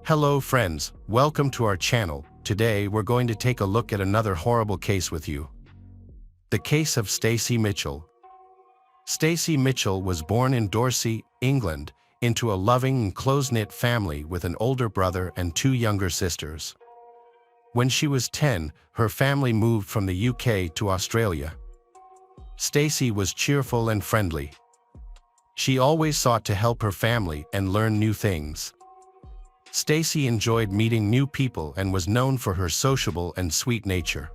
Hello friends, welcome to our channel. Today we're going to take a look at another horrible case with you. The case of Stacy Mitchell. Stacy Mitchell was born in Dorset, England, into a loving and close-knit family with an older brother and two younger sisters. When she was 10, her family moved from the UK to Australia. Stacy was cheerful and friendly. She always sought to help her family and learn new things. Stacy enjoyed meeting new people and was known for her sociable and sweet nature.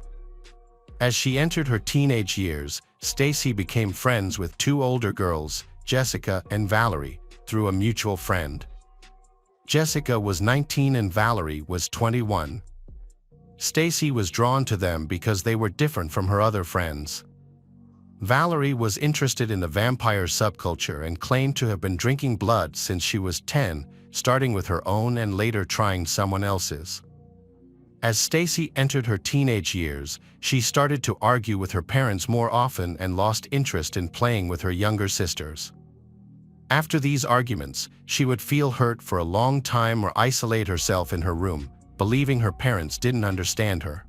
As she entered her teenage years, Stacy became friends with two older girls, Jessica and Valerie, through a mutual friend. Jessica was 19 and Valerie was 21. Stacy was drawn to them because they were different from her other friends. Valerie was interested in the vampire subculture and claimed to have been drinking blood since she was 10, starting with her own and later trying someone else's. As Stacy entered her teenage years, she started to argue with her parents more often and lost interest in playing with her younger sisters. After these arguments, she would feel hurt for a long time or isolate herself in her room, believing her parents didn't understand her.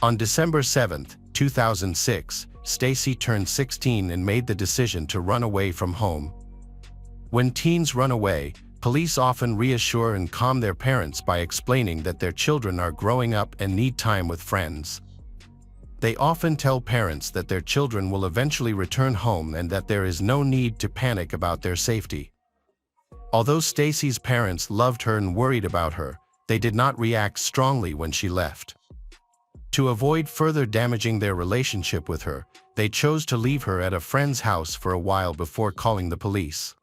On December 7, 2006, Stacy turned 16 and made the decision to run away from home. When teens run away, police often reassure and calm their parents by explaining that their children are growing up and need time with friends. They often tell parents that their children will eventually return home and that there is no need to panic about their safety. Although Stacy's parents loved her and worried about her, they did not react strongly when she left. To avoid further damaging their relationship with her, they chose to leave her at a friend's house for a while before calling the police.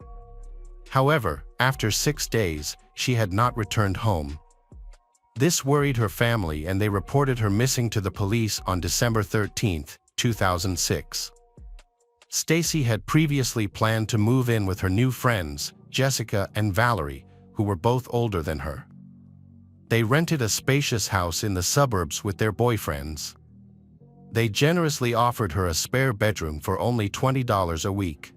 However, after 6 days, she had not returned home. This worried her family and they reported her missing to the police on December 13, 2006. Stacy had previously planned to move in with her new friends, Jessica and Valerie, who were both older than her. They rented a spacious house in the suburbs with their boyfriends. They generously offered her a spare bedroom for only $20 a week.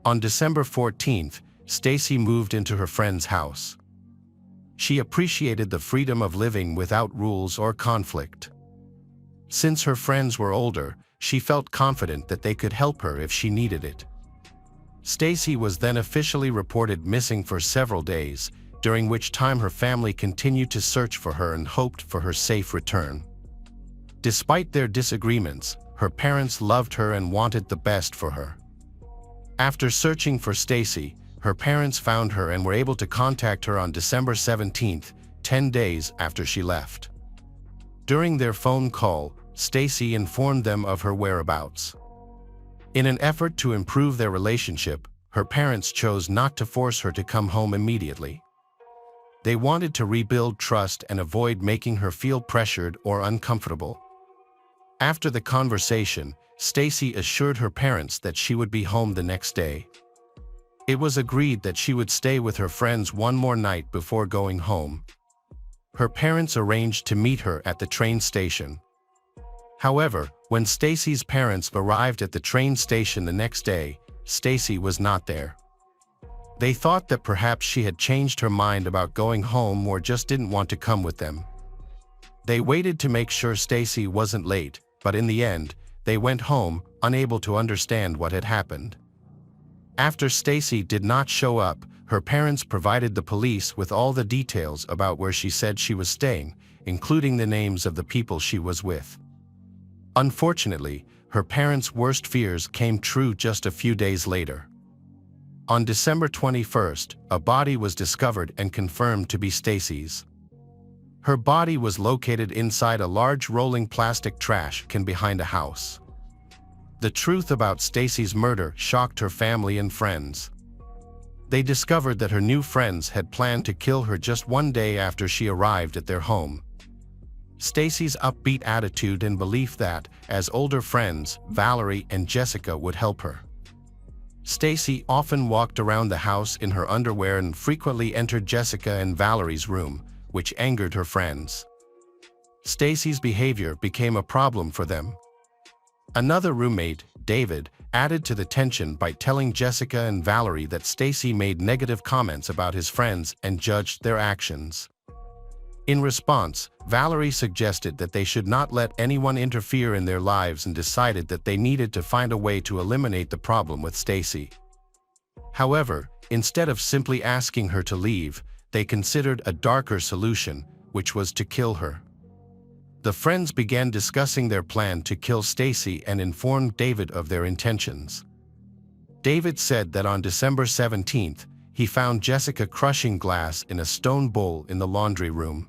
On December 14th, Stacy moved into her friend's house. She appreciated the freedom of living without rules or conflict. Since her friends were older, she felt confident that they could help her if she needed it. Stacy was then officially reported missing for several days, during which time her family continued to search for her and hoped for her safe return. Despite their disagreements, her parents loved her and wanted the best for her. After searching for Stacy, her parents found her and were able to contact her on December 17, 10 days after she left. During their phone call, Stacy informed them of her whereabouts. In an effort to improve their relationship, her parents chose not to force her to come home immediately. They wanted to rebuild trust and avoid making her feel pressured or uncomfortable. After the conversation, Stacy assured her parents that she would be home the next day. It was agreed that she would stay with her friends one more night before going home. Her parents arranged to meet her at the train station. However, when Stacy's parents arrived at the train station the next day, Stacy was not there. They thought that perhaps she had changed her mind about going home or just didn't want to come with them. They waited to make sure Stacy wasn't late, but in the end, they went home, unable to understand what had happened. After Stacy did not show up, her parents provided the police with all the details about where she said she was staying, including the names of the people she was with. Unfortunately, her parents' worst fears came true just a few days later. On December 21st, a body was discovered and confirmed to be Stacy's. Her body was located inside a large rolling plastic trash can behind a house. The truth about Stacy's murder shocked her family and friends. They discovered that her new friends had planned to kill her just one day after she arrived at their home. Stacy's upbeat attitude and belief that, as older friends, Valerie and Jessica would help her. Stacy often walked around the house in her underwear and frequently entered Jessica and Valerie's room, which angered her friends. Stacy's behavior became a problem for them. Another roommate, David, added to the tension by telling Jessica and Valerie that Stacy made negative comments about his friends and judged their actions. In response, Valerie suggested that they should not let anyone interfere in their lives and decided that they needed to find a way to eliminate the problem with Stacy. However, instead of simply asking her to leave, they considered a darker solution, which was to kill her. The friends began discussing their plan to kill Stacy and informed David of their intentions. David said that on December 17th, he found Jessica crushing glass in a stone bowl in the laundry room.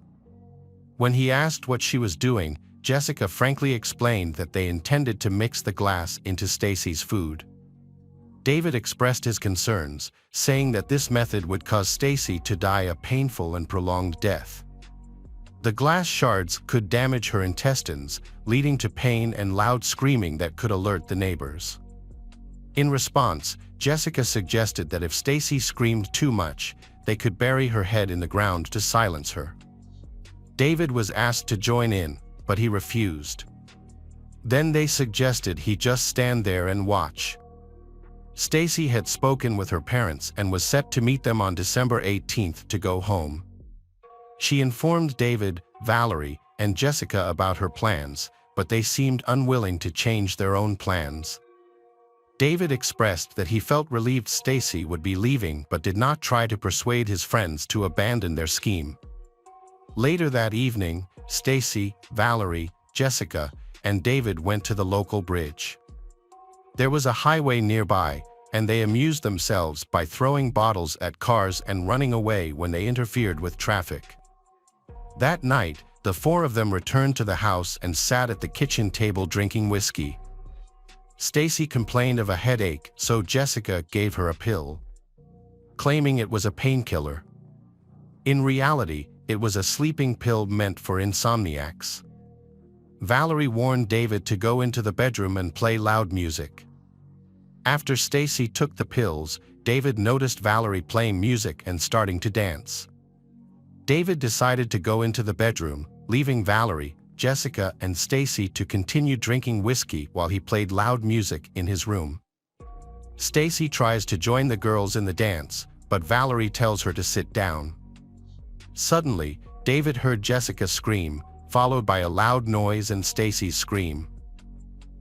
When he asked what she was doing, Jessica frankly explained that they intended to mix the glass into Stacy's food. David expressed his concerns, saying that this method would cause Stacy to die a painful and prolonged death. The glass shards could damage her intestines, leading to pain and loud screaming that could alert the neighbors. In response, Jessica suggested that if Stacy screamed too much, they could bury her head in the ground to silence her. David was asked to join in, but he refused. Then they suggested he just stand there and watch. Stacy had spoken with her parents and was set to meet them on December 18th to go home. She informed David, Valerie, and Jessica about her plans, but they seemed unwilling to change their own plans. David expressed that he felt relieved Stacy would be leaving but did not try to persuade his friends to abandon their scheme. Later that evening, Stacy, Valerie, Jessica, and David went to the local bridge. There was a highway nearby, and they amused themselves by throwing bottles at cars and running away when they interfered with traffic. That night, the four of them returned to the house and sat at the kitchen table drinking whiskey. Stacy complained of a headache, so Jessica gave her a pill, claiming it was a painkiller. In reality, it was a sleeping pill meant for insomniacs. Valerie warned David to go into the bedroom and play loud music. After Stacy took the pills, David noticed Valerie playing music and starting to dance. David decided to go into the bedroom, leaving Valerie, Jessica, and Stacy to continue drinking whiskey while he played loud music in his room. Stacy tries to join the girls in the dance, but Valerie tells her to sit down. Suddenly, David heard Jessica scream, followed by a loud noise and Stacy's scream.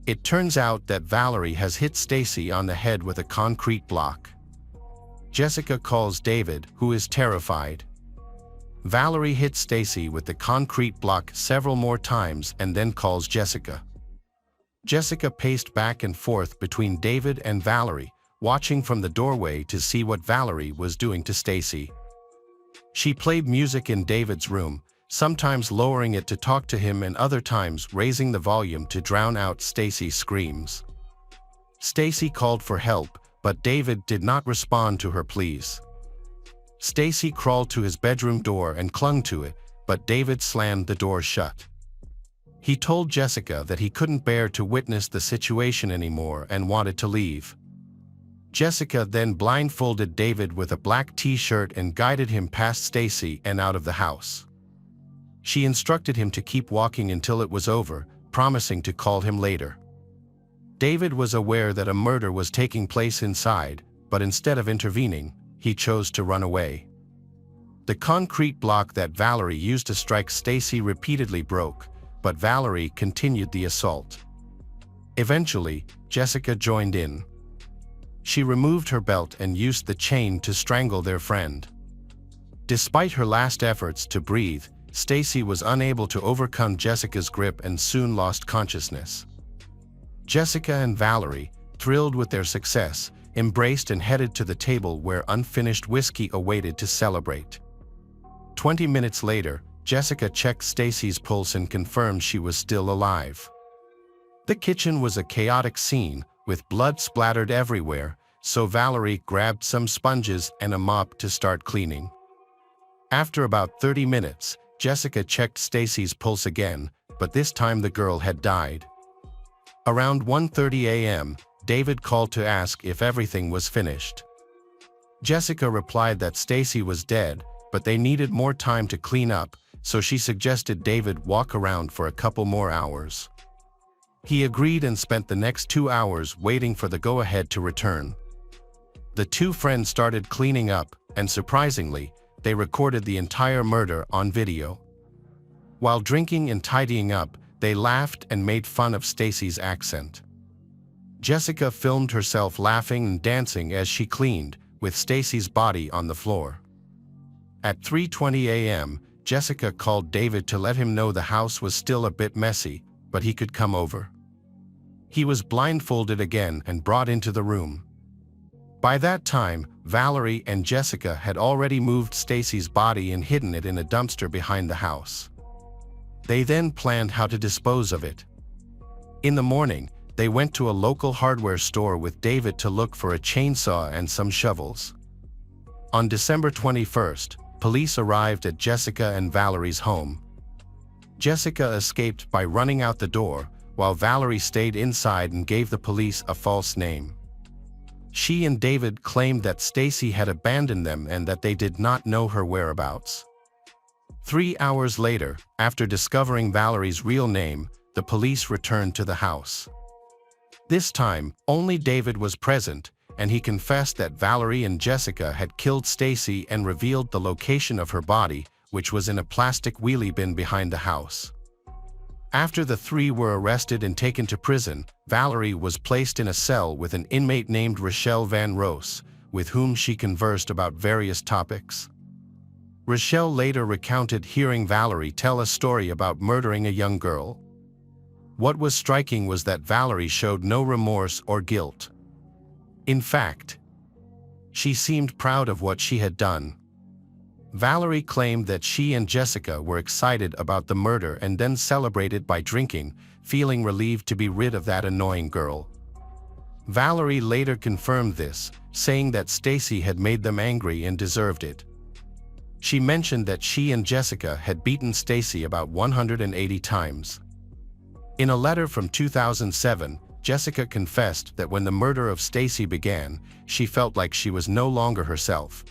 It turns out that Valerie has hit Stacy on the head with a concrete block. Jessica calls David, who is terrified. Valerie hits Stacy with the concrete block several more times and then calls Jessica. Jessica paced back and forth between David and Valerie, watching from the doorway to see what Valerie was doing to Stacy. She played music in David's room, sometimes lowering it to talk to him and other times raising the volume to drown out Stacy's screams. Stacy called for help, but David did not respond to her pleas. Stacy crawled to his bedroom door and clung to it, but David slammed the door shut. He told Jessica that he couldn't bear to witness the situation anymore and wanted to leave. Jessica then blindfolded David with a black t-shirt and guided him past Stacy and out of the house. She instructed him to keep walking until it was over, promising to call him later. David was aware that a murder was taking place inside, but instead of intervening, he chose to run away. The concrete block that Valerie used to strike Stacy repeatedly broke, but Valerie continued the assault. Eventually, Jessica joined in. She removed her belt and used the chain to strangle their friend. Despite her last efforts to breathe, Stacy was unable to overcome Jessica's grip and soon lost consciousness. Jessica and Valerie, thrilled with their success, embraced and headed to the table where unfinished whiskey awaited to celebrate. 20 minutes later, Jessica checked Stacy's pulse and confirmed she was still alive. The kitchen was a chaotic scene, with blood splattered everywhere, so Valerie grabbed some sponges and a mop to start cleaning. After about 30 minutes, Jessica checked Stacy's pulse again, but this time the girl had died. Around 1:30 a.m., David called to ask if everything was finished. Jessica replied that Stacy was dead, but they needed more time to clean up, so she suggested David walk around for a couple more hours. He agreed and spent the next 2 hours waiting for the go-ahead to return. The two friends started cleaning up, and surprisingly, they recorded the entire murder on video. While drinking and tidying up, they laughed and made fun of Stacy's accent. Jessica filmed herself laughing and dancing as she cleaned, with Stacy's body on the floor. At 3:20 a.m., Jessica called David to let him know the house was still a bit messy, but he could come over. He was blindfolded again and brought into the room. By that time, Valerie and Jessica had already moved Stacy's body and hidden it in a dumpster behind the house. They then planned how to dispose of it. In the morning, they went to a local hardware store with David to look for a chainsaw and some shovels. On December 21st, police arrived at Jessica and Valerie's home. Jessica escaped by running out the door, while Valerie stayed inside and gave the police a false name. She and David claimed that Stacy had abandoned them and that they did not know her whereabouts. 3 hours later, after discovering Valerie's real name, the police returned to the house. This time, only David was present, and he confessed that Valerie and Jessica had killed Stacy and revealed the location of her body, which was in a plastic wheelie bin behind the house. After the three were arrested and taken to prison, Valerie was placed in a cell with an inmate named Rochelle Van Roos, with whom she conversed about various topics. Rochelle later recounted hearing Valerie tell a story about murdering a young girl. What was striking was that Valerie showed no remorse or guilt. In fact, she seemed proud of what she had done. Valerie claimed that she and Jessica were excited about the murder and then celebrated by drinking, feeling relieved to be rid of that annoying girl. Valerie later confirmed this, saying that Stacy had made them angry and deserved it. She mentioned that she and Jessica had beaten Stacy about 180 times. In a letter from 2007, Jessica confessed that when the murder of Stacy began, she felt like she was no longer herself.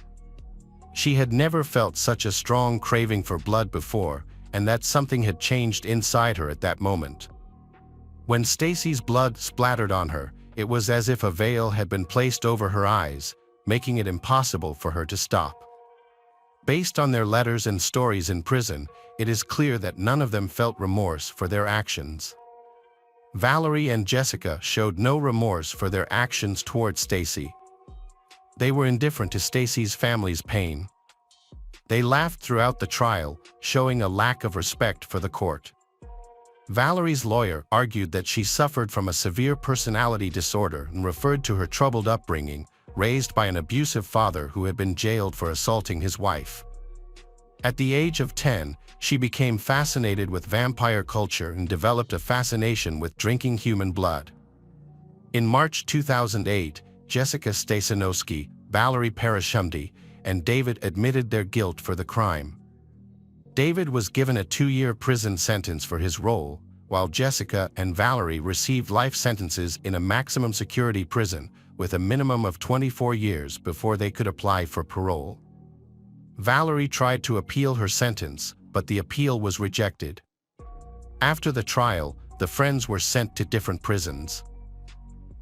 She had never felt such a strong craving for blood before, and that something had changed inside her at that moment. When Stacy's blood splattered on her, it was as if a veil had been placed over her eyes, making it impossible for her to stop. Based on their letters and stories in prison, it is clear that none of them felt remorse for their actions. Valerie and Jessica showed no remorse for their actions towards Stacy. They were indifferent to Stacy's family's pain. They laughed throughout the trial, showing a lack of respect for the court. Valerie's lawyer argued that she suffered from a severe personality disorder and referred to her troubled upbringing, raised by an abusive father who had been jailed for assaulting his wife. At the age of 10, she became fascinated with vampire culture and developed a fascination with drinking human blood. In March 2008, Jessica Stasinowski, Valerie Parashumdi, and David admitted their guilt for the crime. David was given a 2-year prison sentence for his role, while Jessica and Valerie received life sentences in a maximum security prison with a minimum of 24 years before they could apply for parole. Valerie tried to appeal her sentence, but the appeal was rejected. After the trial, the friends were sent to different prisons.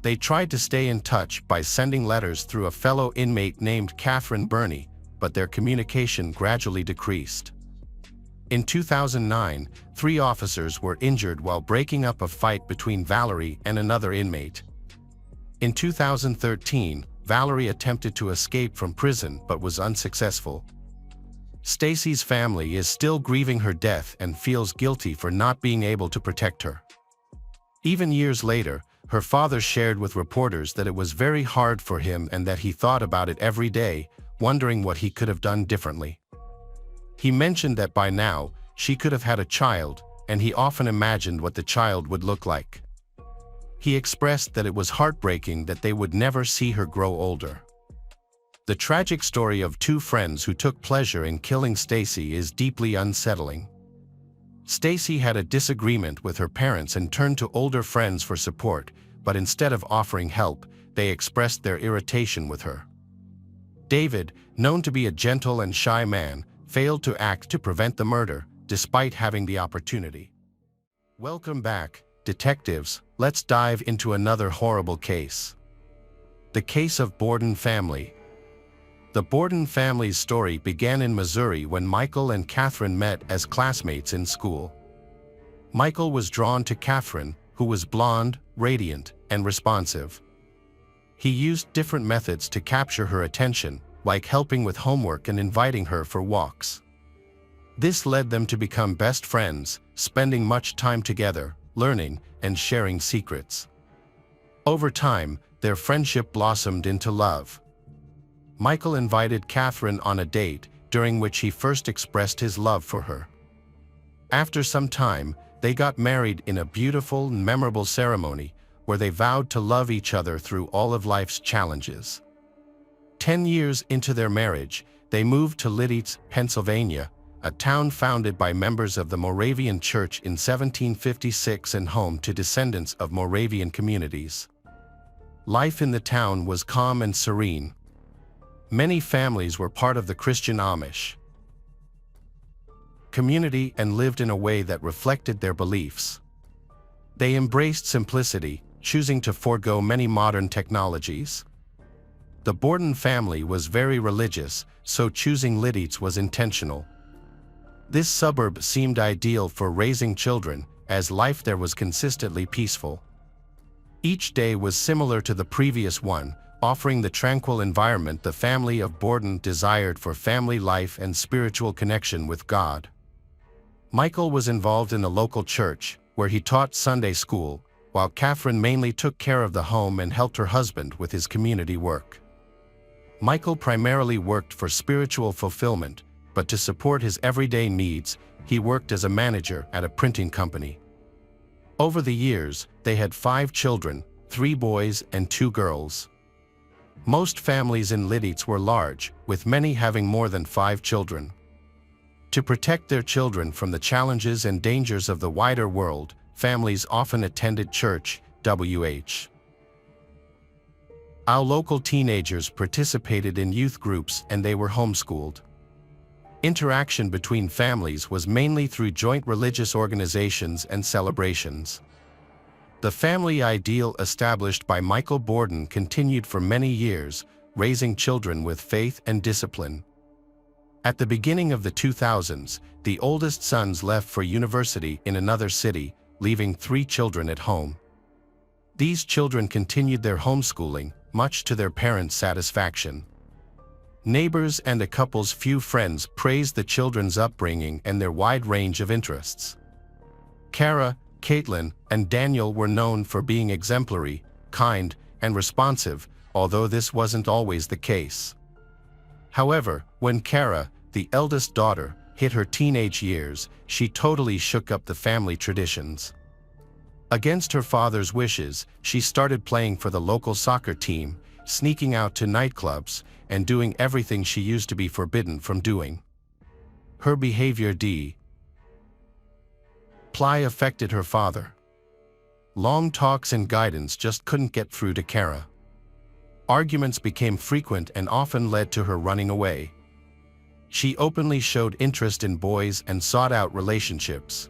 They tried to stay in touch by sending letters through a fellow inmate named Catherine Burney, but their communication gradually decreased. In 2009, 3 officers were injured while breaking up a fight between Valerie and another inmate. In 2013, Valerie attempted to escape from prison but was unsuccessful. Stacy's family is still grieving her death and feels guilty for not being able to protect her. Even years later, her father shared with reporters that it was very hard for him and that he thought about it every day, wondering what he could have done differently. He mentioned that by now, she could have had a child, and he often imagined what the child would look like. He expressed that it was heartbreaking that they would never see her grow older. The tragic story of 2 friends who took pleasure in killing Stacy is deeply unsettling. Stacy had a disagreement with her parents and turned to older friends for support, but instead of offering help, they expressed their irritation with her. David, known to be a gentle and shy man, failed to act to prevent the murder, despite having the opportunity. Welcome back. detectives, let's dive into another horrible case. The case of Borden family. The Borden family's story began in Missouri when Michael and Catherine met as classmates in school. Michael was drawn to Catherine, who was blonde, radiant, and responsive. He used different methods to capture her attention, like helping with homework and inviting her for walks. This led them to become best friends, spending much time together, learning, and sharing secrets. Over time, their friendship blossomed into love. Michael invited Catherine on a date, during which he first expressed his love for her. After some time, they got married in a beautiful and memorable ceremony, where they vowed to love each other through all of life's challenges. 10 years into their marriage, they moved to Lititz, Pennsylvania, a town founded by members of the Moravian Church in 1756 and home to descendants of Moravian communities. Life in the town was calm and serene. Many families were part of the Christian Amish community and lived in a way that reflected their beliefs. They embraced simplicity, choosing to forego many modern technologies. The Borden family was very religious, so choosing Lititz was intentional. This suburb seemed ideal for raising children, as life there was consistently peaceful. Each day was similar to the previous one, offering the tranquil environment the family of Borden desired for family life and spiritual connection with God. Michael was involved in the local church, where he taught Sunday school, while Catherine mainly took care of the home and helped her husband with his community work. Michael primarily worked for spiritual fulfillment, but to support his everyday needs, he worked as a manager at a printing company. Over the years, they had 5 children, 3 boys and 2 girls. Most families in Lititz were large, with many having more than 5 children. To protect their children from the challenges and dangers of the wider world, families often attended church, WH. Our local teenagers participated in youth groups and they were homeschooled. Interaction between families was mainly through joint religious organizations and celebrations. The family ideal established by Michael Borden continued for many years, raising children with faith and discipline. At the beginning of the 2000s, the oldest sons left for university in another city, leaving 3 children at home. These children continued their homeschooling, much to their parents' satisfaction. Neighbors and the couple's few friends praised the children's upbringing and their wide range of interests. Kara, Caitlin, and Daniel were known for being exemplary, kind, and responsive, although this wasn't always the case. However, when Kara, the eldest daughter, hit her teenage years, she totally shook up the family traditions. Against her father's wishes, she started playing for the local soccer team, sneaking out to nightclubs, and doing everything she used to be forbidden from doing. Her behavior affected her father. Long talks and guidance just couldn't get through to Kara. Arguments became frequent and often led to her running away. She openly showed interest in boys and sought out relationships.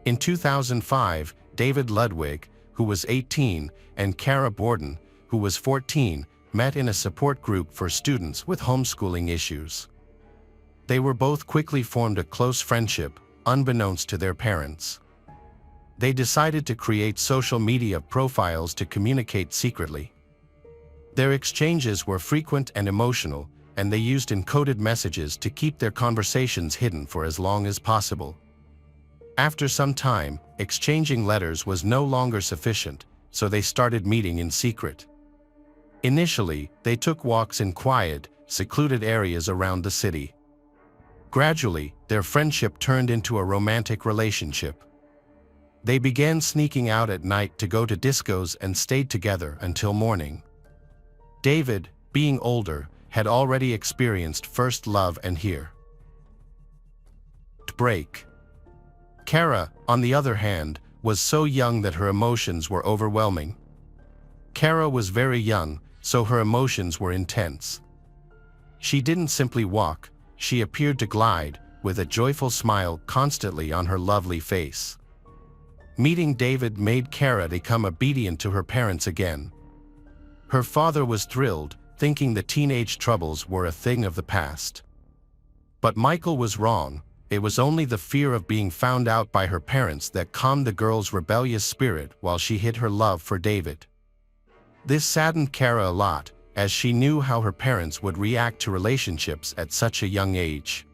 In 2005, David Ludwig, who was 18, and Kara Borden, who was 14, met in a support group for students with homeschooling issues. They were both quickly formed a close friendship, unbeknownst to their parents. They decided to create social media profiles to communicate secretly. Their exchanges were frequent and emotional, and they used encoded messages to keep their conversations hidden for as long as possible. After some time, exchanging letters was no longer sufficient, so they started meeting in secret. Initially, they took walks in quiet, secluded areas around the city. Gradually, their friendship turned into a romantic relationship. They began sneaking out at night to go to discos and stayed together until morning. David, being older, had already experienced first love and heartbreak. Kara, on the other hand, was so young that her emotions were overwhelming. Kara was very young, so her emotions were intense. She didn't simply walk, she appeared to glide, with a joyful smile constantly on her lovely face. Meeting David made Kara become obedient to her parents again. Her father was thrilled, thinking the teenage troubles were a thing of the past. But Michael was wrong. It was only the fear of being found out by her parents that calmed the girl's rebellious spirit while she hid her love for David. This saddened Kara a lot, as she knew how her parents would react to relationships at such a young age.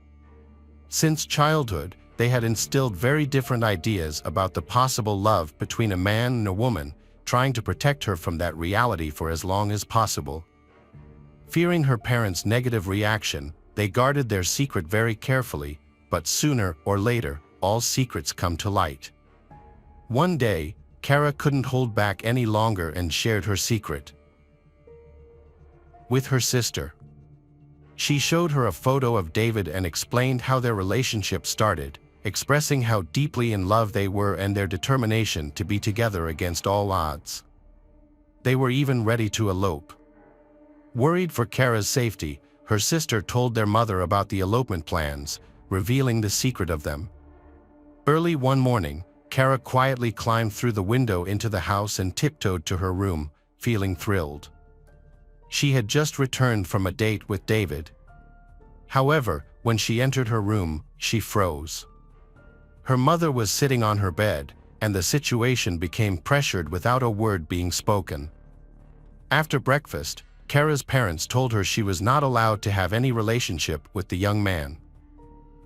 Since childhood, they had instilled very different ideas about the possible love between a man and a woman, trying to protect her from that reality for as long as possible. Fearing her parents' negative reaction, they guarded their secret very carefully, but sooner or later, all secrets come to light. One day, Kara couldn't hold back any longer and shared her secret with her sister. She showed her a photo of David and explained how their relationship started, expressing how deeply in love they were and their determination to be together against all odds. They were even ready to elope. Worried for Kara's safety, her sister told their mother about the elopement plans, revealing the secret of them. Early one morning, Kara quietly climbed through the window into the house and tiptoed to her room, feeling thrilled. She had just returned from a date with David. However, when she entered her room, she froze. Her mother was sitting on her bed, and the situation became pressured without a word being spoken. After breakfast, Kara's parents told her she was not allowed to have any relationship with the young man.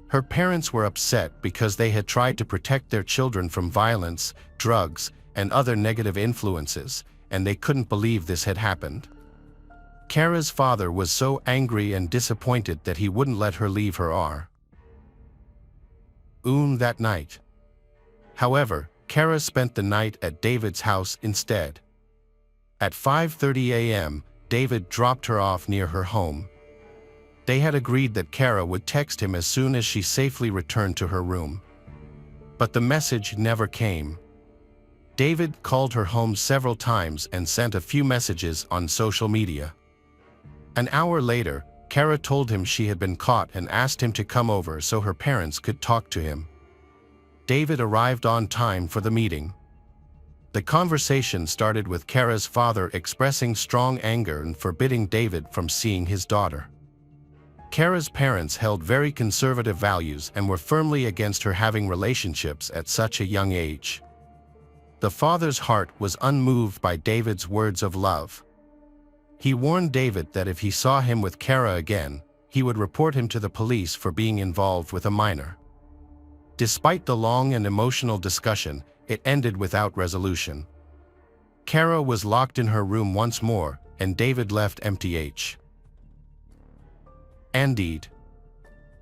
Her parents were upset because they had tried to protect their children from violence, drugs, and other negative influences, and they couldn't believe this had happened. Kara's father was so angry and disappointed that he wouldn't let her leave her room that night. However, Kara spent the night at David's house instead. At 5:30 a.m., David dropped her off near her home. They had agreed that Kara would text him as soon as she safely returned to her room. But the message never came. David called her home several times and sent a few messages on social media. An hour later, Kara told him she had been caught and asked him to come over so her parents could talk to him. David arrived on time for the meeting. The conversation started with Kara's father expressing strong anger and forbidding David from seeing his daughter. Kara's parents held very conservative values and were firmly against her having relationships at such a young age. The father's heart was unmoved by David's words of love. He warned David that if he saw him with Kara again, he would report him to the police for being involved with a minor. Despite the long and emotional discussion, it ended without resolution. Kara was locked in her room once more, and David left empty. Indeed.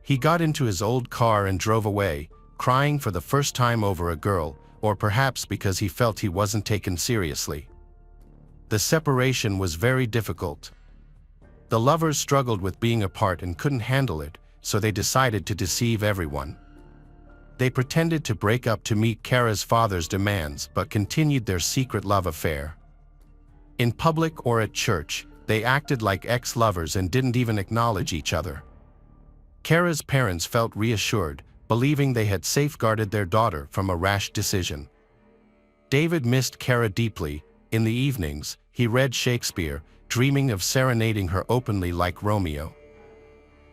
He got into his old car and drove away, crying for the first time over a girl, or perhaps because he felt he wasn't taken seriously. The separation was very difficult. The lovers struggled with being apart and couldn't handle it, so they decided to deceive everyone. They pretended to break up to meet Kara's father's demands but continued their secret love affair. In public or at church, they acted like ex-lovers and didn't even acknowledge each other. Kara's parents felt reassured, believing they had safeguarded their daughter from a rash decision. David missed Kara deeply. In the evenings, he read Shakespeare, dreaming of serenading her openly like Romeo.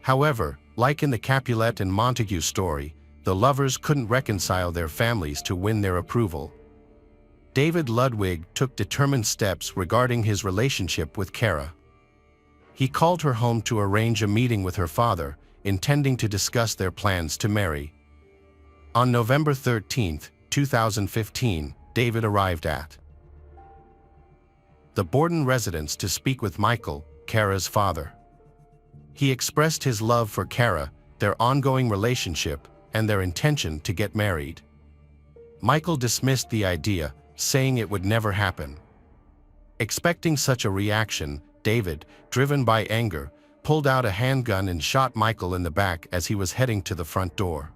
However, like in the Capulet and Montague story, the lovers couldn't reconcile their families to win their approval. David Ludwig took determined steps regarding his relationship with Kara. He called her home to arrange a meeting with her father, intending to discuss their plans to marry. On November 13, 2015, David arrived at the Borden residence to speak with Michael, Kara's father. He expressed his love for Kara, their ongoing relationship, and their intention to get married. Michael dismissed the idea, saying it would never happen. Expecting such a reaction, David, driven by anger, pulled out a handgun and shot Michael in the back as he was heading to the front door.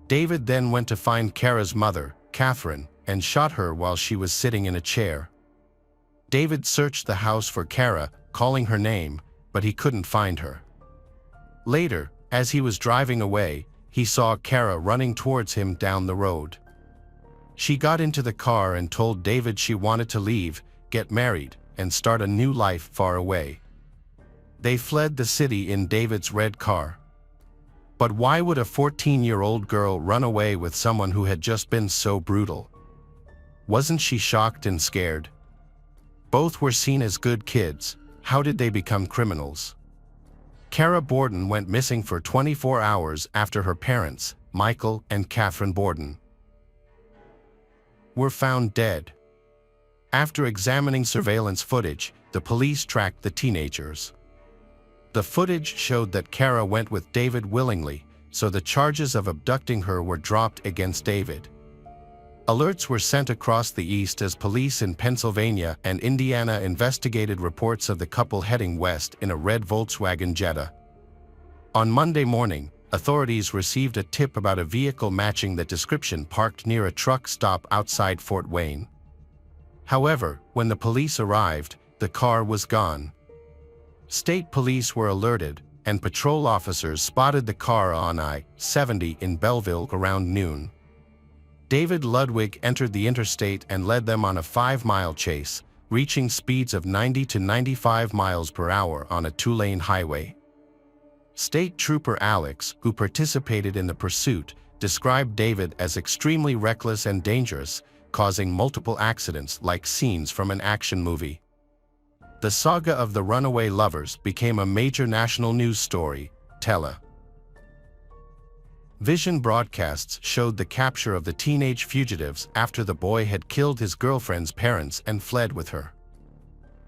David then went to find Kara's mother, Catherine, and shot her while she was sitting in a chair. David searched the house for Kara, calling her name, but he couldn't find her. Later, as he was driving away, he saw Kara running towards him down the road. She got into the car and told David she wanted to leave, get married, and start a new life far away. They fled the city in David's red car. But why would a 14-year-old girl run away with someone who had just been so brutal? Wasn't she shocked and scared? Both were seen as good kids. How did they become criminals? Kara Borden went missing for 24 hours after her parents, Michael and Catherine Borden, were found dead. After examining surveillance footage, the police tracked the teenagers. The footage showed that Kara went with David willingly, so the charges of abducting her were dropped against David. Alerts were sent across the east as police in Pennsylvania and Indiana investigated reports of the couple heading west in a red Volkswagen Jetta. On Monday morning, authorities received a tip about a vehicle matching the description parked near a truck stop outside Fort Wayne. However, when the police arrived, the car was gone. State police were alerted, and patrol officers spotted the car on I-70 in Belleville around noon. David Ludwig entered the interstate and led them on a 5-mile chase, reaching speeds of 90 to 95 miles per hour on a 2-lane highway. State Trooper Alex, who participated in the pursuit, described David as extremely reckless and dangerous, causing multiple accidents like scenes from an action movie. The saga of the runaway lovers became a major national news story. Television broadcasts showed the capture of the teenage fugitives after the boy had killed his girlfriend's parents and fled with her.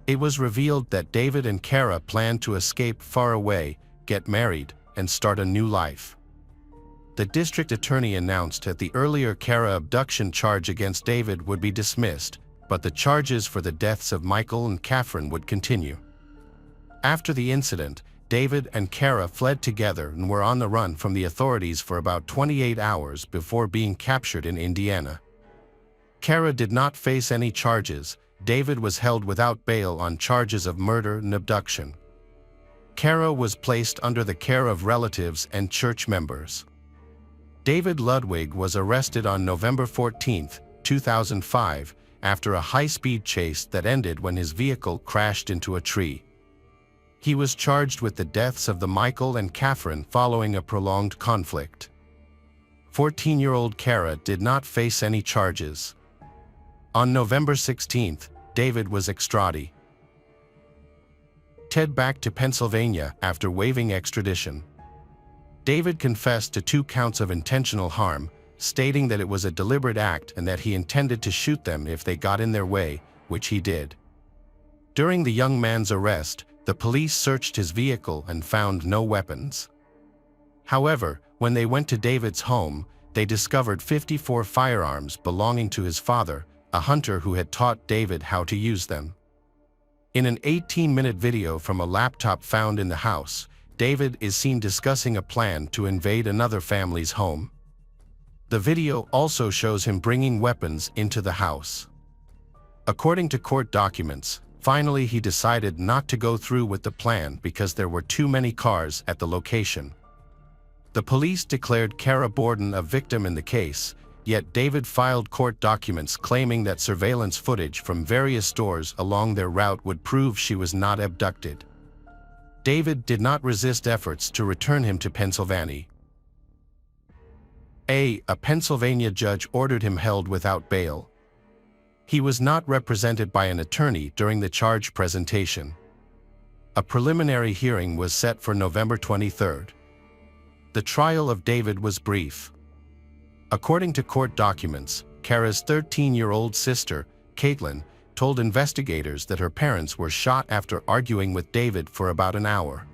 It was revealed that David and Kara planned to escape far away, get married, and start a new life. The district attorney announced that the earlier Kara abduction charge against David would be dismissed, but the charges for the deaths of Michael and Catherine would continue. After the incident, David and Kara fled together and were on the run from the authorities for about 28 hours before being captured in Indiana. Kara did not face any charges. David was held without bail on charges of murder and abduction. Kara was placed under the care of relatives and church members. David Ludwig was arrested on November 14, 2005, after a high-speed chase that ended when his vehicle crashed into a tree. He was charged with the deaths of the Michael and Catherine following a prolonged conflict. 14-year-old Kara did not face any charges. On November 16, David was extradited back to Pennsylvania after waiving extradition. David confessed to 2 counts of intentional harm, stating that it was a deliberate act and that he intended to shoot them if they got in their way, which he did. During the young man's arrest, the police searched his vehicle and found no weapons. However, when they went to David's home, they discovered 54 firearms belonging to his father, a hunter who had taught David how to use them. In an 18-minute video from a laptop found in the house, David is seen discussing a plan to invade another family's home. The video also shows him bringing weapons into the house. According to court documents, finally he decided not to go through with the plan because there were too many cars at the location. The police declared Kara Borden a victim in the case, yet David filed court documents claiming that surveillance footage from various stores along their route would prove she was not abducted. David did not resist efforts to return him to Pennsylvania. A Pennsylvania judge ordered him held without bail. He was not represented by an attorney during the charge presentation. A preliminary hearing was set for November 23. The trial of David was brief. According to court documents, Kara's 13-year-old sister, Caitlin, told investigators that her parents were shot after arguing with David for about an hour.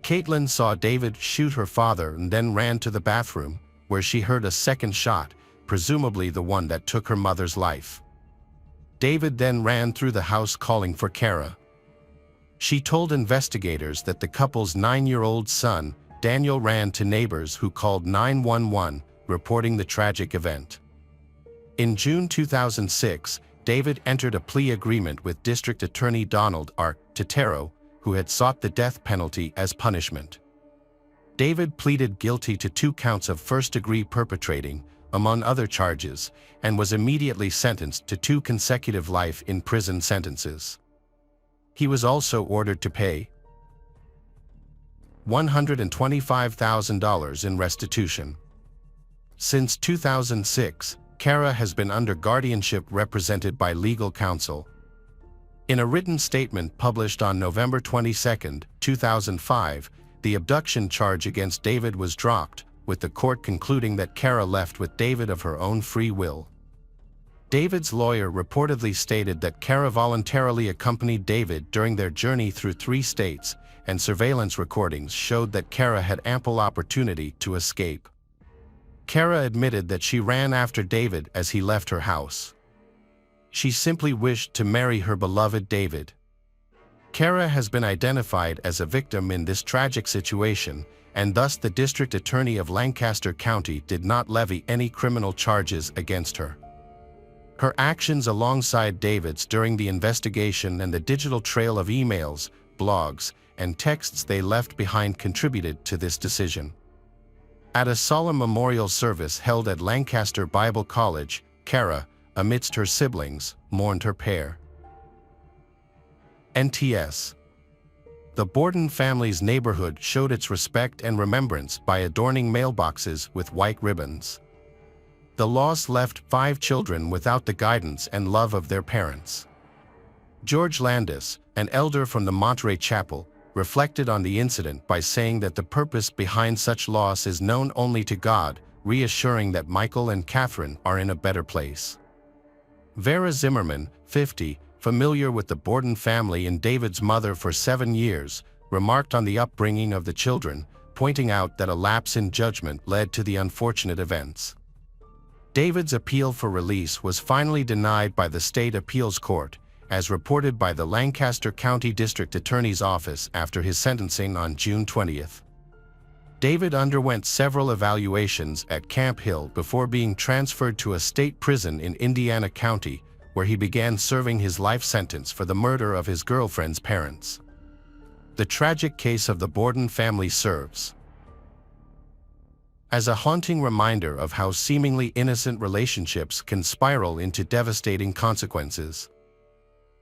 Caitlin saw David shoot her father and then ran to the bathroom, where she heard a second shot, presumably the one that took her mother's life. David then ran through the house calling for Kara. She told investigators that the couple's 9-year-old son, Daniel, ran to neighbors who called 911, reporting the tragic event. In June 2006, David entered a plea agreement with District Attorney Donald R. Totaro, who had sought the death penalty as punishment. David pleaded guilty to 2 counts of first-degree perpetrating, among other charges, and was immediately sentenced to 2 consecutive life in prison sentences. He was also ordered to pay $125,000 in restitution. Since 2006, Kara has been under guardianship represented by legal counsel. In a written statement published on November 22, 2005, the abduction charge against David was dropped, with the court concluding that Kara left with David of her own free will. David's lawyer reportedly stated that Kara voluntarily accompanied David during their journey through 3 states, and surveillance recordings showed that Kara had ample opportunity to escape. Kara admitted that she ran after David as he left her house. She simply wished to marry her beloved David. Kara has been identified as a victim in this tragic situation, and thus the District Attorney of Lancaster County did not levy any criminal charges against her. Her actions alongside David's during the investigation and the digital trail of emails, blogs, and texts they left behind contributed to this decision. At a solemn memorial service held at Lancaster Bible College, Kara, amidst her siblings, mourned her pair. NTS. The Borden family's neighborhood showed its respect and remembrance by adorning mailboxes with white ribbons. The loss left 5 children without the guidance and love of their parents. George Landis, an elder from the Monterey Chapel, reflected on the incident by saying that the purpose behind such loss is known only to God, reassuring that Michael and Catherine are in a better place. Vera Zimmerman, 50, familiar with the Borden family and David's mother for 7 years, remarked on the upbringing of the children, pointing out that a lapse in judgment led to the unfortunate events. David's appeal for release was finally denied by the State Appeals Court, as reported by the Lancaster County District Attorney's Office after his sentencing on June 20. David underwent several evaluations at Camp Hill before being transferred to a state prison in Indiana County, where he began serving his life sentence for the murder of his girlfriend's parents. The tragic case of the Borden family serves as a haunting reminder of how seemingly innocent relationships can spiral into devastating consequences.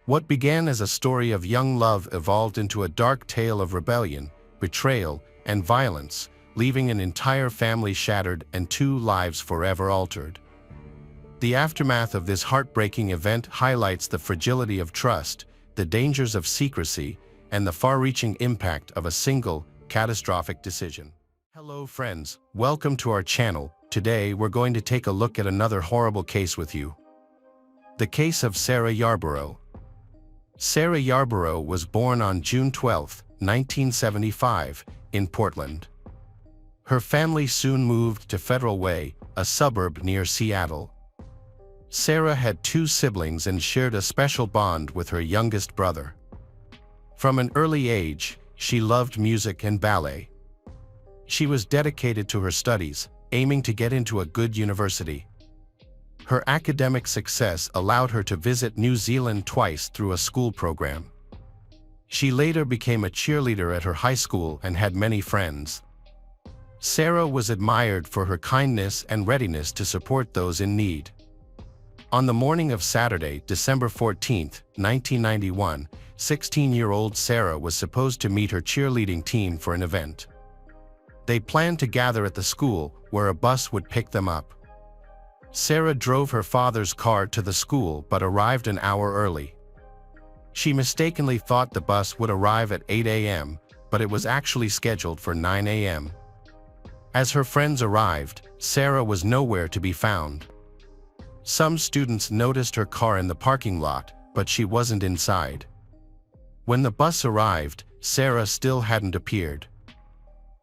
What began as a story of young love evolved into a dark tale of rebellion, betrayal, and violence, leaving an entire family shattered and 2 lives forever altered. The aftermath of this heartbreaking event highlights the fragility of trust, the dangers of secrecy, and the far-reaching impact of a single, catastrophic decision. Hello friends, welcome to our channel. Today we're going to take a look at another horrible case with you. The case of Sarah Yarborough. Sarah Yarborough was born on June 12, 1975, in Portland. Her family soon moved to Federal Way, a suburb near Seattle. Sarah had 2 siblings and shared a special bond with her youngest brother. From an early age, she loved music and ballet. She was dedicated to her studies, aiming to get into a good university. Her academic success allowed her to visit New Zealand twice through a school program. She later became a cheerleader at her high school and had many friends. Sarah was admired for her kindness and readiness to support those in need. On the morning of Saturday, December 14, 1991, 16-year-old Sarah was supposed to meet her cheerleading team for an event. They planned to gather at the school, where a bus would pick them up. Sarah drove her father's car to the school but arrived an hour early. She mistakenly thought the bus would arrive at 8 a.m., but it was actually scheduled for 9 a.m. As her friends arrived, Sarah was nowhere to be found. Some students noticed her car in the parking lot, but she wasn't inside. When the bus arrived, Sarah still hadn't appeared.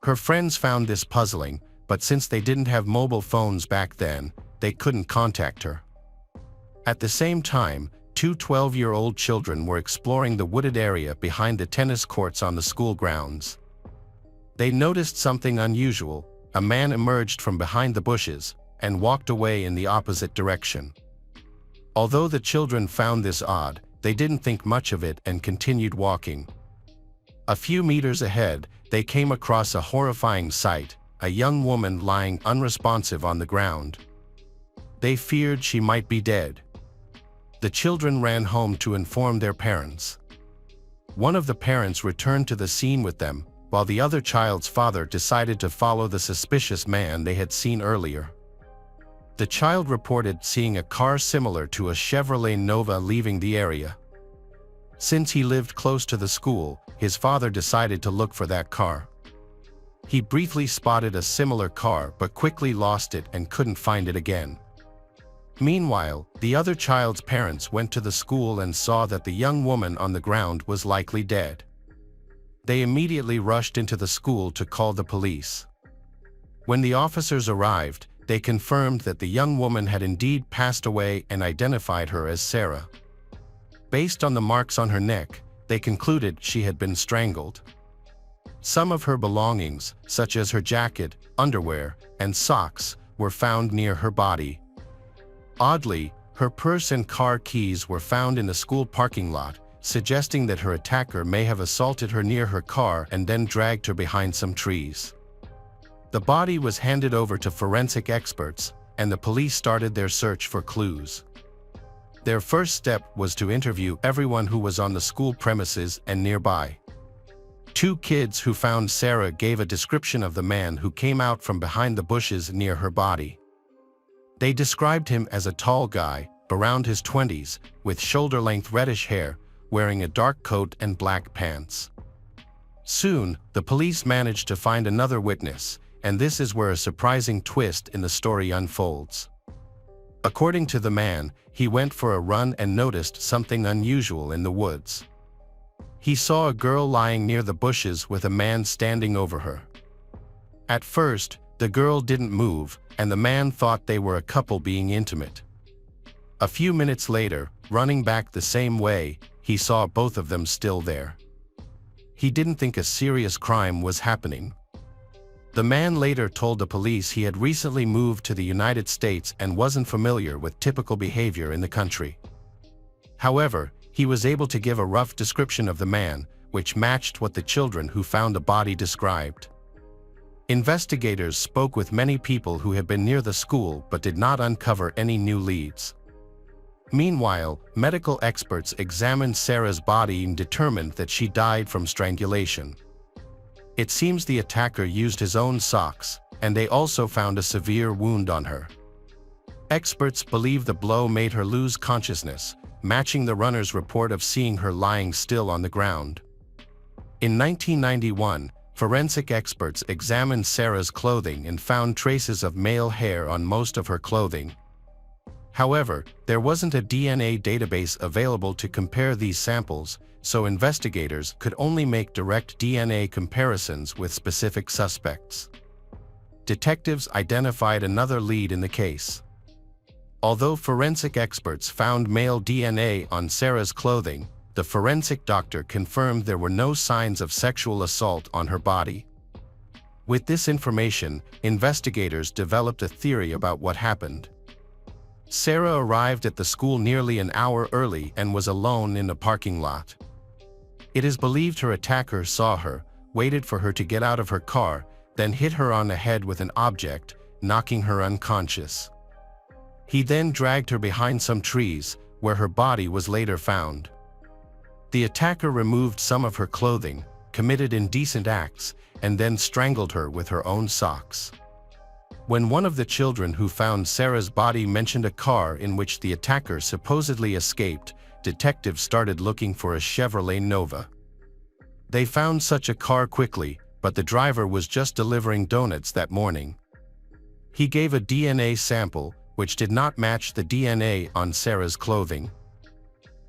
Her friends found this puzzling, but since they didn't have mobile phones back then, they couldn't contact her. At the same time, 2 12-year-old children were exploring the wooded area behind the tennis courts on the school grounds. They noticed something unusual. A man emerged from behind the bushes and walked away in the opposite direction. Although the children found this odd, they didn't think much of it and continued walking. A few meters ahead, they came across a horrifying sight, a young woman lying unresponsive on the ground. They feared she might be dead. The children ran home to inform their parents. One of the parents returned to the scene with them, while the other child's father decided to follow the suspicious man they had seen earlier. The child reported seeing a car similar to a Chevrolet Nova leaving the area. Since he lived close to the school, his father decided to look for that car. He briefly spotted a similar car but quickly lost it and couldn't find it again. Meanwhile, the other child's parents went to the school and saw that the young woman on the ground was likely dead. They immediately rushed into the school to call the police. When the officers arrived, they confirmed that the young woman had indeed passed away and identified her as Sarah. Based on the marks on her neck, they concluded she had been strangled. Some of her belongings, such as her jacket, underwear, and socks, were found near her body. Oddly, her purse and car keys were found in the school parking lot, suggesting that her attacker may have assaulted her near her car and then dragged her behind some trees. The body was handed over to forensic experts, and the police started their search for clues. Their first step was to interview everyone who was on the school premises and nearby. 2 kids who found Sarah gave a description of the man who came out from behind the bushes near her body. They described him as a tall guy, around his 20s, with shoulder-length reddish hair, wearing a dark coat and black pants. Soon, the police managed to find another witness, and this is where a surprising twist in the story unfolds. According to the man, he went for a run and noticed something unusual in the woods. He saw a girl lying near the bushes with a man standing over her. At first, the girl didn't move, and the man thought they were a couple being intimate. A few minutes later, running back the same way, he saw both of them still there. He didn't think a serious crime was happening. The man later told the police he had recently moved to the United States and wasn't familiar with typical behavior in the country. However, he was able to give a rough description of the man, which matched what the children who found the body described. Investigators spoke with many people who had been near the school but did not uncover any new leads. Meanwhile, medical experts examined Sarah's body and determined that she died from strangulation. It seems the attacker used his own socks, and they also found a severe wound on her. Experts believe the blow made her lose consciousness, matching the runner's report of seeing her lying still on the ground. In 1991, forensic experts examined Sarah's clothing and found traces of male hair on most of her clothing. However, there wasn't a DNA database available to compare these samples, so investigators could only make direct DNA comparisons with specific suspects. Detectives identified another lead in the case. Although forensic experts found male DNA on Sarah's clothing, the forensic doctor confirmed there were no signs of sexual assault on her body. With this information, investigators developed a theory about what happened. Sarah arrived at the school nearly an hour early and was alone in the parking lot. It is believed her attacker saw her, waited for her to get out of her car, then hit her on the head with an object, knocking her unconscious. He then dragged her behind some trees, where her body was later found. The attacker removed some of her clothing, committed indecent acts, and then strangled her with her own socks. When one of the children who found Sarah's body mentioned a car in which the attacker supposedly escaped, detectives started looking for a Chevrolet Nova. They found such a car quickly, but the driver was just delivering donuts that morning. He gave a DNA sample, which did not match the DNA on Sarah's clothing.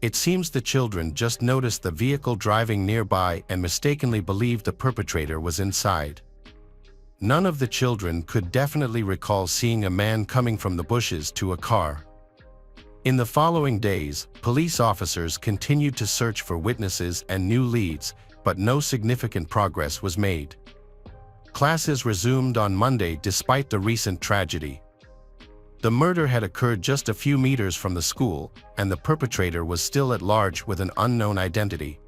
It seems the children just noticed the vehicle driving nearby and mistakenly believed the perpetrator was inside. None of the children could definitely recall seeing a man coming from the bushes to a car. In the following days, police officers continued to search for witnesses and new leads, but no significant progress was made. Classes resumed on Monday despite the recent tragedy. The murder had occurred just a few meters from the school, and the perpetrator was still at large with an unknown identity.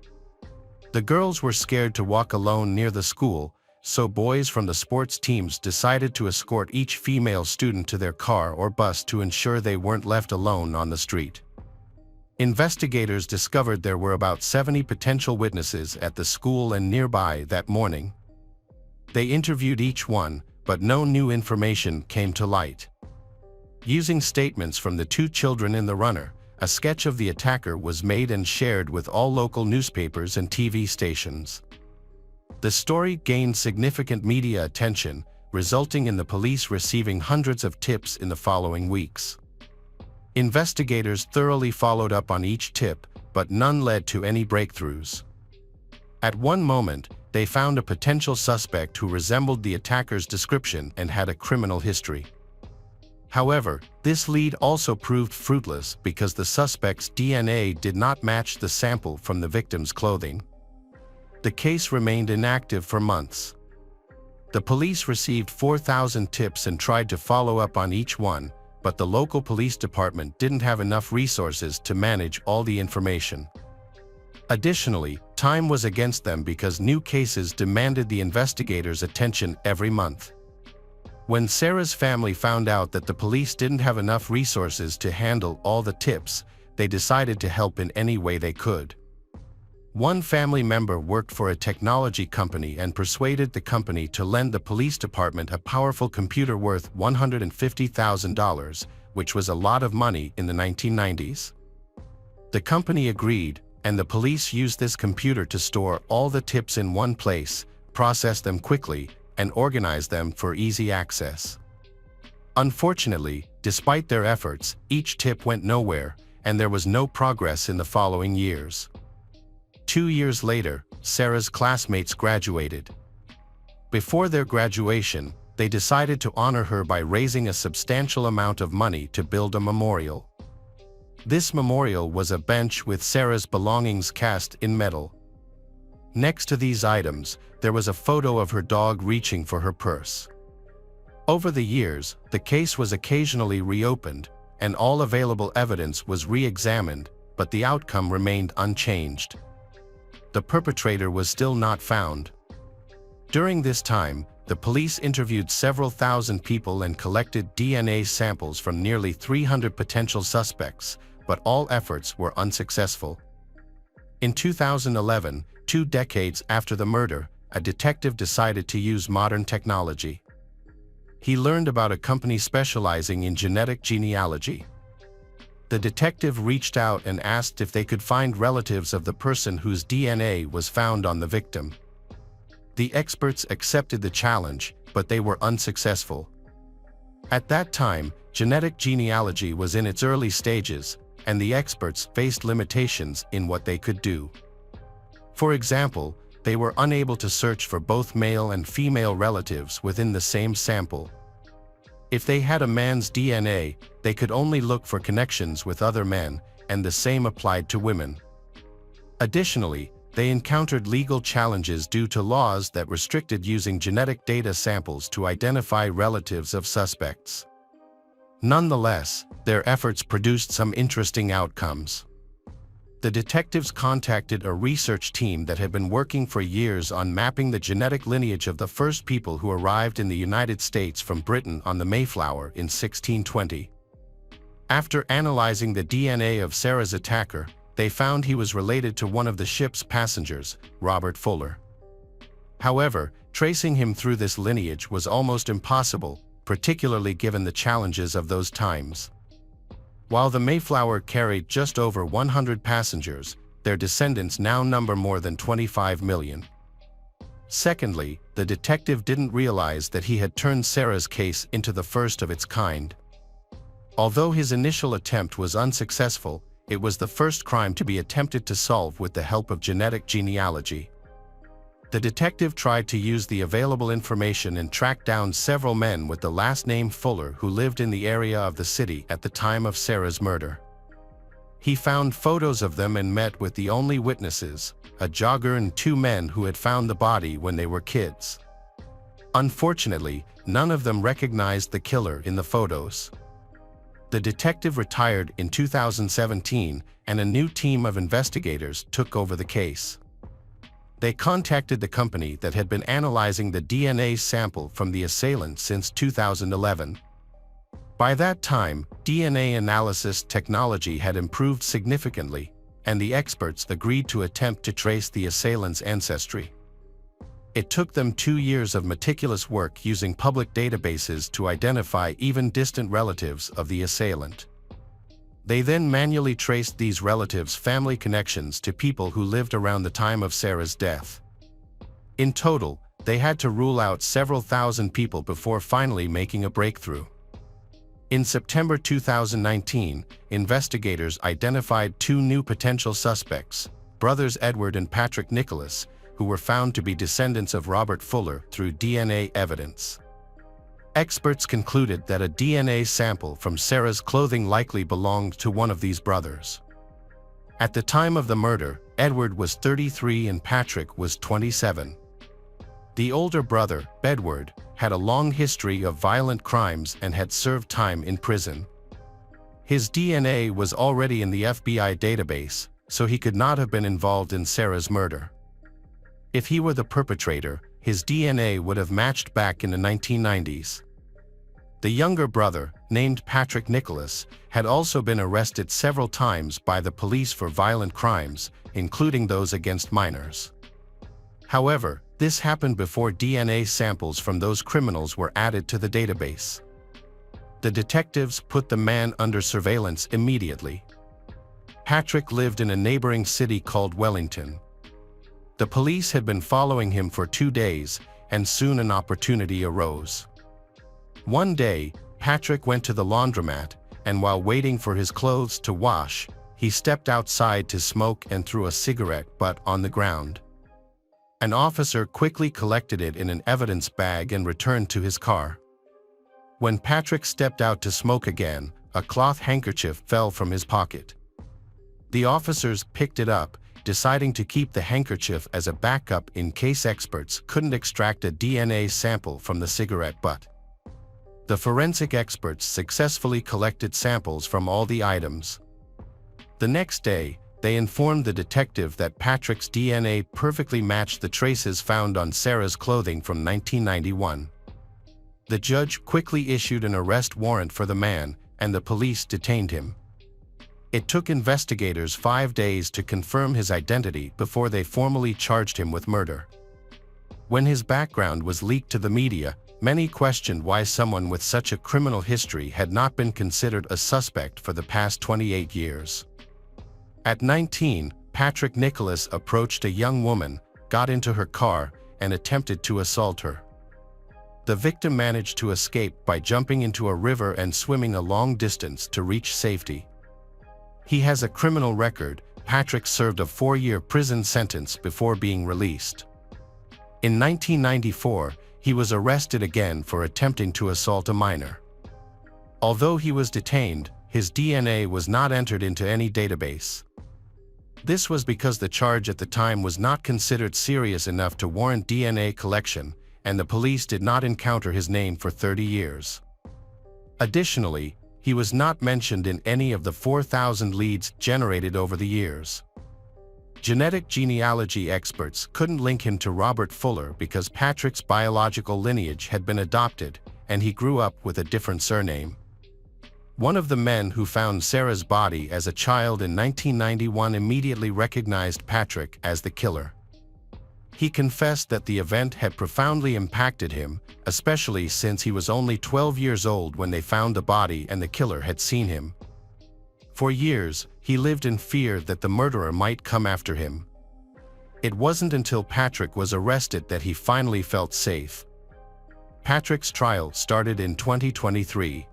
The girls were scared to walk alone near the school, so boys from the sports teams decided to escort each female student to their car or bus to ensure they weren't left alone on the street. Investigators discovered there were about 70 potential witnesses at the school and nearby that morning. They interviewed each one, but no new information came to light. Using statements from the two children in the runner, a sketch of the attacker was made and shared with all local newspapers and TV stations. The story gained significant media attention, resulting in the police receiving hundreds of tips in the following weeks. Investigators thoroughly followed up on each tip, but none led to any breakthroughs. At one moment, they found a potential suspect who resembled the attacker's description and had a criminal history. However, this lead also proved fruitless because the suspect's DNA did not match the sample from the victim's clothing. The case remained inactive for months. The police received 4,000 tips and tried to follow up on each one, but the local police department didn't have enough resources to manage all the information. Additionally, time was against them because new cases demanded the investigators' attention every month. When Sarah's family found out that the police didn't have enough resources to handle all the tips, they decided to help in any way they could. One family member worked for a technology company and persuaded the company to lend the police department a powerful computer worth $150,000, which was a lot of money in the 1990s. The company agreed, and the police used this computer to store all the tips in one place, process them quickly, and organize them for easy access. Unfortunately, despite their efforts, each tip went nowhere, and there was no progress in the following years. 2 years later, Sarah's classmates graduated. Before their graduation, they decided to honor her by raising a substantial amount of money to build a memorial. This memorial was a bench with Sarah's belongings cast in metal. Next to these items, there was a photo of her dog reaching for her purse. Over the years, the case was occasionally reopened, and all available evidence was re-examined, but the outcome remained unchanged. The perpetrator was still not found. During this time, the police interviewed several thousand people and collected DNA samples from nearly 300 potential suspects, but all efforts were unsuccessful. In 2011, 2 decades after the murder, a detective decided to use modern technology. He learned about a company specializing in genetic genealogy. The detective reached out and asked if they could find relatives of the person whose DNA was found on the victim. The experts accepted the challenge, but they were unsuccessful. At that time, genetic genealogy was in its early stages, and the experts faced limitations in what they could do. For example, they were unable to search for both male and female relatives within the same sample. If they had a man's DNA, they could only look for connections with other men, and the same applied to women. Additionally, they encountered legal challenges due to laws that restricted using genetic data samples to identify relatives of suspects. Nonetheless, their efforts produced some interesting outcomes. The detectives contacted a research team that had been working for years on mapping the genetic lineage of the first people who arrived in the United States from Britain on the Mayflower in 1620. After analyzing the DNA of Sarah's attacker, they found he was related to one of the ship's passengers, Robert Fuller. However, tracing him through this lineage was almost impossible, particularly given the challenges of those times. While the Mayflower carried just over 100 passengers, their descendants now number more than 25 million. Secondly, the detective didn't realize that he had turned Sarah's case into the first of its kind. Although his initial attempt was unsuccessful, it was the first crime to be attempted to solve with the help of genetic genealogy. The detective tried to use the available information and tracked down several men with the last name Fuller who lived in the area of the city at the time of Sarah's murder. He found photos of them and met with the only witnesses, a jogger and 2 men who had found the body when they were kids. Unfortunately, none of them recognized the killer in the photos. The detective retired in 2017, and a new team of investigators took over the case. They contacted the company that had been analyzing the DNA sample from the assailant since 2011. By that time, DNA analysis technology had improved significantly, and the experts agreed to attempt to trace the assailant's ancestry. It took them 2 years of meticulous work using public databases to identify even distant relatives of the assailant. They then manually traced these relatives' family connections to people who lived around the time of Sarah's death. In total, they had to rule out several thousand people before finally making a breakthrough. In September 2019, investigators identified 2 new potential suspects, brothers Edward and Patrick Nicholas, who were found to be descendants of Robert Fuller through DNA evidence. Experts concluded that a DNA sample from Sarah's clothing likely belonged to one of these brothers. At the time of the murder, Edward was 33 and Patrick was 27. The older brother, Edward, had a long history of violent crimes and had served time in prison. His DNA was already in the FBI database, so he could not have been involved in Sarah's murder. If he were the perpetrator, his DNA would have matched back in the 1990s. The younger brother, named Patrick Nicholas, had also been arrested several times by the police for violent crimes, including those against minors. However, this happened before DNA samples from those criminals were added to the database. The detectives put the man under surveillance immediately. Patrick lived in a neighboring city called Wellington. The police had been following him for 2 days, and soon an opportunity arose. One day, Patrick went to the laundromat, and while waiting for his clothes to wash, he stepped outside to smoke and threw a cigarette butt on the ground. An officer quickly collected it in an evidence bag and returned to his car. When Patrick stepped out to smoke again, a cloth handkerchief fell from his pocket. The officers picked it up, deciding to keep the handkerchief as a backup in case experts couldn't extract a DNA sample from the cigarette butt. The forensic experts successfully collected samples from all the items. The next day, they informed the detective that Patrick's DNA perfectly matched the traces found on Sarah's clothing from 1991. The judge quickly issued an arrest warrant for the man, and the police detained him. It took investigators 5 days to confirm his identity before they formally charged him with murder. When his background was leaked to the media, many questioned why someone with such a criminal history had not been considered a suspect for the past 28 years. At 19, Patrick Nicholas approached a young woman, got into her car, and attempted to assault her. The victim managed to escape by jumping into a river and swimming a long distance to reach safety. He has a criminal record. Patrick served a 4-year prison sentence before being released. In 1994, he was arrested again for attempting to assault a minor. Although he was detained, his DNA was not entered into any database. This was because the charge at the time was not considered serious enough to warrant DNA collection, and the police did not encounter his name for 30 years. Additionally, he was not mentioned in any of the 4,000 leads generated over the years. Genetic genealogy experts couldn't link him to Robert Fuller because Patrick's biological lineage had been adopted, and he grew up with a different surname. One of the men who found Sarah's body as a child in 1991 immediately recognized Patrick as the killer. He confessed that the event had profoundly impacted him, especially since he was only 12 years old when they found the body and the killer had seen him. For years, he lived in fear that the murderer might come after him. It wasn't until Patrick was arrested that he finally felt safe. Patrick's trial started in 2023.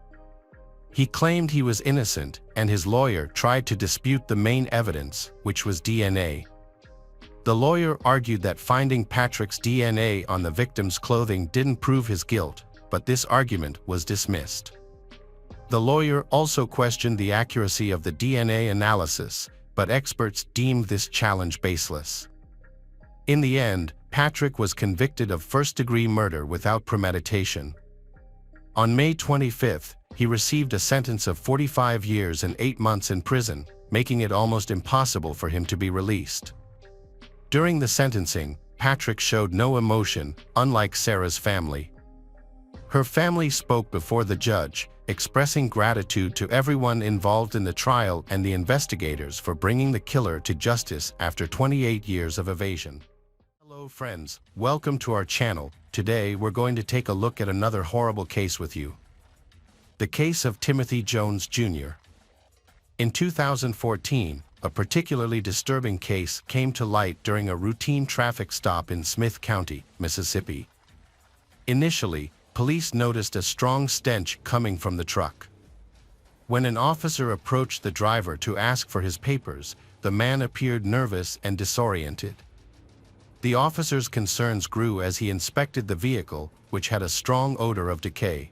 He claimed he was innocent, and his lawyer tried to dispute the main evidence, which was DNA. The lawyer argued that finding Patrick's DNA on the victim's clothing didn't prove his guilt, but this argument was dismissed. The lawyer also questioned the accuracy of the DNA analysis, but experts deemed this challenge baseless. In the end, Patrick was convicted of first-degree murder without premeditation. On May 25, he received a sentence of 45 years and 8 months in prison, making it almost impossible for him to be released. During the sentencing, Patrick showed no emotion, unlike Sarah's family. Her family spoke before the judge, expressing gratitude to everyone involved in the trial and the investigators for bringing the killer to justice after 28 years of evasion. Hello friends, welcome to our channel. Today we're going to take a look at another horrible case with you. The case of Timothy Jones Jr. In 2014, a particularly disturbing case came to light during a routine traffic stop in Smith County, Mississippi. Initially, police noticed a strong stench coming from the truck. When an officer approached the driver to ask for his papers, the man appeared nervous and disoriented. The officer's concerns grew as he inspected the vehicle, which had a strong odor of decay.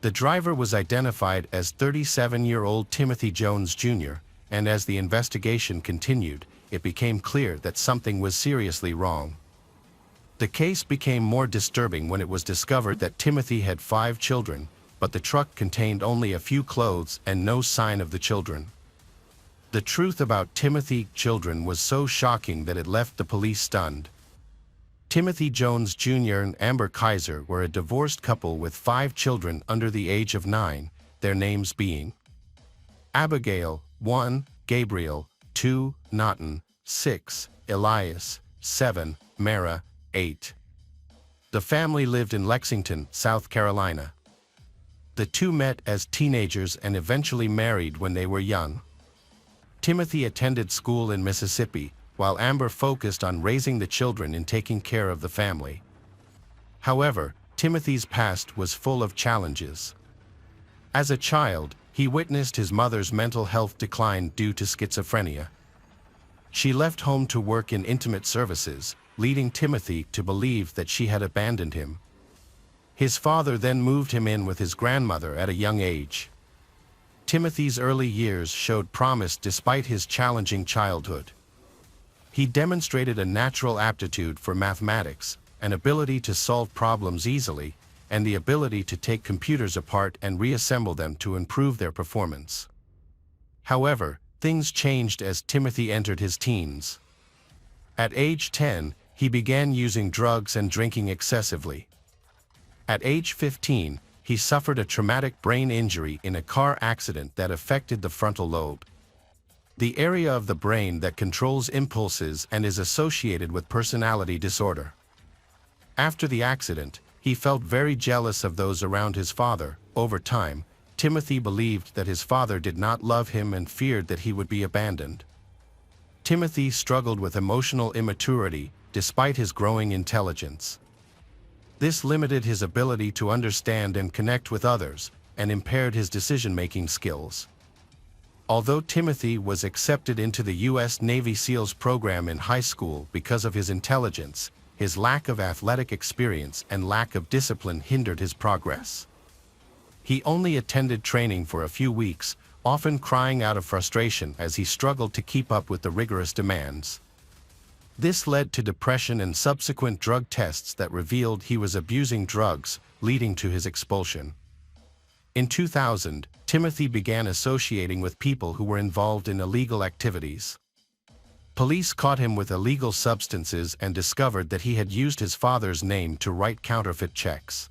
The driver was identified as 37-year-old Timothy Jones Jr., and as the investigation continued, it became clear that something was seriously wrong. The case became more disturbing when it was discovered that Timothy had 5 children, but the truck contained only a few clothes and no sign of the children. The truth about Timothy's children was so shocking that it left the police stunned. Timothy Jones Jr. and Amber Kaiser were a divorced couple with 5 children under the age of 9, their names being Abigail, 1, Gabriel, 2, Naughton, 6, Elias, 7, Mara, 8. The family lived in Lexington, South Carolina. The two met as teenagers and eventually married when they were young. Timothy attended school in Mississippi, while Amber focused on raising the children and taking care of the family. However, Timothy's past was full of challenges. As a child, he witnessed his mother's mental health decline due to schizophrenia. She left home to work in intimate services, leading Timothy to believe that she had abandoned him. His father then moved him in with his grandmother at a young age. Timothy's early years showed promise despite his challenging childhood. He demonstrated a natural aptitude for mathematics, an ability to solve problems easily, and the ability to take computers apart and reassemble them to improve their performance. However, things changed as Timothy entered his teens. At age 10, he began using drugs and drinking excessively. At age 15, he suffered a traumatic brain injury in a car accident that affected the frontal lobe, the area of the brain that controls impulses and is associated with personality disorder. After the accident, he felt very jealous of those around his father. Over time, Timothy believed that his father did not love him and feared that he would be abandoned. Timothy struggled with emotional immaturity, despite his growing intelligence. This limited his ability to understand and connect with others, and impaired his decision-making skills. Although Timothy was accepted into the U.S. Navy SEALs program in high school because of his intelligence, his lack of athletic experience and lack of discipline hindered his progress. He only attended training for a few weeks, often crying out of frustration as he struggled to keep up with the rigorous demands. This led to depression and subsequent drug tests that revealed he was abusing drugs, leading to his expulsion. In 2000, Timothy began associating with people who were involved in illegal activities. Police caught him with illegal substances and discovered that he had used his father's name to write counterfeit checks.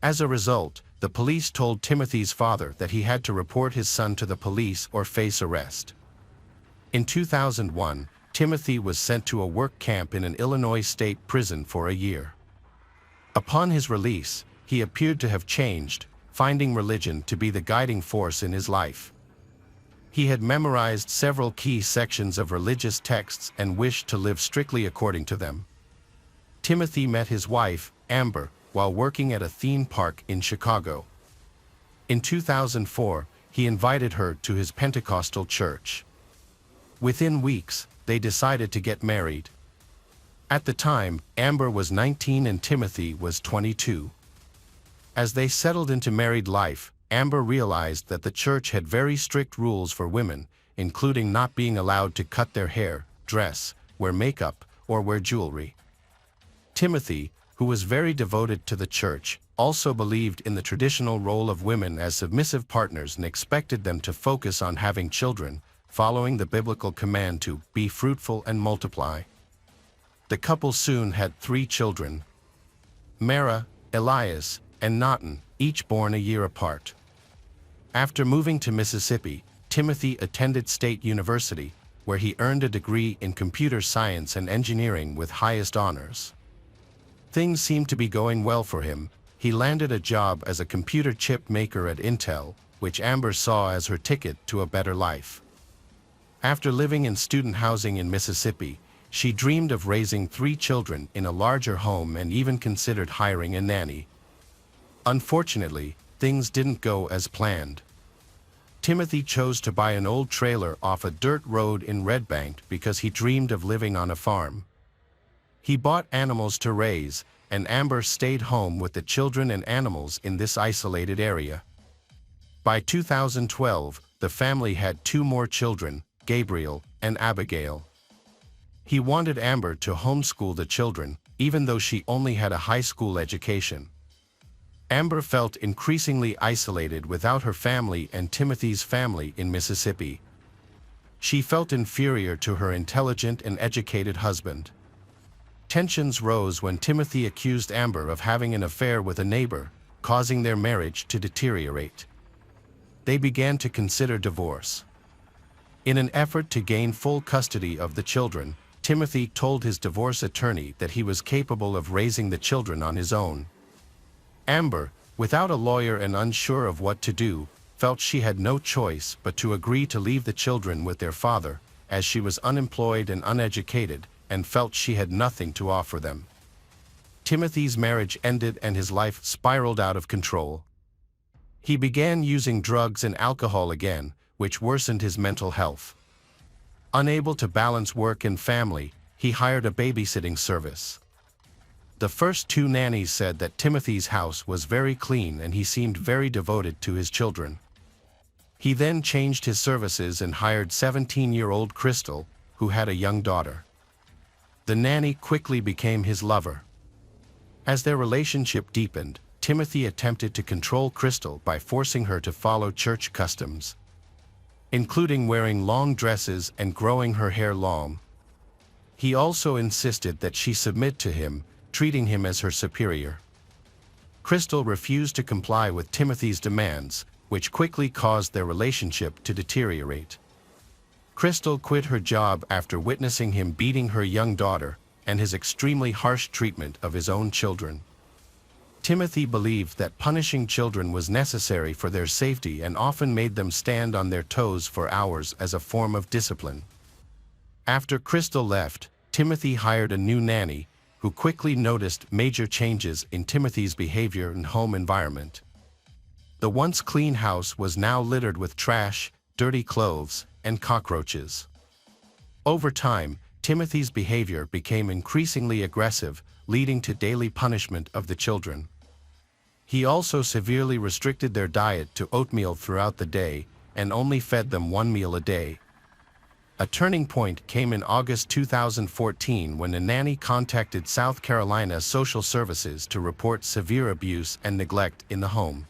As a result, the police told Timothy's father that he had to report his son to the police or face arrest. In 2001, Timothy was sent to a work camp in an Illinois state prison for a year. Upon his release, he appeared to have changed, finding religion to be the guiding force in his life. He had memorized several key sections of religious texts and wished to live strictly according to them. Timothy met his wife, Amber, while working at a theme park in Chicago. In 2004, he invited her to his Pentecostal church. Within weeks, they decided to get married. At the time, Amber was 19 and Timothy was 22. As they settled into married life, Amber realized that the church had very strict rules for women, including not being allowed to cut their hair, dress, wear makeup, or wear jewelry. Timothy, who was very devoted to the church, also believed in the traditional role of women as submissive partners and expected them to focus on having children, following the biblical command to be fruitful and multiply. The couple soon had 3 children: Mara, Elias, and Naughton, each born a year apart. After moving to Mississippi, Timothy attended State University, where he earned a degree in computer science and engineering with highest honors. Things seemed to be going well for him. He landed a job as a computer chip maker at Intel, which Amber saw as her ticket to a better life. After living in student housing in Mississippi, she dreamed of raising 3 children in a larger home and even considered hiring a nanny. Unfortunately, things didn't go as planned. Timothy chose to buy an old trailer off a dirt road in Red Bank because he dreamed of living on a farm. He bought animals to raise, and Amber stayed home with the children and animals in this isolated area. By 2012, the family had 2 more children, Gabriel and Abigail. He wanted Amber to homeschool the children, even though she only had a high school education. Amber felt increasingly isolated without her family and Timothy's family in Mississippi. She felt inferior to her intelligent and educated husband. Tensions rose when Timothy accused Amber of having an affair with a neighbor, causing their marriage to deteriorate. They began to consider divorce. In an effort to gain full custody of the children, Timothy told his divorce attorney that he was capable of raising the children on his own. Amber, without a lawyer and unsure of what to do, felt she had no choice but to agree to leave the children with their father, as she was unemployed and uneducated, and felt she had nothing to offer them. Timothy's marriage ended and his life spiraled out of control. He began using drugs and alcohol again, which worsened his mental health. Unable to balance work and family, he hired a babysitting service. The first 2 nannies said that Timothy's house was very clean and he seemed very devoted to his children. He then changed his services and hired 17-year-old Crystal, who had a young daughter. The nanny quickly became his lover. As their relationship deepened, Timothy attempted to control Crystal by forcing her to follow church customs, including wearing long dresses and growing her hair long. He also insisted that she submit to him, treating him as her superior. Crystal refused to comply with Timothy's demands, which quickly caused their relationship to deteriorate. Crystal quit her job after witnessing him beating her young daughter and his extremely harsh treatment of his own children. Timothy believed that punishing children was necessary for their safety and often made them stand on their toes for hours as a form of discipline. After Crystal left, Timothy hired a new nanny, who quickly noticed major changes in Timothy's behavior and home environment. The once clean house was now littered with trash, dirty clothes, and cockroaches. Over time, Timothy's behavior became increasingly aggressive, leading to daily punishment of the children. He also severely restricted their diet to oatmeal throughout the day and only fed them 1 meal a day. A turning point came in August 2014 when a nanny contacted South Carolina Social Services to report severe abuse and neglect in the home.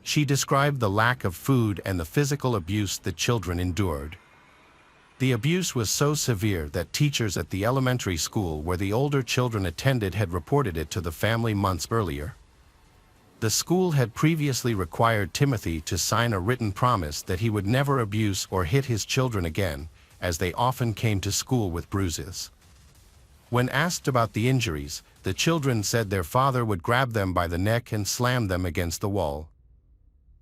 She described the lack of food and the physical abuse the children endured. The abuse was so severe that teachers at the elementary school where the older children attended had reported it to the family months earlier. The school had previously required Timothy to sign a written promise that he would never abuse or hit his children again, as they often came to school with bruises. When asked about the injuries, the children said their father would grab them by the neck and slam them against the wall.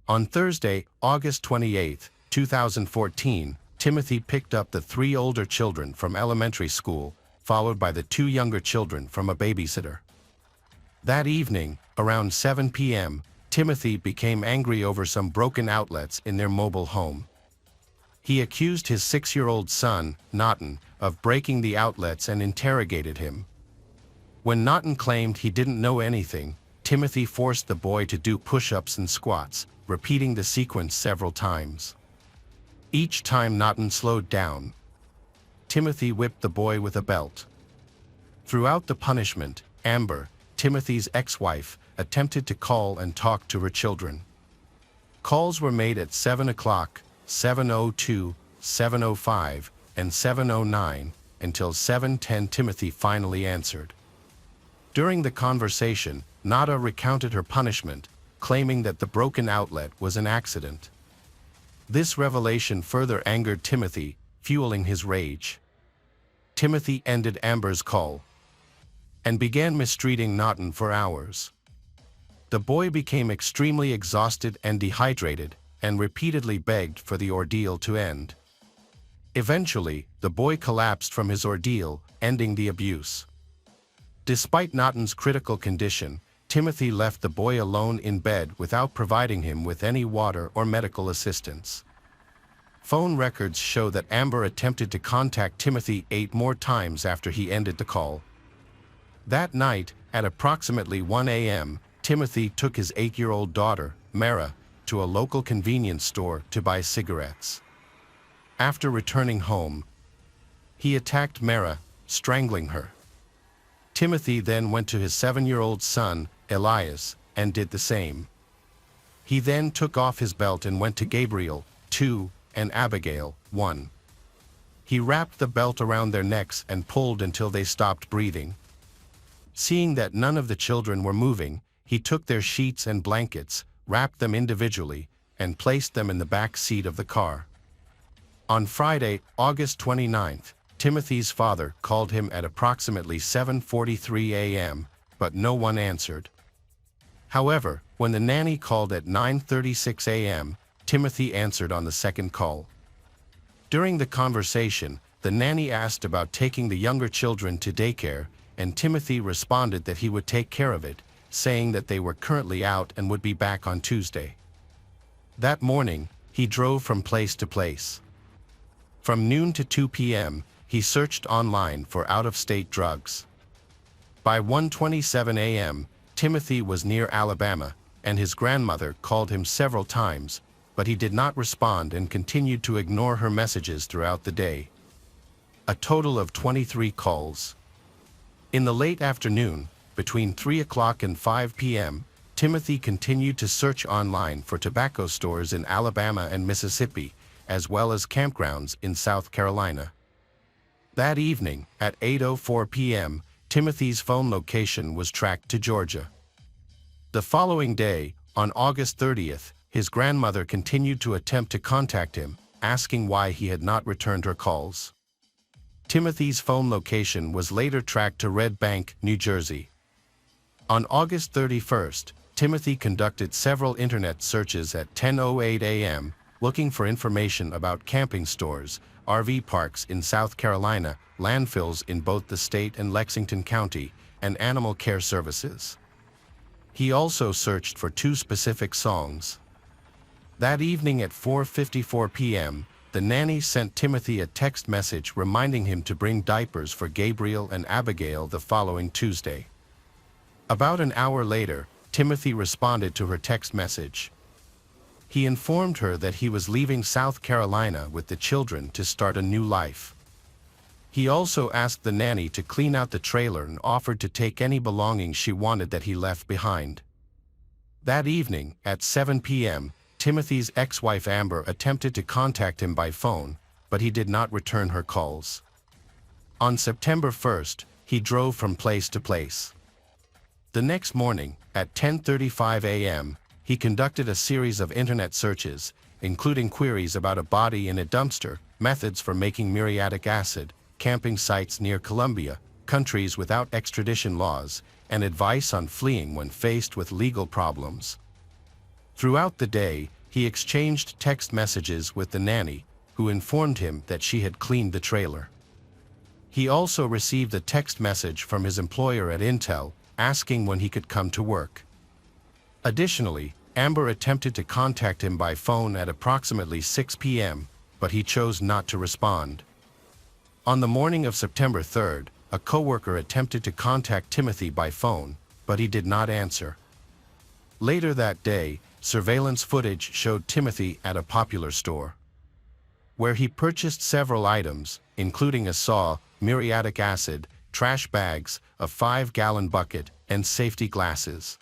On Thursday, August 28, 2014, Timothy picked up the 3 older children from elementary school, followed by the 2 younger children from a babysitter. That evening, around 7 p.m., Timothy became angry over some broken outlets in their mobile home. He accused his 6-year-old son, Naughton, of breaking the outlets and interrogated him. When Naughton claimed he didn't know anything, Timothy forced the boy to do push-ups and squats, repeating the sequence several times. Each time Naughton slowed down, Timothy whipped the boy with a belt. Throughout the punishment, Amber, Timothy's ex-wife, attempted to call and talk to her children. Calls were made at 7 o'clock, 7:02, 7:05, and 7:09, until 7:10 Timothy finally answered. During the conversation, Nada recounted her punishment, claiming that the broken outlet was an accident. This revelation further angered Timothy, fueling his rage. Timothy ended Amber's call and began mistreating Naughton for hours. The boy became extremely exhausted and dehydrated, and repeatedly begged for the ordeal to end. Eventually, the boy collapsed from his ordeal, ending the abuse. Despite Naughton's critical condition, Timothy left the boy alone in bed without providing him with any water or medical assistance. Phone records show that Amber attempted to contact Timothy 8 more times after he ended the call. That night, at approximately 1 a.m., Timothy took his 8-year-old daughter, Mara, to a local convenience store to buy cigarettes. After returning home, he attacked Mara, strangling her. Timothy then went to his 7-year-old son, Elias, and did the same. He then took off his belt and went to Gabriel, 2, and Abigail, 1. He wrapped the belt around their necks and pulled until they stopped breathing. Seeing that none of the children were moving, he took their sheets and blankets, wrapped them individually, and placed them in the back seat of the car. On Friday, August 29th, Timothy's father called him at approximately 7:43 a.m., but no one answered. However, when the nanny called at 9:36 a.m., Timothy answered on the second call. During the conversation, the nanny asked about taking the younger children to daycare, and Timothy responded that he would take care of it, saying that they were currently out and would be back on Tuesday. That morning, he drove from place to place. From noon to 2 p.m., he searched online for out-of-state drugs. By 1:27 a.m., Timothy was near Alabama, and his grandmother called him several times, but he did not respond and continued to ignore her messages throughout the day. A total of 23 calls. In the late afternoon, between 3 o'clock and 5 p.m., Timothy continued to search online for tobacco stores in Alabama and Mississippi, as well as campgrounds in South Carolina. That evening, at 8:04 p.m., Timothy's phone location was tracked to Georgia. The following day, on August 30th, his grandmother continued to attempt to contact him, asking why he had not returned her calls. Timothy's phone location was later tracked to Red Bank, New Jersey. On August 31st, Timothy conducted several internet searches at 10:08 a.m., looking for information about camping stores, RV parks in South Carolina, landfills in both the state and Lexington County, and animal care services. He also searched for 2 specific songs. That evening at 4:54 p.m., the nanny sent Timothy a text message reminding him to bring diapers for Gabriel and Abigail the following Tuesday. About an hour later, Timothy responded to her text message. He informed her that he was leaving South Carolina with the children to start a new life. He also asked the nanny to clean out the trailer and offered to take any belongings she wanted that he left behind. That evening, at 7 p.m., Timothy's ex-wife Amber attempted to contact him by phone, but he did not return her calls. On September 1st, he drove from place to place. The next morning, at 10:35 a.m., he conducted a series of internet searches, including queries about a body in a dumpster, methods for making muriatic acid, camping sites near Colombia, countries without extradition laws, and advice on fleeing when faced with legal problems. Throughout the day, he exchanged text messages with the nanny, who informed him that she had cleaned the trailer. He also received a text message from his employer at Intel, asking when he could come to work. Additionally, Amber attempted to contact him by phone at approximately 6 p.m., but he chose not to respond. On the morning of September 3rd, a coworker attempted to contact Timothy by phone, but he did not answer. Later that day, surveillance footage showed Timothy at a popular store, where he purchased several items, including a saw, muriatic acid, trash bags, a 5-gallon bucket, and safety glasses.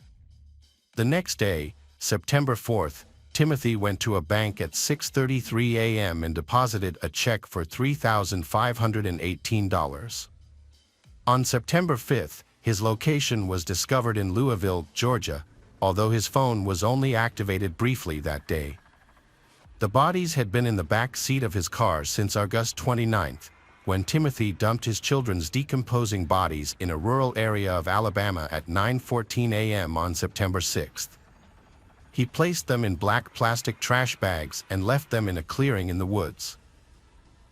The next day, September 4th, Timothy went to a bank at 6:33 a.m. and deposited a check for $3,518. On September 5th, his location was discovered in Louisville, Georgia, although his phone was only activated briefly that day. The bodies had been in the back seat of his car since August 29th, when Timothy dumped his children's decomposing bodies in a rural area of Alabama at 9:14 a.m. on September 6th. He placed them in black plastic trash bags and left them in a clearing in the woods.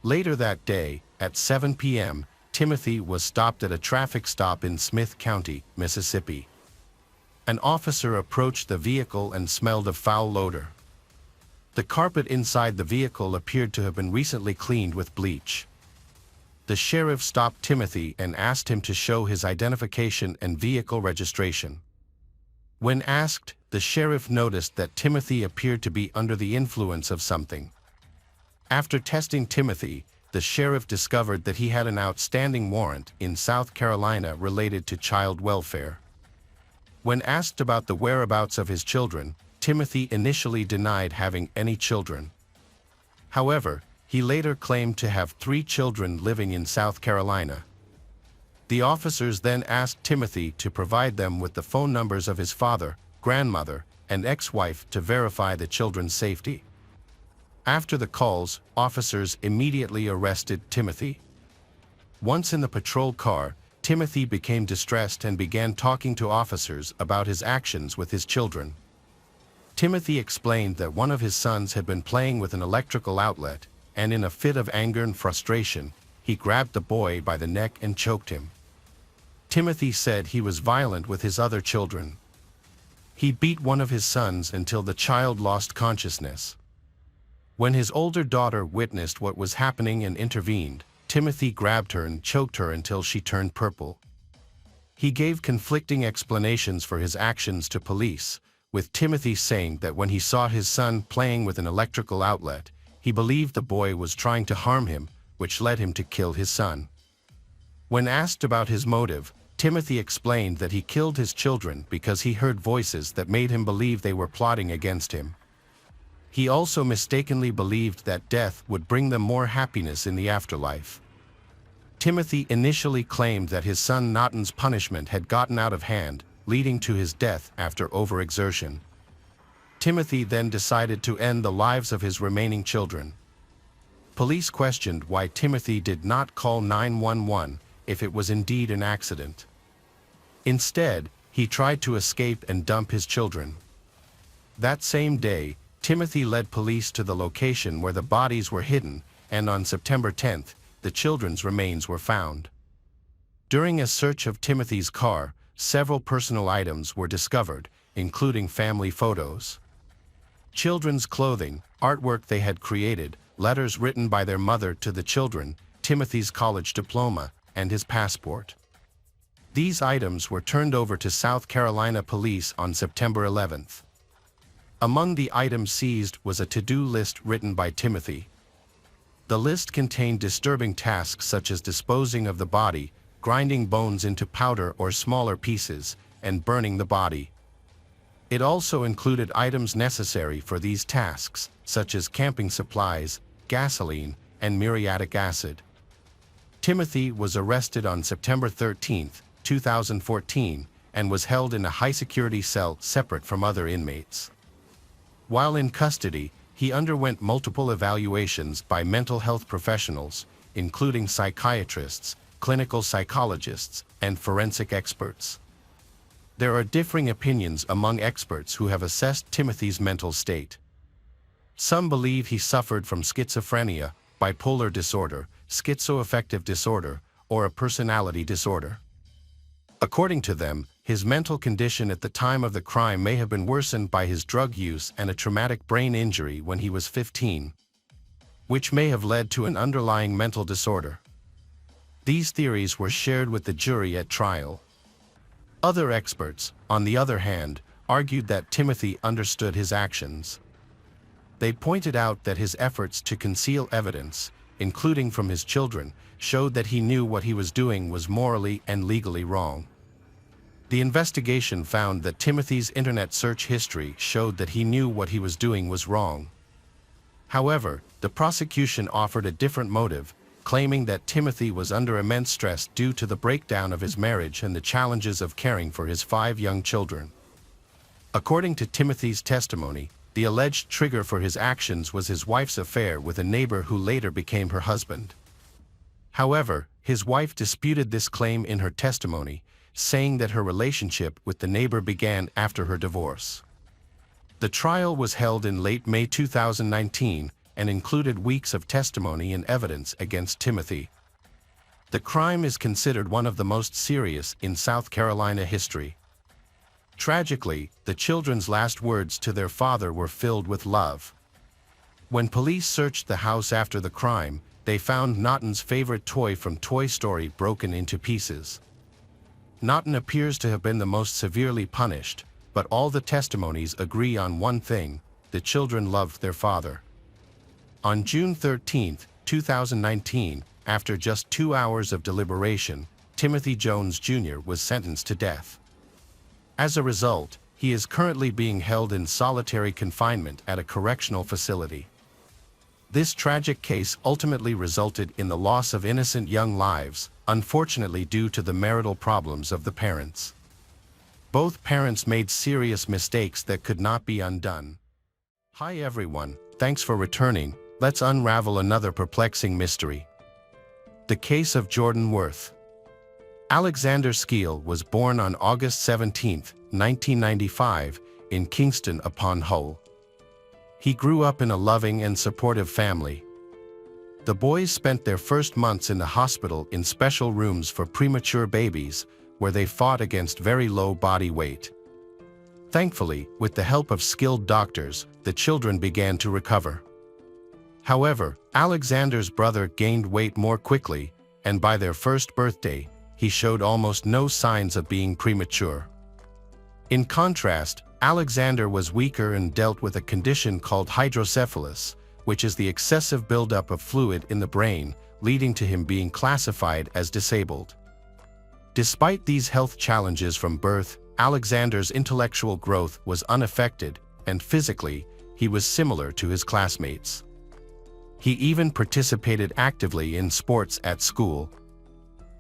Later that day, at 7 p.m., Timothy was stopped at a traffic stop in Smith County, Mississippi. An officer approached the vehicle and smelled a foul odor. The carpet inside the vehicle appeared to have been recently cleaned with bleach. The sheriff stopped Timothy and asked him to show his identification and vehicle registration. When asked, the sheriff noticed that Timothy appeared to be under the influence of something. After testing Timothy, the sheriff discovered that he had an outstanding warrant in South Carolina related to child welfare. When asked about the whereabouts of his children, Timothy initially denied having any children. However, he later claimed to have 3 children living in South Carolina. The officers then asked Timothy to provide them with the phone numbers of his father, grandmother, and ex-wife to verify the children's safety. After the calls, officers immediately arrested Timothy. Once in the patrol car, Timothy became distressed and began talking to officers about his actions with his children. Timothy explained that one of his sons had been playing with an electrical outlet, and in a fit of anger and frustration, he grabbed the boy by the neck and choked him. Timothy said he was violent with his other children. He beat one of his sons until the child lost consciousness. When his older daughter witnessed what was happening and intervened, Timothy grabbed her and choked her until she turned purple. He gave conflicting explanations for his actions to police, with Timothy saying that when he saw his son playing with an electrical outlet, he believed the boy was trying to harm him, which led him to kill his son. When asked about his motive, Timothy explained that he killed his children because he heard voices that made him believe they were plotting against him. He also mistakenly believed that death would bring them more happiness in the afterlife. Timothy initially claimed that his son Naughton's punishment had gotten out of hand, leading to his death after overexertion. Timothy then decided to end the lives of his remaining children. Police questioned why Timothy did not call 911 if it was indeed an accident. Instead, he tried to escape and dump his children. That same day, Timothy led police to the location where the bodies were hidden, and on September 10th, the children's remains were found. During a search of Timothy's car, several personal items were discovered, including family photos, children's clothing, artwork they had created, letters written by their mother to the children, Timothy's college diploma, and his passport. These items were turned over to South Carolina police on September 11th. Among the items seized was a to-do list written by Timothy. The list contained disturbing tasks such as disposing of the body, grinding bones into powder or smaller pieces, and burning the body. It also included items necessary for these tasks, such as camping supplies, gasoline, and muriatic acid. Timothy was arrested on September 13, 2014, and was held in a high-security cell separate from other inmates. While in custody, he underwent multiple evaluations by mental health professionals, including psychiatrists, clinical psychologists, and forensic experts. There are differing opinions among experts who have assessed Timothy's mental state. Some believe he suffered from schizophrenia, bipolar disorder, schizoaffective disorder, or a personality disorder. According to them, his mental condition at the time of the crime may have been worsened by his drug use and a traumatic brain injury when he was 15, which may have led to an underlying mental disorder. These theories were shared with the jury at trial. Other experts, on the other hand, argued that Timothy understood his actions. They pointed out that his efforts to conceal evidence, including from his children, showed that he knew what he was doing was morally and legally wrong. The investigation found that Timothy's internet search history showed that he knew what he was doing was wrong. However, the prosecution offered a different motive, claiming that Timothy was under immense stress due to the breakdown of his marriage and the challenges of caring for his 5 young children. According to Timothy's testimony, the alleged trigger for his actions was his wife's affair with a neighbor who later became her husband. However, his wife disputed this claim in her testimony, saying that her relationship with the neighbor began after her divorce. The trial was held in late May 2019 and included weeks of testimony and evidence against Timothy. The crime is considered one of the most serious in South Carolina history. Tragically, the children's last words to their father were filled with love. When police searched the house after the crime, they found Naughton's favorite toy from Toy Story broken into pieces. Naughton appears to have been the most severely punished, but all the testimonies agree on one thing: the children loved their father. On June 13, 2019, after just 2 hours of deliberation, Timothy Jones Jr. was sentenced to death. As a result, he is currently being held in solitary confinement at a correctional facility. This tragic case ultimately resulted in the loss of innocent young lives, unfortunately due to the marital problems of the parents. Both parents made serious mistakes that could not be undone. Hi everyone, thanks for returning. Let's unravel another perplexing mystery. The case of Jordan Worth. Alexander Skeel was born on August 17, 1995, in Kingston upon Hull. He grew up in a loving and supportive family. The boys spent their first months in the hospital in special rooms for premature babies, where they fought against very low body weight. Thankfully, with the help of skilled doctors, the children began to recover. However, Alexander's brother gained weight more quickly, and by their first birthday, he showed almost no signs of being premature. In contrast, Alexander was weaker and dealt with a condition called hydrocephalus, which is the excessive buildup of fluid in the brain, leading to him being classified as disabled. Despite these health challenges from birth, Alexander's intellectual growth was unaffected, and physically, he was similar to his classmates. He even participated actively in sports at school.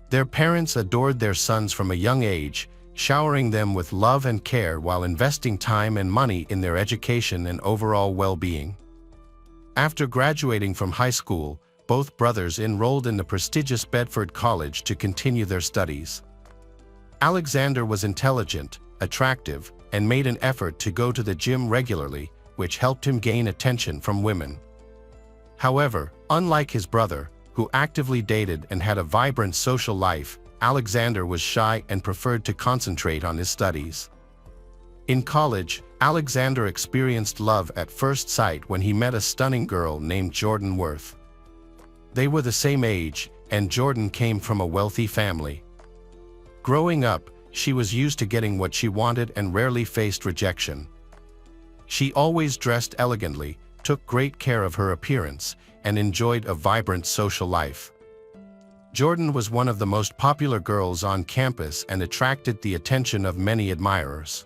Their parents adored their sons from a young age, showering them with love and care while investing time and money in their education and overall well-being. After graduating from high school, both brothers enrolled in the prestigious Bedford College to continue their studies. Alexander was intelligent, attractive, and made an effort to go to the gym regularly, which helped him gain attention from women. However, unlike his brother, who actively dated and had a vibrant social life, Alexander was shy and preferred to concentrate on his studies. In college, Alexander experienced love at first sight when he met a stunning girl named Jordan Worth. They were the same age, and Jordan came from a wealthy family. Growing up, she was used to getting what she wanted and rarely faced rejection. She always dressed elegantly, took great care of her appearance, and enjoyed a vibrant social life. Jordan was one of the most popular girls on campus and attracted the attention of many admirers.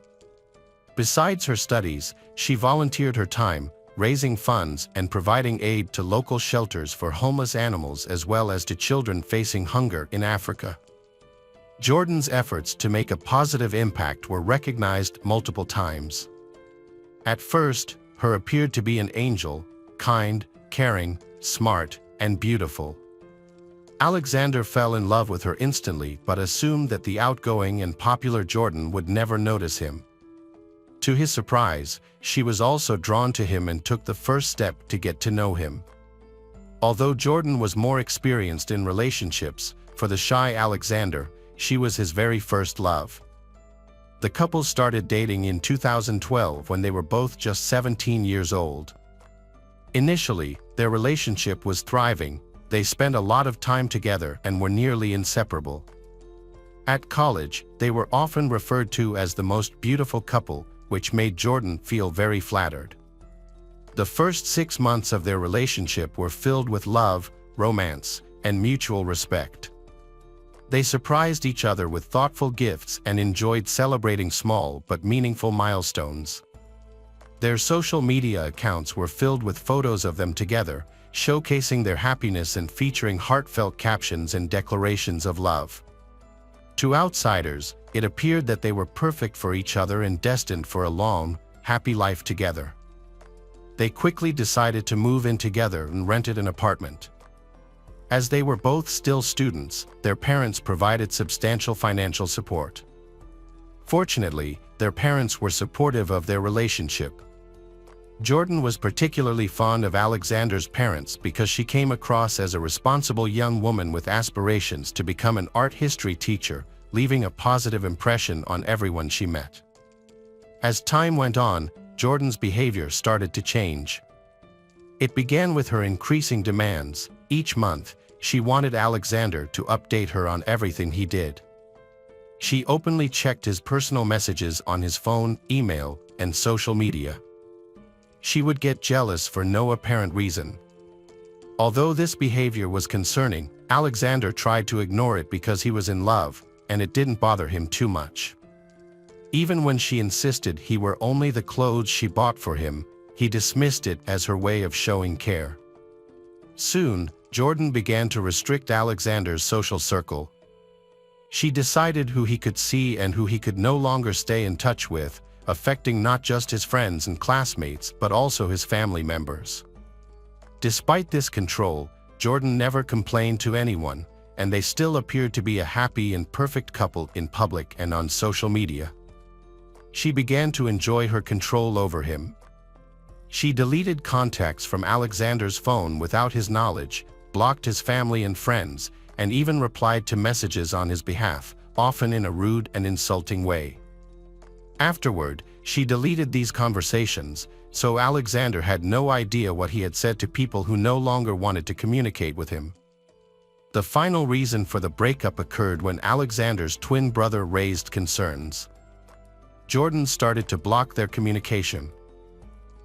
Besides her studies, she volunteered her time, raising funds and providing aid to local shelters for homeless animals as well as to children facing hunger in Africa. Jordan's efforts to make a positive impact were recognized multiple times. At first, her appeared to be an angel, kind, caring, smart, and beautiful. Alexander fell in love with her instantly but assumed that the outgoing and popular Jordan would never notice him. To his surprise, she was also drawn to him and took the first step to get to know him. Although Jordan was more experienced in relationships, for the shy Alexander, she was his very first love. The couple started dating in 2012 when they were both just 17 years old. Initially, their relationship was thriving. They spent a lot of time together and were nearly inseparable. At college, they were often referred to as the most beautiful couple, which made Jordan feel very flattered. The first 6 months of their relationship were filled with love, romance, and mutual respect. They surprised each other with thoughtful gifts and enjoyed celebrating small but meaningful milestones. Their social media accounts were filled with photos of them together, showcasing their happiness and featuring heartfelt captions and declarations of love. To outsiders, it appeared that they were perfect for each other and destined for a long, happy life together. They quickly decided to move in together and rented an apartment. As they were both still students, their parents provided substantial financial support. Fortunately, their parents were supportive of their relationship. Jordan was particularly fond of Alexander's parents because she came across as a responsible young woman with aspirations to become an art history teacher, leaving a positive impression on everyone she met. As time went on, Jordan's behavior started to change. It began with her increasing demands. Each month, she wanted Alexander to update her on everything he did. She openly checked his personal messages on his phone, email, and social media. She would get jealous for no apparent reason. Although this behavior was concerning, Alexander tried to ignore it because he was in love, and it didn't bother him too much. Even when she insisted he wore only the clothes she bought for him, he dismissed it as her way of showing care. Soon, Jordan began to restrict Alexander's social circle. She decided who he could see and who he could no longer stay in touch with, affecting not just his friends and classmates but also his family members. Despite this control, Jordan never complained to anyone, and they still appeared to be a happy and perfect couple in public and on social media. She began to enjoy her control over him. She deleted contacts from Alexander's phone without his knowledge, blocked his family and friends, and even replied to messages on his behalf, often in a rude and insulting way. Afterward, she deleted these conversations, so Alexander had no idea what he had said to people who no longer wanted to communicate with him. The final reason for the breakup occurred when Alexander's twin brother raised concerns. Jordan started to block their communication.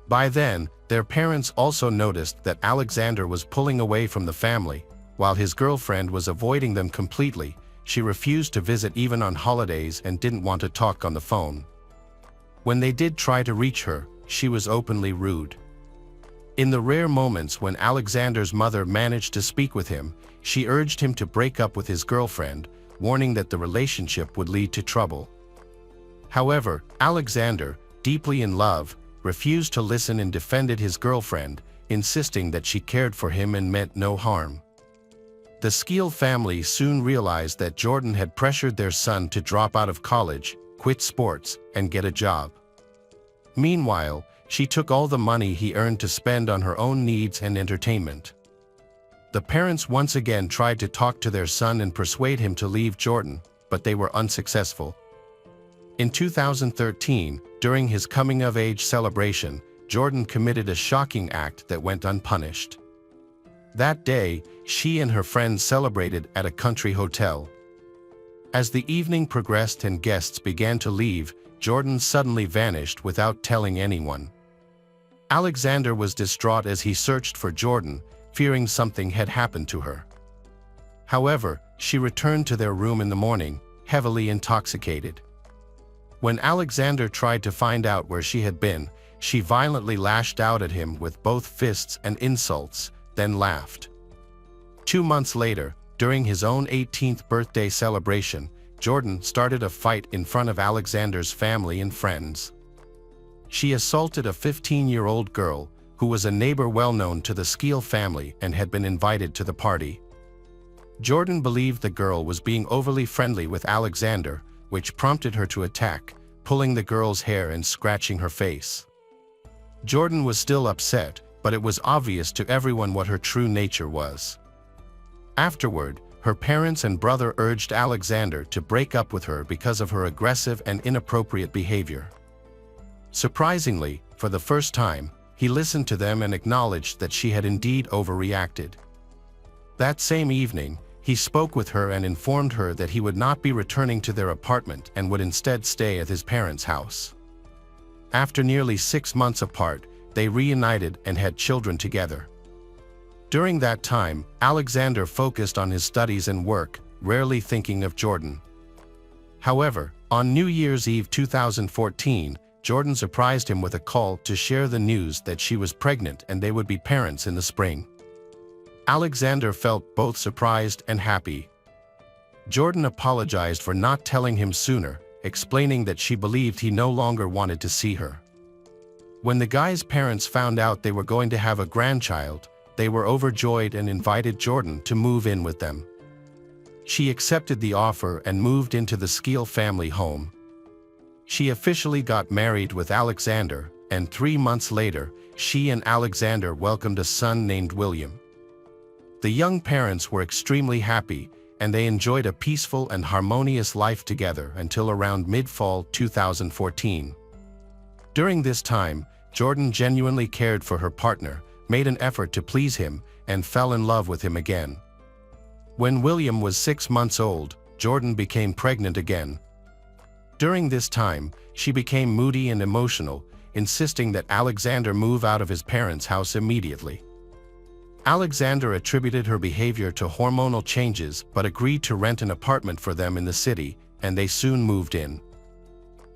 By then, their parents also noticed that Alexander was pulling away from the family, while his girlfriend was avoiding them completely. She refused to visit even on holidays and didn't want to talk on the phone. When they did try to reach her, she was openly rude. In the rare moments when Alexander's mother managed to speak with him, she urged him to break up with his girlfriend, warning that the relationship would lead to trouble. However, Alexander, deeply in love, refused to listen and defended his girlfriend, insisting that she cared for him and meant no harm. The Skeel family soon realized that Jordan had pressured their son to drop out of college, quit sports, and get a job. Meanwhile, she took all the money he earned to spend on her own needs and entertainment. The parents once again tried to talk to their son and persuade him to leave Jordan, but they were unsuccessful. In 2013, during his coming-of-age celebration, Jordan committed a shocking act that went unpunished. That day, she and her friends celebrated at a country hotel. As the evening progressed and guests began to leave, Jordan suddenly vanished without telling anyone. Alexander was distraught as he searched for Jordan, fearing something had happened to her. However, she returned to their room in the morning, heavily intoxicated. When Alexander tried to find out where she had been, she violently lashed out at him with both fists and insults, then laughed. 2 months later, during his own 18th birthday celebration, Jordan started a fight in front of Alexander's family and friends. She assaulted a 15-year-old girl, who was a neighbor well known to the Skeel family and had been invited to the party. Jordan believed the girl was being overly friendly with Alexander, which prompted her to attack, pulling the girl's hair and scratching her face. Jordan was still upset, but it was obvious to everyone what her true nature was. Afterward, her parents and brother urged Alexander to break up with her because of her aggressive and inappropriate behavior. Surprisingly, for the first time, he listened to them and acknowledged that she had indeed overreacted. That same evening, he spoke with her and informed her that he would not be returning to their apartment and would instead stay at his parents' house. After nearly 6 months apart, they reunited and had children together. During that time, Alexander focused on his studies and work, rarely thinking of Jordan. However, on New Year's Eve 2014, Jordan surprised him with a call to share the news that she was pregnant and they would be parents in the spring. Alexander felt both surprised and happy. Jordan apologized for not telling him sooner, explaining that she believed he no longer wanted to see her. When the guy's parents found out they were going to have a grandchild, they were overjoyed and invited Jordan to move in with them. She accepted the offer and moved into the Skeel family home. She officially got married with Alexander, and 3 months later, she and Alexander welcomed a son named William. The young parents were extremely happy, and they enjoyed a peaceful and harmonious life together until around mid-fall 2014. During this time, Jordan genuinely cared for her partner, made an effort to please him, and fell in love with him again. When William was 6 months old, Jordan became pregnant again. During this time, she became moody and emotional, insisting that Alexander move out of his parents' house immediately. Alexander attributed her behavior to hormonal changes but agreed to rent an apartment for them in the city, and they soon moved in.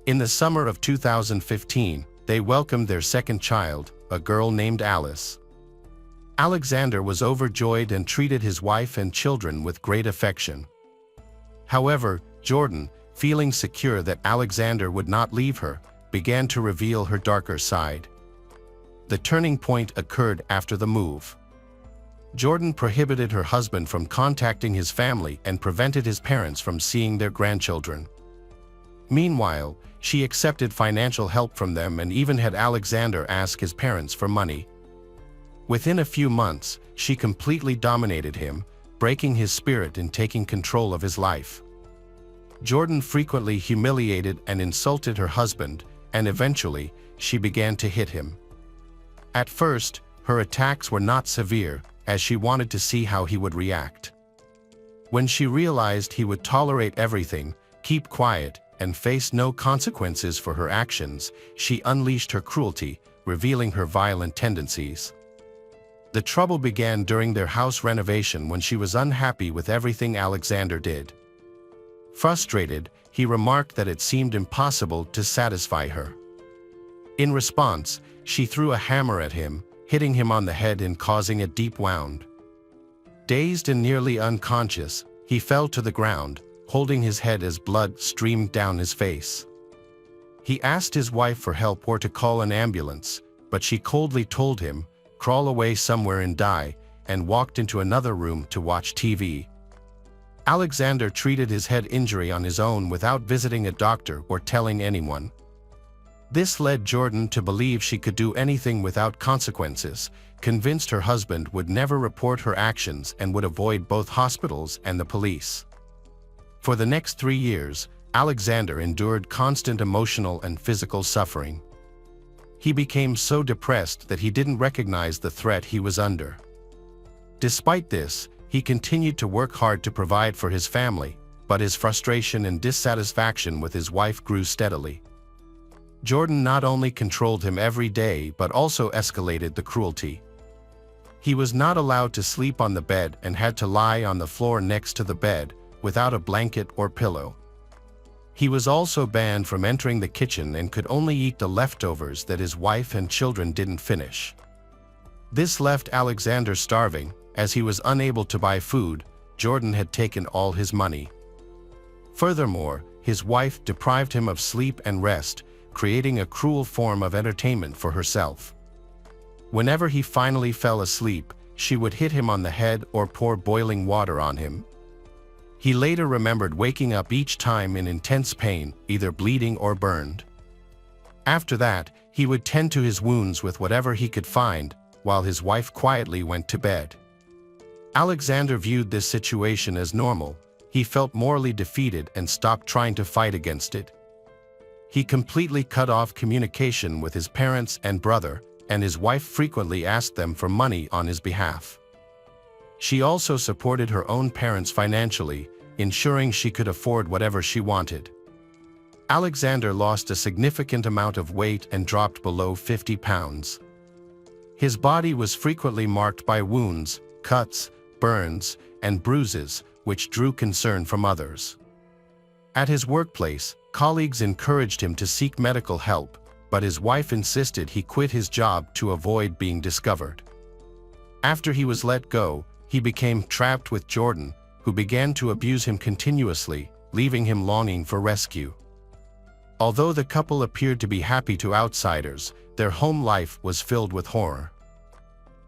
In the summer of 2015, they welcomed their second child, a girl named Alice. Alexander was overjoyed and treated his wife and children with great affection. However, Jordan, feeling secure that Alexander would not leave her, began to reveal her darker side. The turning point occurred after the move. Jordan prohibited her husband from contacting his family and prevented his parents from seeing their grandchildren. Meanwhile, she accepted financial help from them and even had Alexander ask his parents for money. Within a few months, she completely dominated him, breaking his spirit and taking control of his life. Jordan frequently humiliated and insulted her husband, and eventually, she began to hit him. At first, her attacks were not severe, as she wanted to see how he would react. When she realized he would tolerate everything, keep quiet, and face no consequences for her actions, she unleashed her cruelty, revealing her violent tendencies. The trouble began during their house renovation when she was unhappy with everything Alexander did. Frustrated, he remarked that it seemed impossible to satisfy her. In response, she threw a hammer at him, hitting him on the head and causing a deep wound. Dazed and nearly unconscious, he fell to the ground, holding his head as blood streamed down his face. He asked his wife for help or to call an ambulance, but she coldly told him, "Crawl away somewhere and die," and walked into another room to watch TV. Alexander treated his head injury on his own without visiting a doctor or telling anyone. This led Jordan to believe she could do anything without consequences, convinced her husband would never report her actions and would avoid both hospitals and the police. For the next 3 years, Alexander endured constant emotional and physical suffering. He became so depressed that he didn't recognize the threat he was under. Despite this, he continued to work hard to provide for his family, but his frustration and dissatisfaction with his wife grew steadily. Jordan not only controlled him every day but also escalated the cruelty. He was not allowed to sleep on the bed and had to lie on the floor next to the bed, without a blanket or pillow. He was also banned from entering the kitchen and could only eat the leftovers that his wife and children didn't finish. This left Alexander starving. As he was unable to buy food, Jordan had taken all his money. Furthermore, his wife deprived him of sleep and rest, creating a cruel form of entertainment for herself. Whenever he finally fell asleep, she would hit him on the head or pour boiling water on him. He later remembered waking up each time in intense pain, either bleeding or burned. After that, he would tend to his wounds with whatever he could find, while his wife quietly went to bed. Alexander viewed this situation as normal. He felt morally defeated and stopped trying to fight against it. He completely cut off communication with his parents and brother, and his wife frequently asked them for money on his behalf. She also supported her own parents financially, ensuring she could afford whatever she wanted. Alexander lost a significant amount of weight and dropped below 50 pounds. His body was frequently marked by wounds, cuts, burns, and bruises, which drew concern from others. At his workplace, colleagues encouraged him to seek medical help, but his wife insisted he quit his job to avoid being discovered. After he was let go, he became trapped with Jordan, who began to abuse him continuously, leaving him longing for rescue. Although the couple appeared to be happy to outsiders, their home life was filled with horror.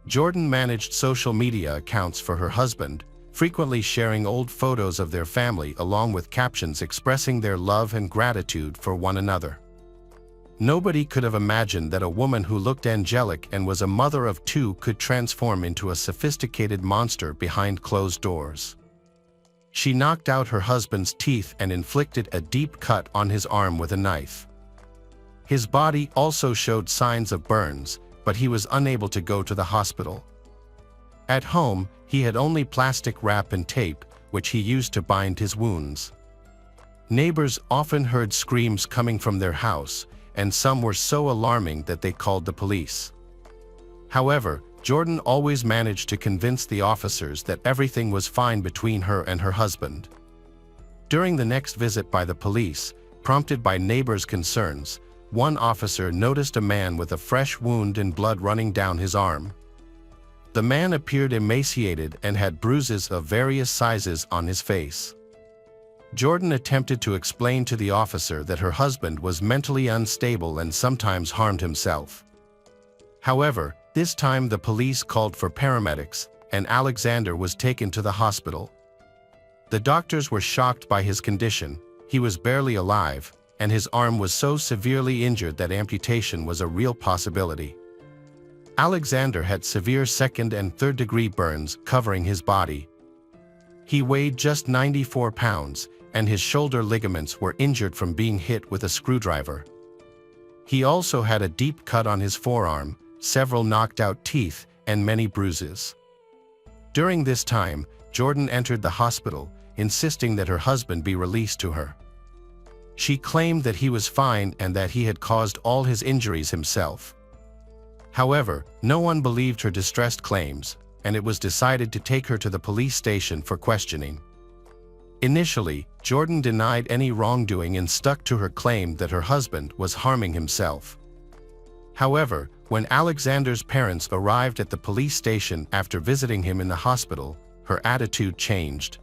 Jordan managed social media accounts for her husband, frequently sharing old photos of their family along with captions expressing their love and gratitude for one another. Nobody could have imagined that a woman who looked angelic and was a mother of two could transform into a sophisticated monster behind closed doors. She knocked out her husband's teeth and inflicted a deep cut on his arm with a knife. His body also showed signs of burns, but he was unable to go to the hospital. At home, he had only plastic wrap and tape, which he used to bind his wounds. Neighbors often heard screams coming from their house, and some were so alarming that they called the police. However, Jordan always managed to convince the officers that everything was fine between her and her husband. During the next visit by the police, prompted by neighbors' concerns, one officer noticed a man with a fresh wound and blood running down his arm. The man appeared emaciated and had bruises of various sizes on his face. Jordan attempted to explain to the officer that her husband was mentally unstable and sometimes harmed himself. However, this time the police called for paramedics, and Alexander was taken to the hospital. The doctors were shocked by his condition. He was barely alive, and his arm was so severely injured that amputation was a real possibility. Alexander had severe second and third-degree burns covering his body. He weighed just 94 pounds, and his shoulder ligaments were injured from being hit with a screwdriver. He also had a deep cut on his forearm, several knocked-out teeth, and many bruises. During this time, Jordan entered the hospital, insisting that her husband be released to her. She claimed that he was fine and that he had caused all his injuries himself. However, no one believed her distressed claims, and it was decided to take her to the police station for questioning. Initially, Jordan denied any wrongdoing and stuck to her claim that her husband was harming himself. However, when Alexander's parents arrived at the police station after visiting him in the hospital, her attitude changed.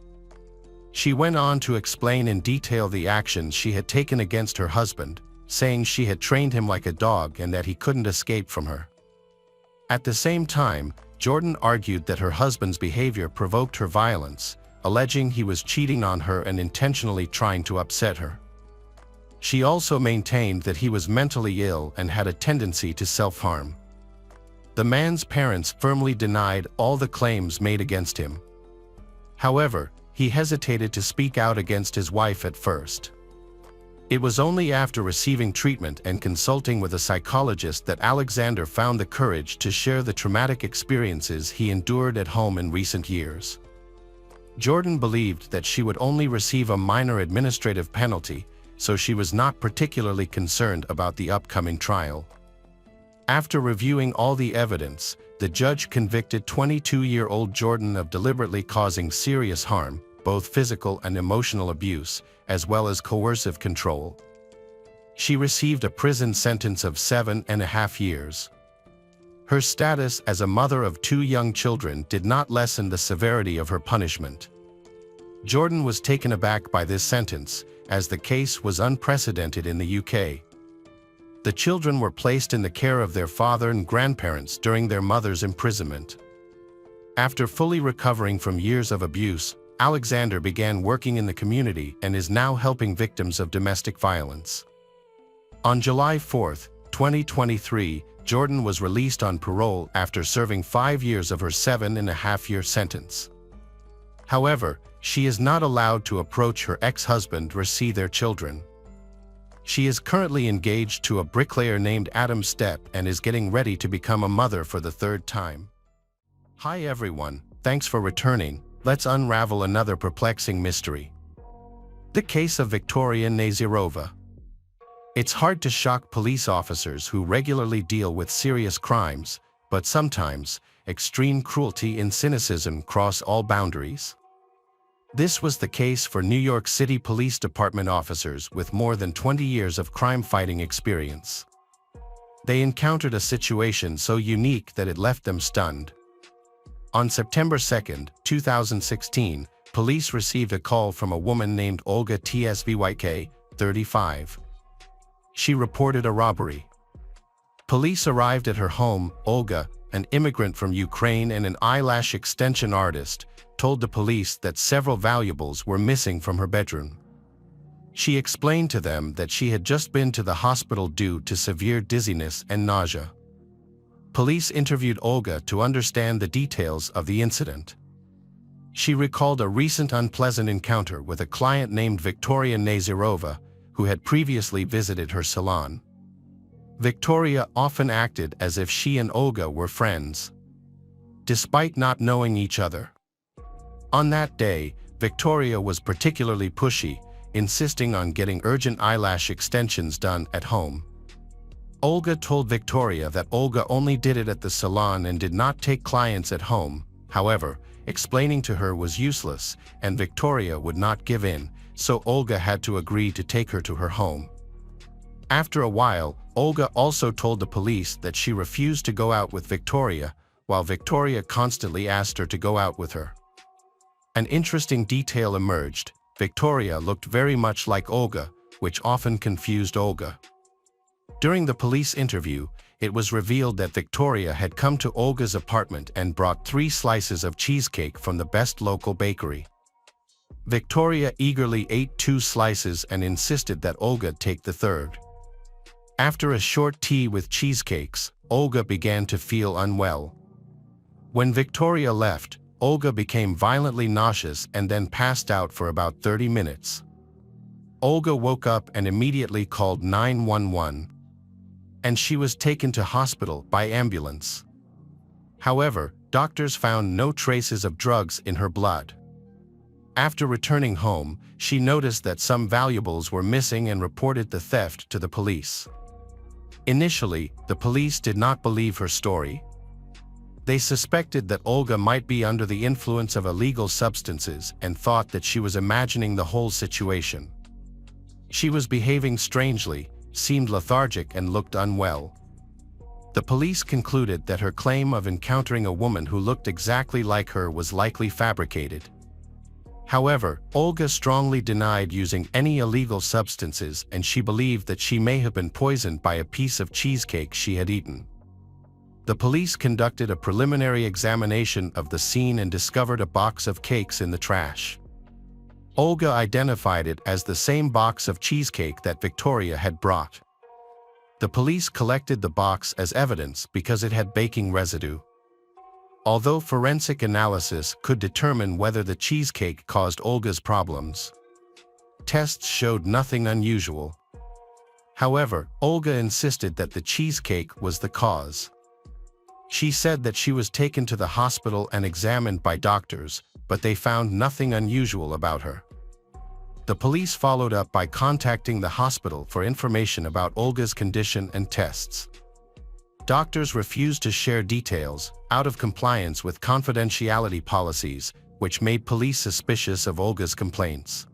She went on to explain in detail the actions she had taken against her husband, saying she had trained him like a dog and that he couldn't escape from her. At the same time, Jordan argued that her husband's behavior provoked her violence, alleging he was cheating on her and intentionally trying to upset her. She also maintained that he was mentally ill and had a tendency to self-harm. The man's parents firmly denied all the claims made against him. However, he hesitated to speak out against his wife at first. It was only after receiving treatment and consulting with a psychologist that Alexander found the courage to share the traumatic experiences he endured at home in recent years. Jordan believed that she would only receive a minor administrative penalty, so she was not particularly concerned about the upcoming trial. After reviewing all the evidence, the judge convicted 22-year-old Jordan of deliberately causing serious harm, both physical and emotional abuse, as well as coercive control. She received a prison sentence of 7.5 years. Her status as a mother of 2 young children did not lessen the severity of her punishment. Jordan was taken aback by this sentence, as the case was unprecedented in the UK. The children were placed in the care of their father and grandparents during their mother's imprisonment. After fully recovering from years of abuse, Alexander began working in the community and is now helping victims of domestic violence. On July 4, 2023, Jordan was released on parole after serving 5 years of her 7.5-year sentence. However, she is not allowed to approach her ex-husband or see their children. She is currently engaged to a bricklayer named Adam Stepp and is getting ready to become a mother for the 3rd time. Hi everyone, thanks for returning. Let's unravel another perplexing mystery. The case of Victoria Nazirova. It's hard to shock police officers who regularly deal with serious crimes, but sometimes, extreme cruelty and cynicism cross all boundaries. This was the case for New York City Police Department officers with more than 20 years of crime-fighting experience. They encountered a situation so unique that it left them stunned. On September 2, 2016, police received a call from a woman named Olga Tsvyk, 35. She reported a robbery. Police arrived at her home. Olga, an immigrant from Ukraine and an eyelash extension artist, told the police that several valuables were missing from her bedroom. She explained to them that she had just been to the hospital due to severe dizziness and nausea. Police interviewed Olga to understand the details of the incident. She recalled a recent unpleasant encounter with a client named Victoria Nazirova, who had previously visited her salon. Victoria often acted as if she and Olga were friends, despite not knowing each other. On that day, Victoria was particularly pushy, insisting on getting urgent eyelash extensions done at home. Olga told Victoria that Olga only did it at the salon and did not take clients at home. However, explaining to her was useless, and Victoria would not give in, so Olga had to agree to take her to her home. After a while, Olga also told the police that she refused to go out with Victoria, while Victoria constantly asked her to go out with her. An interesting detail emerged. Victoria looked very much like Olga, which often confused Olga. During the police interview, it was revealed that Victoria had come to Olga's apartment and brought 3 slices of cheesecake from the best local bakery. Victoria eagerly ate 2 slices and insisted that Olga take the third. After a short tea with cheesecakes, Olga began to feel unwell. When Victoria left, Olga became violently nauseous and then passed out for about 30 minutes. Olga woke up and immediately called 911, and she was taken to hospital by ambulance. However, doctors found no traces of drugs in her blood. After returning home, she noticed that some valuables were missing and reported the theft to the police. Initially, the police did not believe her story. They suspected that Olga might be under the influence of illegal substances and thought that she was imagining the whole situation. She was behaving strangely, seemed lethargic and looked unwell. The police concluded that her claim of encountering a woman who looked exactly like her was likely fabricated. However, Olga strongly denied using any illegal substances, and she believed that she may have been poisoned by a piece of cheesecake she had eaten. The police conducted a preliminary examination of the scene and discovered a box of cakes in the trash. Olga identified it as the same box of cheesecake that Victoria had brought. The police collected the box as evidence because it had baking residue. Although forensic analysis could determine whether the cheesecake caused Olga's problems, tests showed nothing unusual. However, Olga insisted that the cheesecake was the cause. She said that she was taken to the hospital and examined by doctors, but they found nothing unusual about her. The police followed up by contacting the hospital for information about Olga's condition and tests. Doctors refused to share details, out of compliance with confidentiality policies, which made police suspicious of Olga's complaints.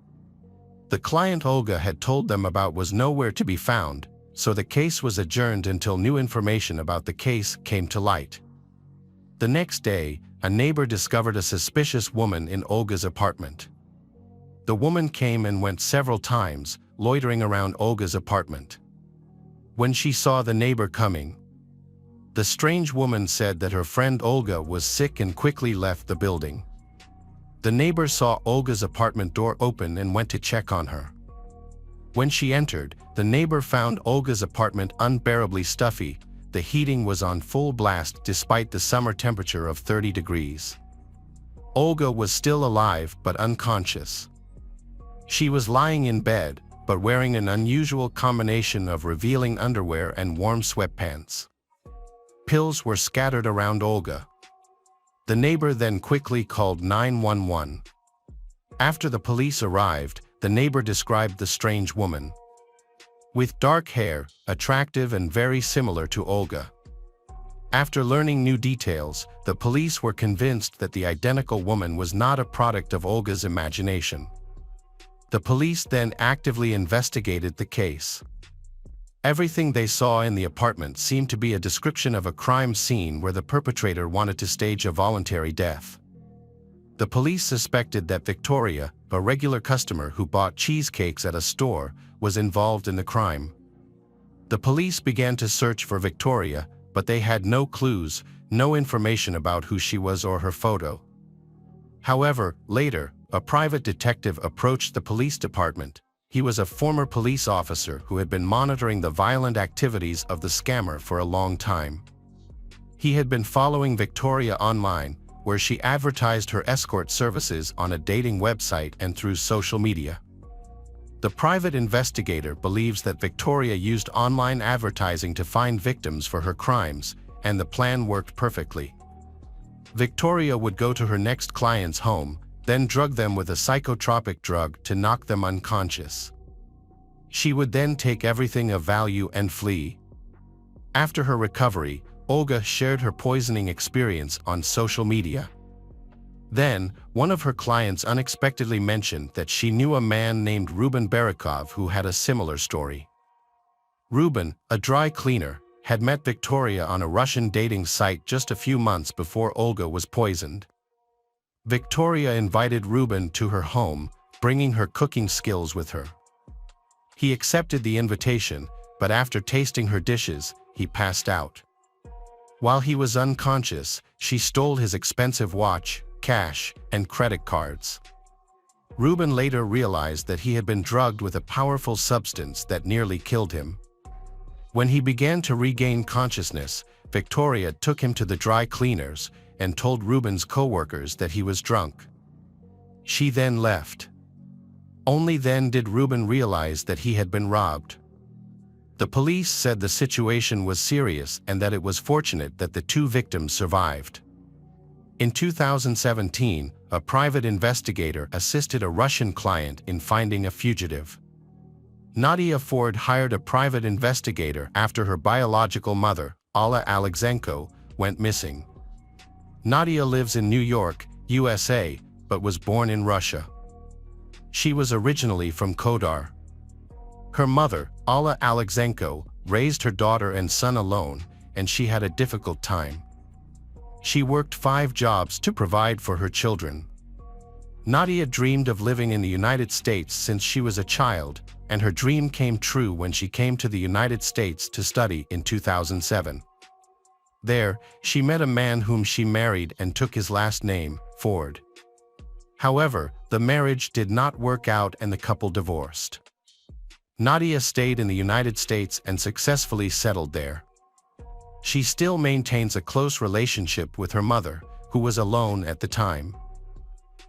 The client Olga had told them about was nowhere to be found, so the case was adjourned until new information about the case came to light. The next day, a neighbor discovered a suspicious woman in Olga's apartment. The woman came and went several times, loitering around Olga's apartment. When she saw the neighbor coming, the strange woman said that her friend Olga was sick and quickly left the building. The neighbor saw Olga's apartment door open and went to check on her. When she entered, the neighbor found Olga's apartment unbearably stuffy. The heating was on full blast despite the summer temperature of 30 degrees. Olga was still alive but unconscious. She was lying in bed, but wearing an unusual combination of revealing underwear and warm sweatpants. Pills were scattered around Olga. The neighbor then quickly called 911. After the police arrived, the neighbor described the strange woman. With dark hair, attractive and very similar to Olga. After learning new details, the police were convinced that the identical woman was not a product of Olga's imagination. The police then actively investigated the case. Everything they saw in the apartment seemed to be a description of a crime scene where the perpetrator wanted to stage a voluntary death. The police suspected that Victoria, a regular customer who bought cheesecakes at a store, was involved in the crime. The police began to search for Victoria, but they had no clues, no information about who she was or her photo. However, later, a private detective approached the police department. He was a former police officer who had been monitoring the violent activities of the scammer for a long time. He had been following Victoria online, where she advertised her escort services on a dating website and through social media. The private investigator believes that Victoria used online advertising to find victims for her crimes, and the plan worked perfectly. Victoria would go to her next client's home, then drug them with a psychotropic drug to knock them unconscious. She would then take everything of value and flee. After her recovery, Olga shared her poisoning experience on social media. Then, one of her clients unexpectedly mentioned that she knew a man named Ruben Barikov who had a similar story. Ruben, a dry cleaner, had met Victoria on a Russian dating site just a few months before Olga was poisoned. Victoria invited Ruben to her home, bringing her cooking skills with her. He accepted the invitation, but after tasting her dishes, he passed out. While he was unconscious, she stole his expensive watch, cash, and credit cards. Ruben later realized that he had been drugged with a powerful substance that nearly killed him. When he began to regain consciousness, Victoria took him to the dry cleaners and told Ruben's co-workers that he was drunk. She then left. Only then did Ruben realize that he had been robbed. The police said the situation was serious and that it was fortunate that the two victims survived. In 2017, a private investigator assisted a Russian client in finding a fugitive. Nadia Ford hired a private investigator after her biological mother, Alla Alexenko, went missing. Nadia lives in New York, USA, but was born in Russia. She was originally from Kodar. Her mother, Alla Alexenko, raised her daughter and son alone, and she had a difficult time. She worked 5 jobs to provide for her children. Nadia dreamed of living in the United States since she was a child, and her dream came true when she came to the United States to study in 2007. There, she met a man whom she married and took his last name, Ford. However, the marriage did not work out and the couple divorced. Nadia stayed in the United States and successfully settled there. She still maintains a close relationship with her mother, who was alone at the time.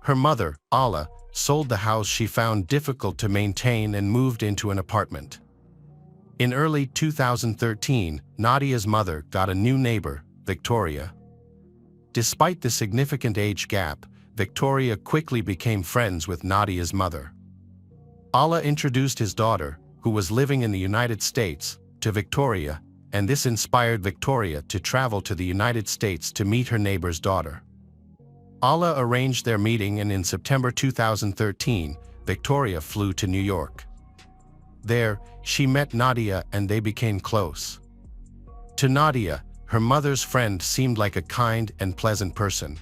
Her mother, Alla, sold the house she found difficult to maintain and moved into an apartment. In early 2013, Nadia's mother got a new neighbor, Victoria. Despite the significant age gap, Victoria quickly became friends with Nadia's mother. Alla introduced his daughter, who was living in the United States, to Victoria, and this inspired Victoria to travel to the United States to meet her neighbor's daughter. Alla arranged their meeting, and in September 2013, Victoria flew to New York. There, she met Nadia and they became close. To Nadia, her mother's friend seemed like a kind and pleasant person.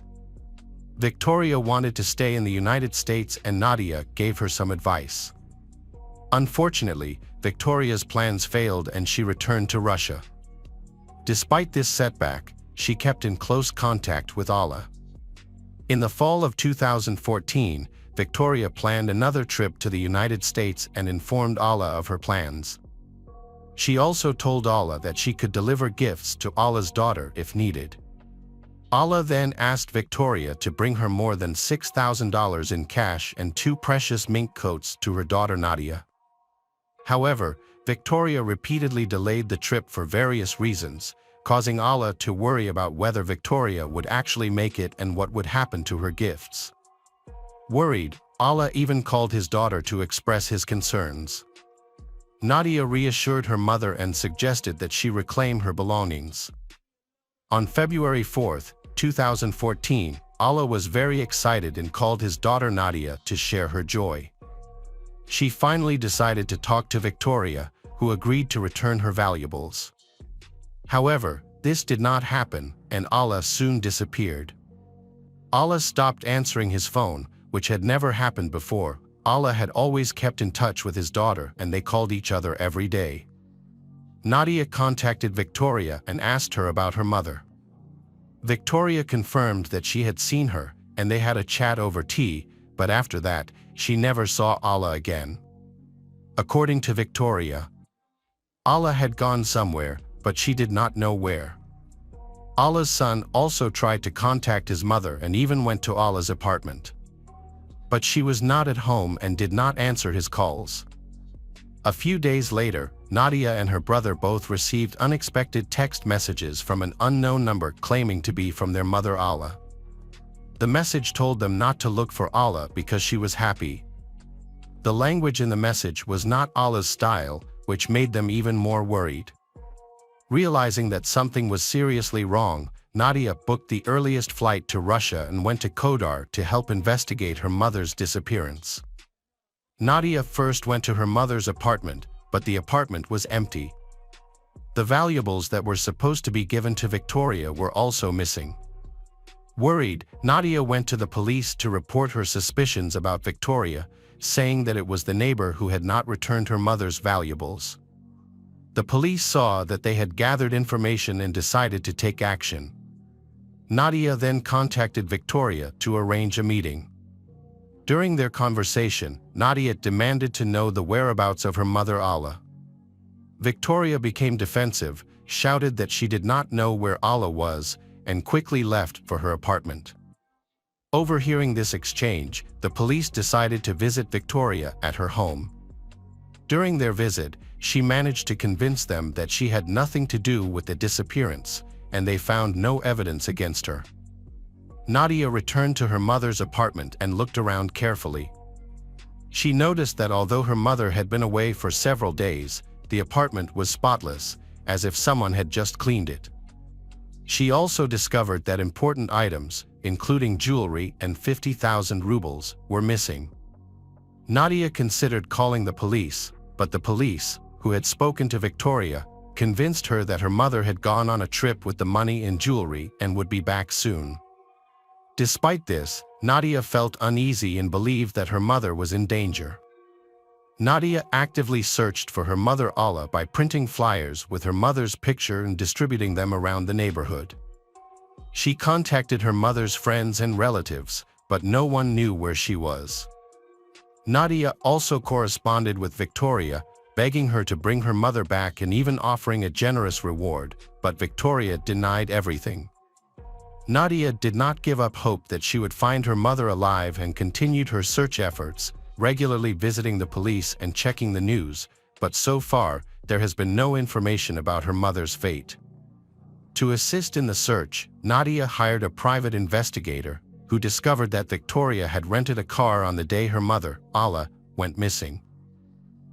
Victoria wanted to stay in the United States and Nadia gave her some advice. Unfortunately, Victoria's plans failed and she returned to Russia. Despite this setback, she kept in close contact with Alla. In the fall of 2014, Victoria planned another trip to the United States and informed Alla of her plans. She also told Alla that she could deliver gifts to Alla's daughter if needed. Alla then asked Victoria to bring her more than $6,000 in cash and 2 precious mink coats to her daughter Nadia. However, Victoria repeatedly delayed the trip for various reasons, causing Alla to worry about whether Victoria would actually make it and what would happen to her gifts. Worried, Alla even called his daughter to express his concerns. Nadia reassured her mother and suggested that she reclaim her belongings. On February 4, 2014, Allah was very excited and called his daughter Nadia to share her joy. She finally decided to talk to Victoria, who agreed to return her valuables. However, this did not happen, and Allah soon disappeared. Allah stopped answering his phone, which had never happened before. Allah had always kept in touch with his daughter and they called each other every day. Nadia contacted Victoria and asked her about her mother. Victoria confirmed that she had seen her and they had a chat over tea, but after that, she never saw Allah again. According to Victoria, Allah had gone somewhere, but she did not know where. Allah's son also tried to contact his mother and even went to Allah's apartment. But she was not at home and did not answer his calls. A few days later, Nadia and her brother both received unexpected text messages from an unknown number claiming to be from their mother Allah. The message told them not to look for Allah because she was happy. The language in the message was not Allah's style, which made them even more worried. Realizing that something was seriously wrong, Nadia booked the earliest flight to Russia and went to Kodar to help investigate her mother's disappearance. Nadia first went to her mother's apartment, but the apartment was empty. The valuables that were supposed to be given to Victoria were also missing. Worried, Nadia went to the police to report her suspicions about Victoria, saying that it was the neighbor who had not returned her mother's valuables. The police saw that they had gathered information and decided to take action. Nadia then contacted Victoria to arrange a meeting. During their conversation, Nadia demanded to know the whereabouts of her mother Allah. Victoria became defensive, shouted that she did not know where Allah was, and quickly left for her apartment. Overhearing this exchange, the police decided to visit Victoria at her home. During their visit, she managed to convince them that she had nothing to do with the disappearance, and they found no evidence against her. Nadia returned to her mother's apartment and looked around carefully. She noticed that although her mother had been away for several days, the apartment was spotless, as if someone had just cleaned it. She also discovered that important items, including jewelry and 50,000 rubles, were missing. Nadia considered calling the police, but the police, who had spoken to Victoria, convinced her that her mother had gone on a trip with the money and jewelry and would be back soon. Despite this, Nadia felt uneasy and believed that her mother was in danger. Nadia actively searched for her mother Allah by printing flyers with her mother's picture and distributing them around the neighborhood. She contacted her mother's friends and relatives, but no one knew where she was. Nadia also corresponded with Victoria, begging her to bring her mother back and even offering a generous reward, but Victoria denied everything. Nadia did not give up hope that she would find her mother alive and continued her search efforts, regularly visiting the police and checking the news, but so far, there has been no information about her mother's fate. To assist in the search, Nadia hired a private investigator, who discovered that Victoria had rented a car on the day her mother, Allah, went missing.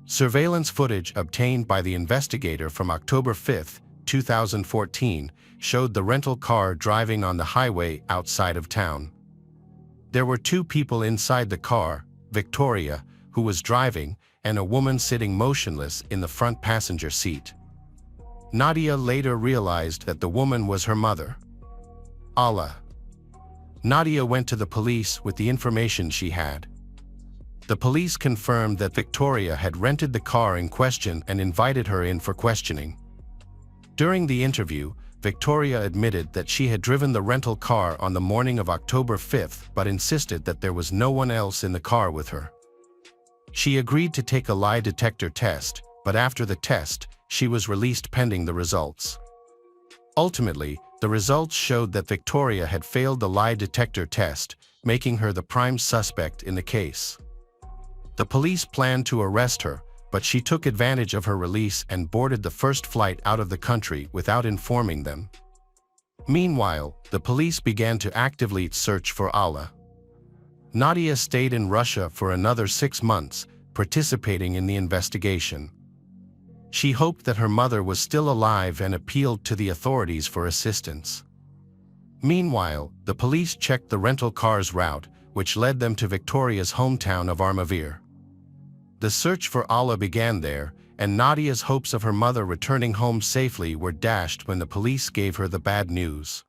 Surveillance footage obtained by the investigator from October 5, 2014, showed the rental car driving on the highway outside of town. There were two people inside the car, Victoria, who was driving, and a woman sitting motionless in the front passenger seat. Nadia later realized that the woman was her mother, Allah. Nadia went to the police with the information she had. The police confirmed that Victoria had rented the car in question and invited her in for questioning. During the interview, Victoria admitted that she had driven the rental car on the morning of October 5th but insisted that there was no one else in the car with her. She agreed to take a lie detector test, but after the test, she was released pending the results. Ultimately, the results showed that Victoria had failed the lie detector test, making her the prime suspect in the case. The police planned to arrest her, but she took advantage of her release and boarded the first flight out of the country without informing them. Meanwhile, the police began to actively search for Allah. Nadia stayed in Russia for another 6 months, participating in the investigation. She hoped that her mother was still alive and appealed to the authorities for assistance. Meanwhile, the police checked the rental car's route, which led them to Victoria's hometown of Armavir. The search for Allah began there, and Nadia's hopes of her mother returning home safely were dashed when the police gave her the bad news.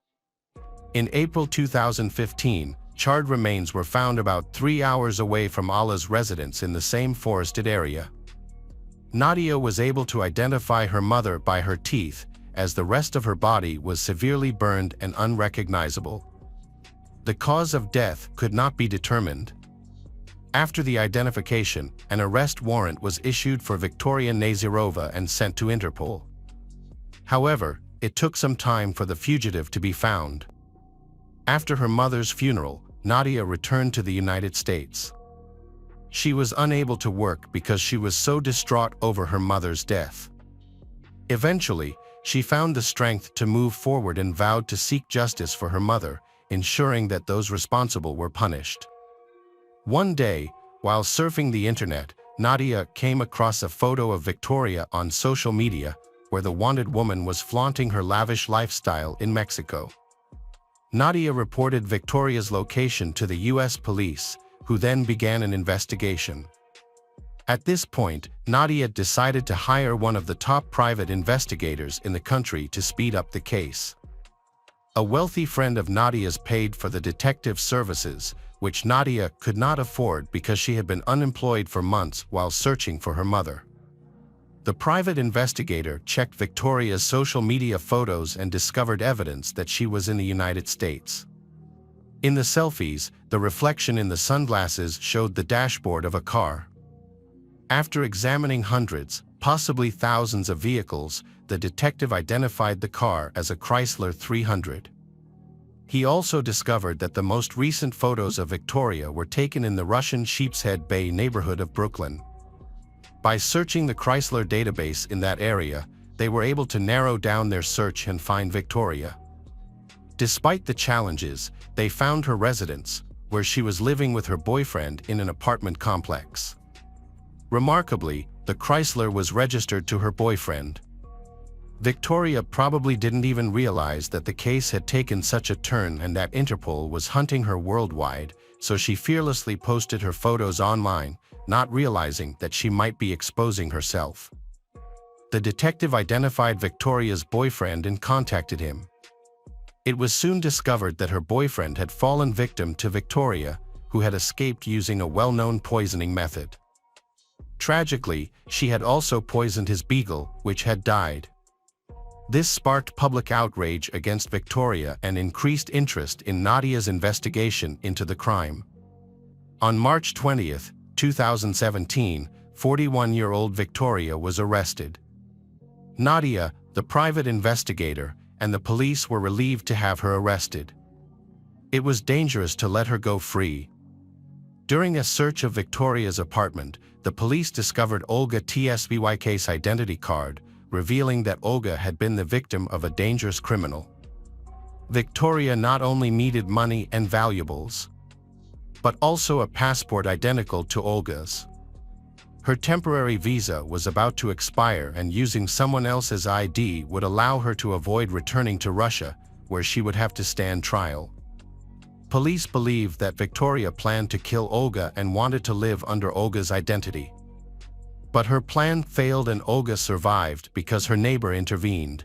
In April 2015, charred remains were found about 3 hours away from Allah's residence in the same forested area. Nadia was able to identify her mother by her teeth, as the rest of her body was severely burned and unrecognizable. The cause of death could not be determined. After the identification, an arrest warrant was issued for Victoria Nazirova and sent to Interpol. However, it took some time for the fugitive to be found. After her mother's funeral, Nadia returned to the United States. She was unable to work because she was so distraught over her mother's death. Eventually, she found the strength to move forward and vowed to seek justice for her mother, ensuring that those responsible were punished. One day, while surfing the internet, Nadia came across a photo of Victoria on social media, where the wanted woman was flaunting her lavish lifestyle in Mexico. Nadia reported Victoria's location to the U.S. police, who then began an investigation. At this point, Nadia decided to hire one of the top private investigators in the country to speed up the case. A wealthy friend of Nadia's paid for the detective services, which Nadia could not afford because she had been unemployed for months while searching for her mother. The private investigator checked Victoria's social media photos and discovered evidence that she was in the United States. In the selfies, the reflection in the sunglasses showed the dashboard of a car. After examining hundreds, possibly thousands of vehicles, the detective identified the car as a Chrysler 300. He also discovered that the most recent photos of Victoria were taken in the Russian Sheepshead Bay neighborhood of Brooklyn. By searching the Chrysler database in that area, they were able to narrow down their search and find Victoria. Despite the challenges, they found her residence, where she was living with her boyfriend in an apartment complex. Remarkably, the Chrysler was registered to her boyfriend. Victoria probably didn't even realize that the case had taken such a turn and that Interpol was hunting her worldwide, so she fearlessly posted her photos online, not realizing that she might be exposing herself. The detective identified Victoria's boyfriend and contacted him. It was soon discovered that her boyfriend had fallen victim to Victoria, who had escaped using a well-known poisoning method. Tragically, she had also poisoned his beagle, which had died. This sparked public outrage against Victoria and increased interest in Nadia's investigation into the crime. On March 20, 2017, 41-year-old Victoria was arrested. Nadia, the private investigator, and the police were relieved to have her arrested. It was dangerous to let her go free. During a search of Victoria's apartment, the police discovered Olga Tsvyka's identity card, revealing that Olga had been the victim of a dangerous criminal. Victoria not only needed money and valuables, but also a passport identical to Olga's. Her temporary visa was about to expire, and using someone else's ID would allow her to avoid returning to Russia, where she would have to stand trial. Police believed that Victoria planned to kill Olga and wanted to live under Olga's identity. But her plan failed and Olga survived because her neighbor intervened.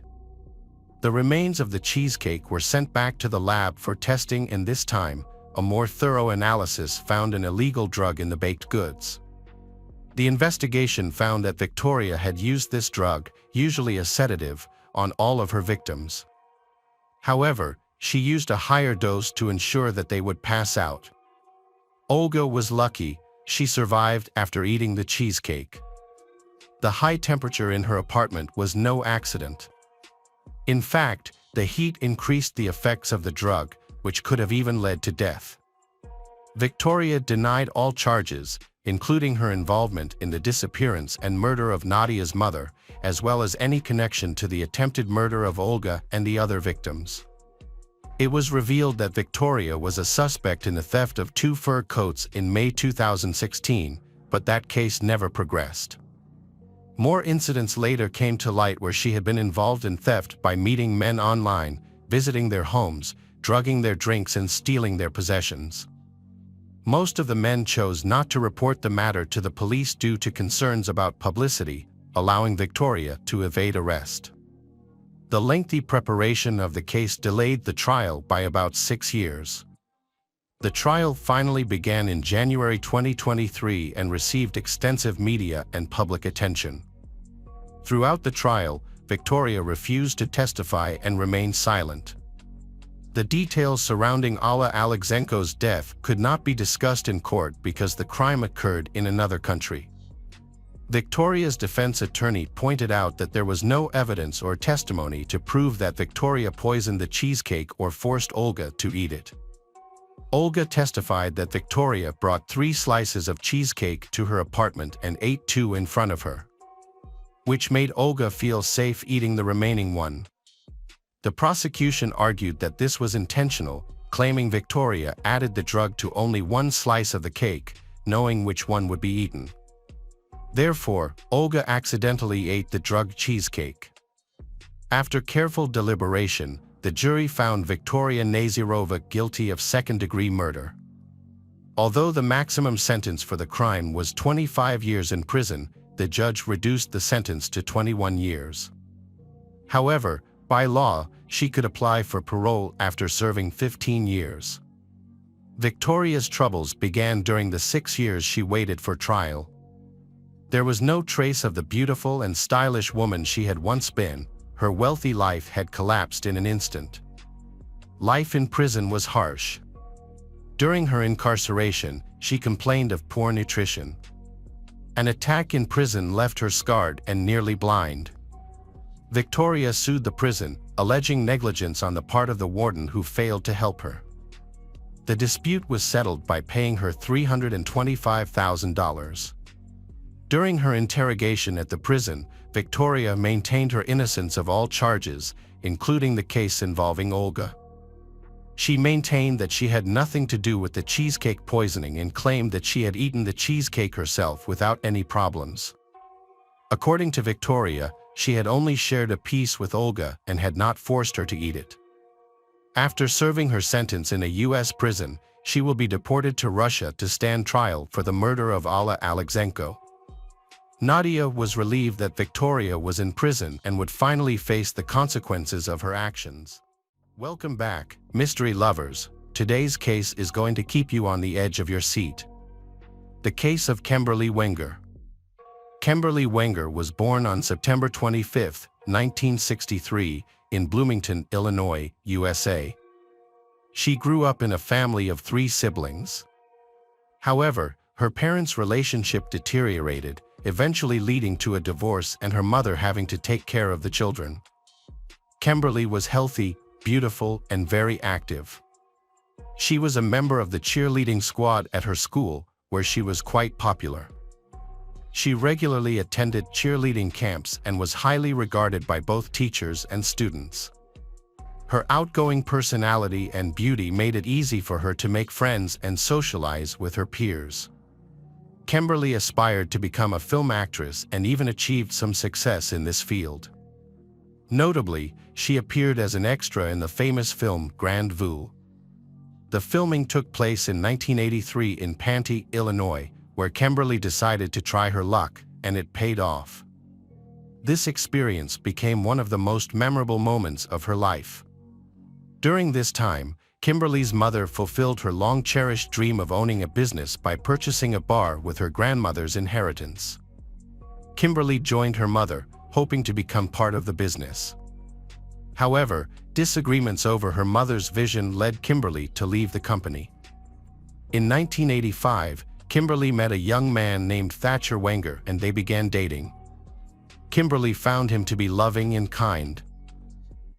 The remains of the cheesecake were sent back to the lab for testing, and this time, a more thorough analysis found an illegal drug in the baked goods. The investigation found that Victoria had used this drug, usually a sedative, on all of her victims. However, she used a higher dose to ensure that they would pass out. Olga was lucky; she survived after eating the cheesecake. The high temperature in her apartment was no accident. In fact, the heat increased the effects of the drug, which could have even led to death. Victoria denied all charges, including her involvement in the disappearance and murder of Nadia's mother, as well as any connection to the attempted murder of Olga and the other victims. It was revealed that Victoria was a suspect in the theft of 2 fur coats in May 2016, but that case never progressed. More incidents later came to light where she had been involved in theft by meeting men online, visiting their homes, drugging their drinks and stealing their possessions. Most of the men chose not to report the matter to the police due to concerns about publicity, allowing Victoria to evade arrest. The lengthy preparation of the case delayed the trial by about 6 years. The trial finally began in January 2023 and received extensive media and public attention. Throughout the trial, Victoria refused to testify and remained silent. The details surrounding Alla Alexenko's death could not be discussed in court because the crime occurred in another country. Victoria's defense attorney pointed out that there was no evidence or testimony to prove that Victoria poisoned the cheesecake or forced Olga to eat it. Olga testified that Victoria brought 3 slices of cheesecake to her apartment and ate 2 in front of her, which made Olga feel safe eating the remaining 1. The prosecution argued that this was intentional, claiming Victoria added the drug to only 1 slice of the cake, knowing which one would be eaten. Therefore, Olga accidentally ate the drugged cheesecake. After careful deliberation, the jury found Victoria Nazirova guilty of second-degree murder. Although the maximum sentence for the crime was 25 years in prison, the judge reduced the sentence to 21 years. However, by law, she could apply for parole after serving 15 years. Victoria's troubles began during the 6 years she waited for trial. There was no trace of the beautiful and stylish woman she had once been. Her wealthy life had collapsed in an instant. Life in prison was harsh. During her incarceration, she complained of poor nutrition. An attack in prison left her scarred and nearly blind. Victoria sued the prison, alleging negligence on the part of the warden who failed to help her. The dispute was settled by paying her $325,000. During her interrogation at the prison, Victoria maintained her innocence of all charges, including the case involving Olga. She maintained that she had nothing to do with the cheesecake poisoning and claimed that she had eaten the cheesecake herself without any problems. According to Victoria, she had only shared a piece with Olga and had not forced her to eat it. After serving her sentence in a U.S. prison, she will be deported to Russia to stand trial for the murder of Alla Alexenko. Nadia was relieved that Victoria was in prison and would finally face the consequences of her actions. Welcome back, mystery lovers. Today's case is going to keep you on the edge of your seat. The case of Kimberly Wenger. Kimberly Wenger was born on September 25, 1963, in Bloomington, Illinois, USA. She grew up in a family of 3 siblings. However, her parents' relationship deteriorated, eventually leading to a divorce and her mother having to take care of the children. Kimberly was healthy, beautiful, and very active. She was a member of the cheerleading squad at her school, where she was quite popular. She regularly attended cheerleading camps and was highly regarded by both teachers and students. Her outgoing personality and beauty made it easy for her to make friends and socialize with her peers. Kimberly aspired to become a film actress and even achieved some success in this field. Notably, she appeared as an extra in the famous film Grand Vue. The filming took place in 1983 in Panty, Illinois, where Kimberly decided to try her luck, and it paid off. This experience became one of the most memorable moments of her life. During this time, Kimberly's mother fulfilled her long-cherished dream of owning a business by purchasing a bar with her grandmother's inheritance. Kimberly joined her mother, hoping to become part of the business. However, disagreements over her mother's vision led Kimberly to leave the company. In 1985, Kimberly met a young man named Thatcher Wenger and they began dating. Kimberly found him to be loving and kind.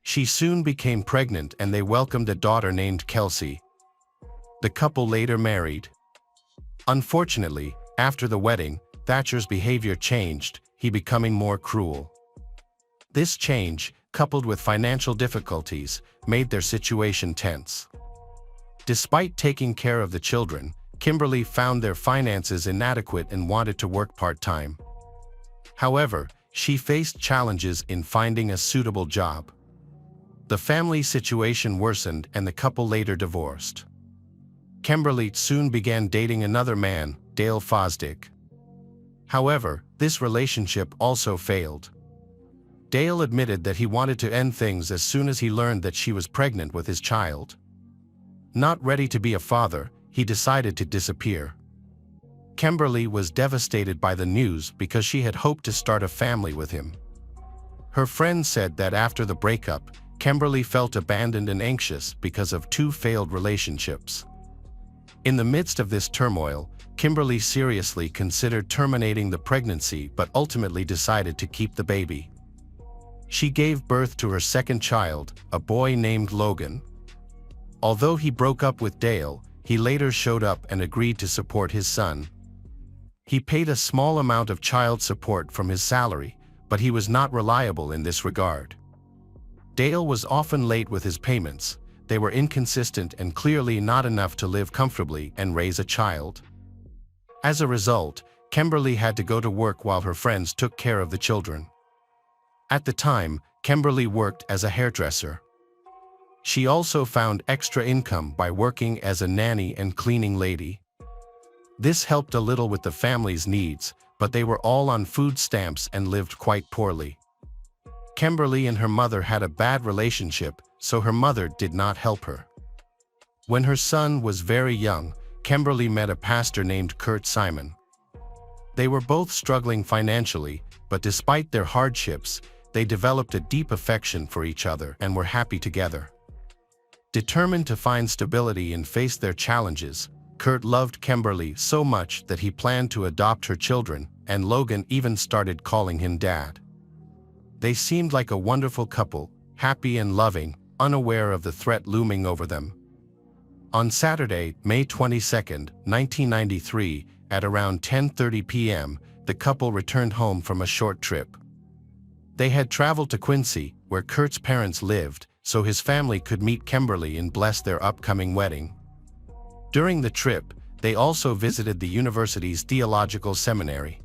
She soon became pregnant and they welcomed a daughter named Kelsey. The couple later married. Unfortunately, after the wedding, Thatcher's behavior changed, he becoming more cruel. This change, coupled with financial difficulties, made their situation tense. Despite taking care of the children, Kimberly found their finances inadequate and wanted to work part-time. However, she faced challenges in finding a suitable job. The family situation worsened and the couple later divorced. Kimberly soon began dating another man, Dale Fosdick. However, this relationship also failed. Dale admitted that he wanted to end things as soon as he learned that she was pregnant with his child. Not ready to be a father, he decided to disappear. Kimberly was devastated by the news because she had hoped to start a family with him. Her friends said that after the breakup, Kimberly felt abandoned and anxious because of 2 failed relationships. In the midst of this turmoil, Kimberly seriously considered terminating the pregnancy but ultimately decided to keep the baby. She gave birth to her second child, a boy named Logan. Although he broke up with Dale, he later showed up and agreed to support his son. He paid a small amount of child support from his salary, but he was not reliable in this regard. Dale was often late with his payments. They were inconsistent and clearly not enough to live comfortably and raise a child. As a result, Kimberly had to go to work while her friends took care of the children. At the time, Kimberly worked as a hairdresser. She also found extra income by working as a nanny and cleaning lady. This helped a little with the family's needs, but they were all on food stamps and lived quite poorly. Kimberly and her mother had a bad relationship, so her mother did not help her. When her son was very young, Kimberly met a pastor named Kurt Simon. They were both struggling financially, but despite their hardships, they developed a deep affection for each other and were happy together. Determined to find stability and face their challenges, Kurt loved Kimberly so much that he planned to adopt her children, and Logan even started calling him Dad. They seemed like a wonderful couple, happy and loving, unaware of the threat looming over them. On Saturday, May 22, 1993, at around 10:30 p.m., the couple returned home from a short trip. They had traveled to Quincy, where Kurt's parents lived, so his family could meet Kimberly and bless their upcoming wedding. During the trip, they also visited the university's theological seminary.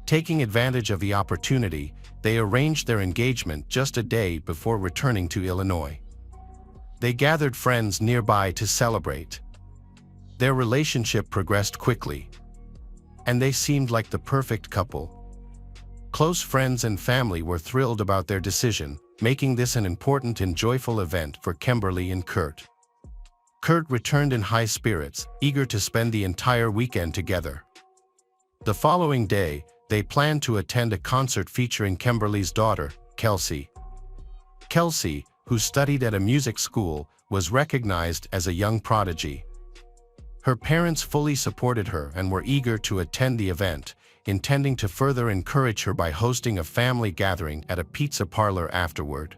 Taking advantage of the opportunity, they arranged their engagement just a day before returning to Illinois. They gathered friends nearby to celebrate. Their relationship progressed quickly, and they seemed like the perfect couple. Close friends and family were thrilled about their decision, making this an important and joyful event for Kimberly and Kurt. Kurt returned in high spirits, eager to spend the entire weekend together. The following day, they planned to attend a concert featuring Kimberly's daughter, Kelsey. Kelsey, who studied at a music school, was recognized as a young prodigy. Her parents fully supported her and were eager to attend the event, intending to further encourage her by hosting a family gathering at a pizza parlor afterward.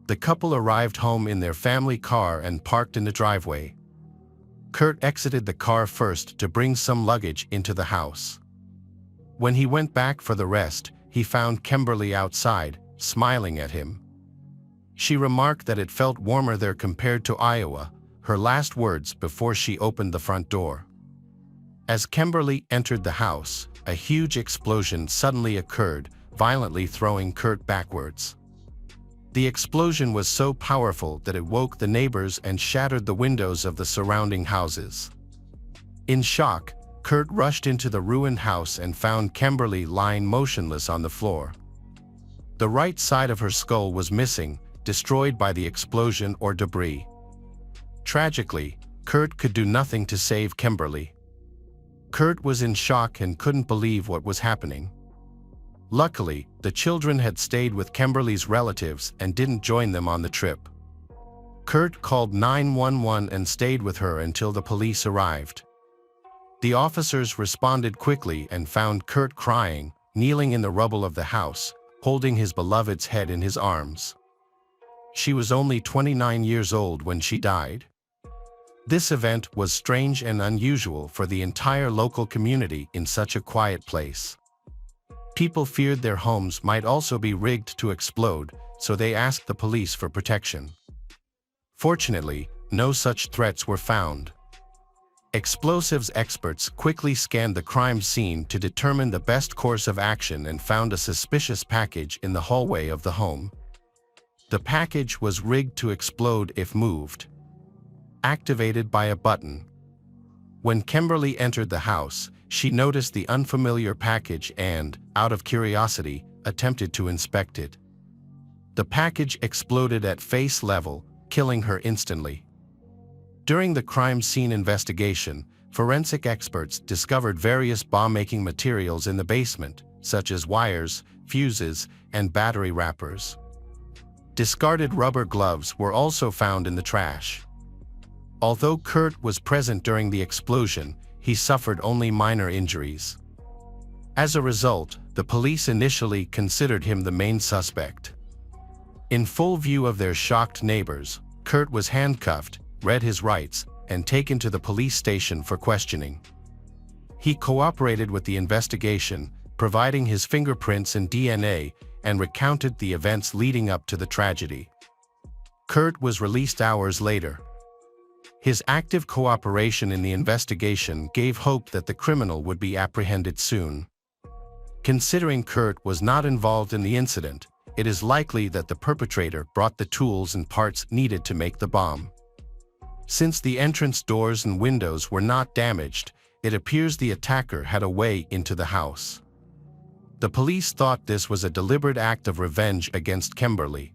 The couple arrived home in their family car and parked in the driveway. Kurt exited the car first to bring some luggage into the house. When he went back for the rest, he found Kimberly outside, smiling at him. She remarked that it felt warmer there compared to Iowa, her last words before she opened the front door. As Kimberly entered the house, a huge explosion suddenly occurred, violently throwing Kurt backwards. The explosion was so powerful that it woke the neighbors and shattered the windows of the surrounding houses. In shock, Kurt rushed into the ruined house and found Kimberly lying motionless on the floor. The right side of her skull was missing, destroyed by the explosion or debris. Tragically, Kurt could do nothing to save Kimberly. Kurt was in shock and couldn't believe what was happening. Luckily, the children had stayed with Kimberly's relatives and didn't join them on the trip. Kurt called 911 and stayed with her until the police arrived. The officers responded quickly and found Kurt crying, kneeling in the rubble of the house, holding his beloved's head in his arms. She was only 29 years old when she died. This event was strange and unusual for the entire local community in such a quiet place. People feared their homes might also be rigged to explode, so they asked the police for protection. Fortunately, no such threats were found. Explosives experts quickly scanned the crime scene to determine the best course of action and found a suspicious package in the hallway of the home. The package was rigged to explode if moved, activated by a button. When Kimberly entered the house, she noticed the unfamiliar package and, out of curiosity, attempted to inspect it. The package exploded at face level, killing her instantly. During the crime scene investigation, forensic experts discovered various bomb-making materials in the basement, such as wires, fuses, and battery wrappers. Discarded rubber gloves were also found in the trash. Although Kurt was present during the explosion, he suffered only minor injuries. As a result, the police initially considered him the main suspect. In full view of their shocked neighbors, Kurt was handcuffed, read his rights, and taken to the police station for questioning. He cooperated with the investigation, providing his fingerprints and DNA, and recounted the events leading up to the tragedy. Kurt was released hours later. His active cooperation in the investigation gave hope that the criminal would be apprehended soon. Considering Kurt was not involved in the incident, it is likely that the perpetrator brought the tools and parts needed to make the bomb. Since the entrance doors and windows were not damaged, it appears the attacker had a way into the house. The police thought this was a deliberate act of revenge against Kimberly.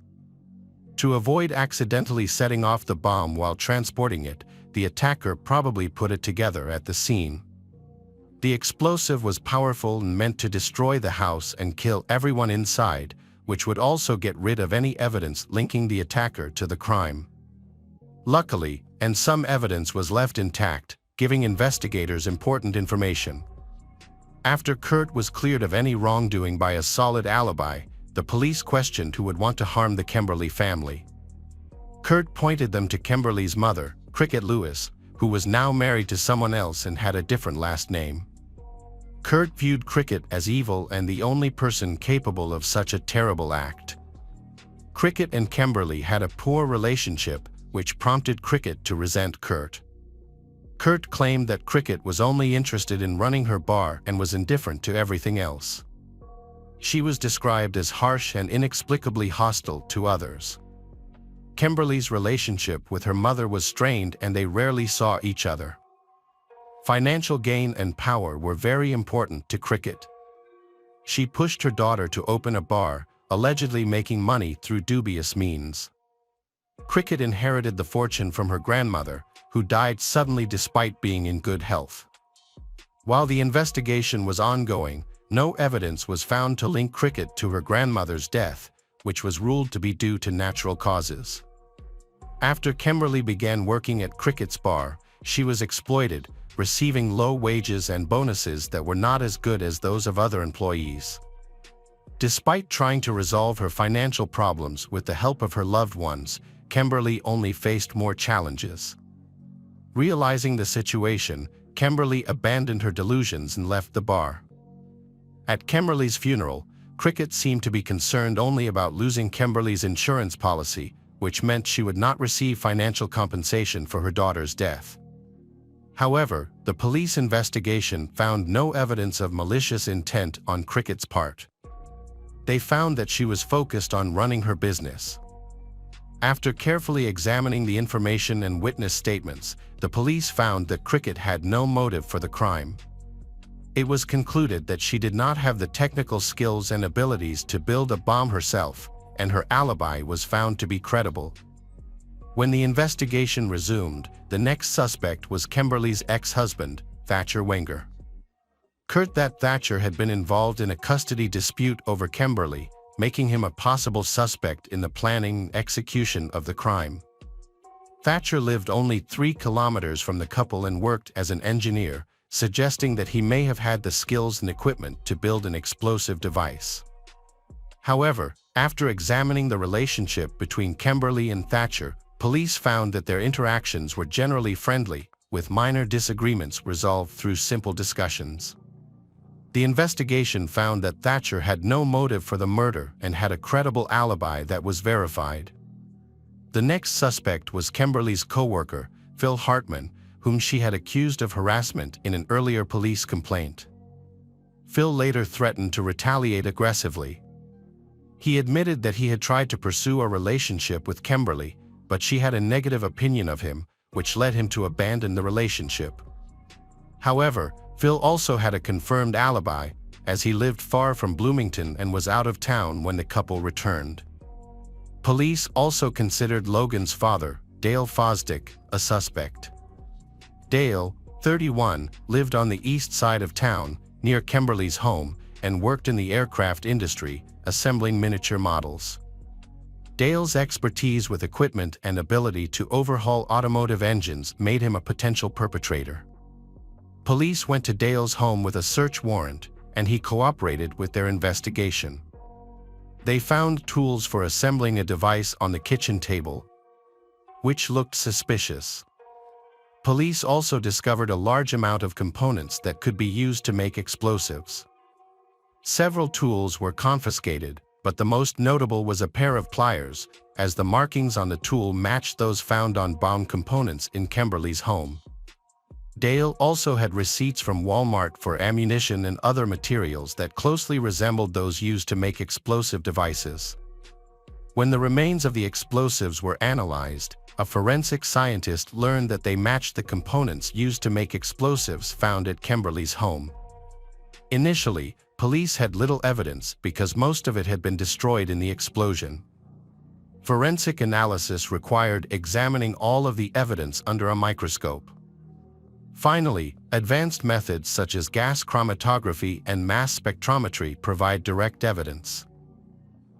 To avoid accidentally setting off the bomb while transporting it, the attacker probably put it together at the scene. The explosive was powerful and meant to destroy the house and kill everyone inside, which would also get rid of any evidence linking the attacker to the crime. Luckily, and some evidence was left intact, giving investigators important information. After Kurt was cleared of any wrongdoing by a solid alibi, the police questioned who would want to harm the Kimberly family. Kurt pointed them to Kimberly's mother, Cricket Lewis, who was now married to someone else and had a different last name. Kurt viewed Cricket as evil and the only person capable of such a terrible act. Cricket and Kimberly had a poor relationship, which prompted Cricket to resent Kurt. Kurt claimed that Cricket was only interested in running her bar and was indifferent to everything else. She was described as harsh and inexplicably hostile to others. Kimberly's relationship with her mother was strained and they rarely saw each other. Financial gain and power were very important to Cricket. She pushed her daughter to open a bar, allegedly making money through dubious means. Cricket inherited the fortune from her grandmother, who died suddenly despite being in good health. While the investigation was ongoing, no evidence was found to link Cricket to her grandmother's death, which was ruled to be due to natural causes. After Kimberly began working at Cricket's bar, she was exploited, receiving low wages and bonuses that were not as good as those of other employees. Despite trying to resolve her financial problems with the help of her loved ones, Kimberly only faced more challenges. Realizing the situation, Kimberly abandoned her delusions and left the bar. At Kimberly's funeral, Cricket seemed to be concerned only about losing Kimberly's insurance policy, which meant she would not receive financial compensation for her daughter's death. However, the police investigation found no evidence of malicious intent on Cricket's part. They found that she was focused on running her business. After carefully examining the information and witness statements, the police found that Cricket had no motive for the crime. It was concluded that she did not have the technical skills and abilities to build a bomb herself, and her alibi was found to be credible. When the investigation resumed, the next suspect was Kimberly's ex-husband, Thatcher Wenger. Kurt Thatcher had been involved in a custody dispute over Kimberly, making him a possible suspect in the planning and execution of the crime. Thatcher lived only 3 kilometers from the couple and worked as an engineer, suggesting that he may have had the skills and equipment to build an explosive device. However, after examining the relationship between Kimberly and Thatcher, police found that their interactions were generally friendly, with minor disagreements resolved through simple discussions. The investigation found that Thatcher had no motive for the murder and had a credible alibi that was verified. The next suspect was Kimberly's co-worker, Phil Hartman, whom she had accused of harassment in an earlier police complaint. Phil later threatened to retaliate aggressively. He admitted that he had tried to pursue a relationship with Kimberly, but she had a negative opinion of him, which led him to abandon the relationship. However, Phil also had a confirmed alibi, as he lived far from Bloomington and was out of town when the couple returned. Police also considered Logan's father, Dale Fosdick, a suspect. Dale, 31, lived on the east side of town, near Kimberly's home, and worked in the aircraft industry, assembling miniature models. Dale's expertise with equipment and ability to overhaul automotive engines made him a potential perpetrator. Police went to Dale's home with a search warrant, and he cooperated with their investigation. They found tools for assembling a device on the kitchen table, which looked suspicious. Police also discovered a large amount of components that could be used to make explosives. Several tools were confiscated, but the most notable was a pair of pliers, as the markings on the tool matched those found on bomb components in Kimberly's home. Dale also had receipts from Walmart for ammunition and other materials that closely resembled those used to make explosive devices. When the remains of the explosives were analyzed, a forensic scientist learned that they matched the components used to make explosives found at Kimberly's home. Initially, police had little evidence because most of it had been destroyed in the explosion. Forensic analysis required examining all of the evidence under a microscope. Finally, advanced methods such as gas chromatography and mass spectrometry provide direct evidence.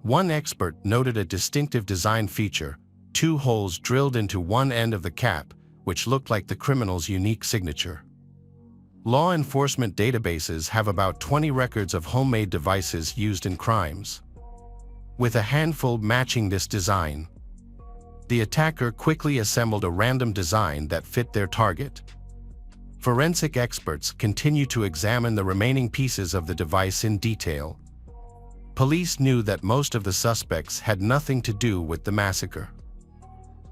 One expert noted a distinctive design feature: 2 holes drilled into one end of the cap, which looked like the criminal's unique signature. Law enforcement databases have about 20 records of homemade devices used in crimes, with a handful matching this design. The attacker quickly assembled a random design that fit their target. Forensic experts continue to examine the remaining pieces of the device in detail. Police knew that most of the suspects had nothing to do with the massacre.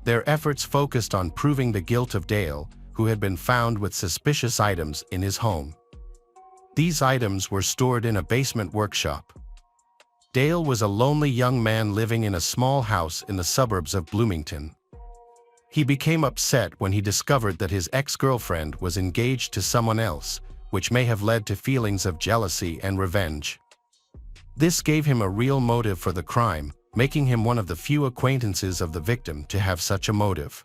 Their efforts focused on proving the guilt of Dale, who had been found with suspicious items in his home. These items were stored in a basement workshop. Dale was a lonely young man living in a small house in the suburbs of Bloomington. He became upset when he discovered that his ex-girlfriend was engaged to someone else, which may have led to feelings of jealousy and revenge. This gave him a real motive for the crime, making him one of the few acquaintances of the victim to have such a motive.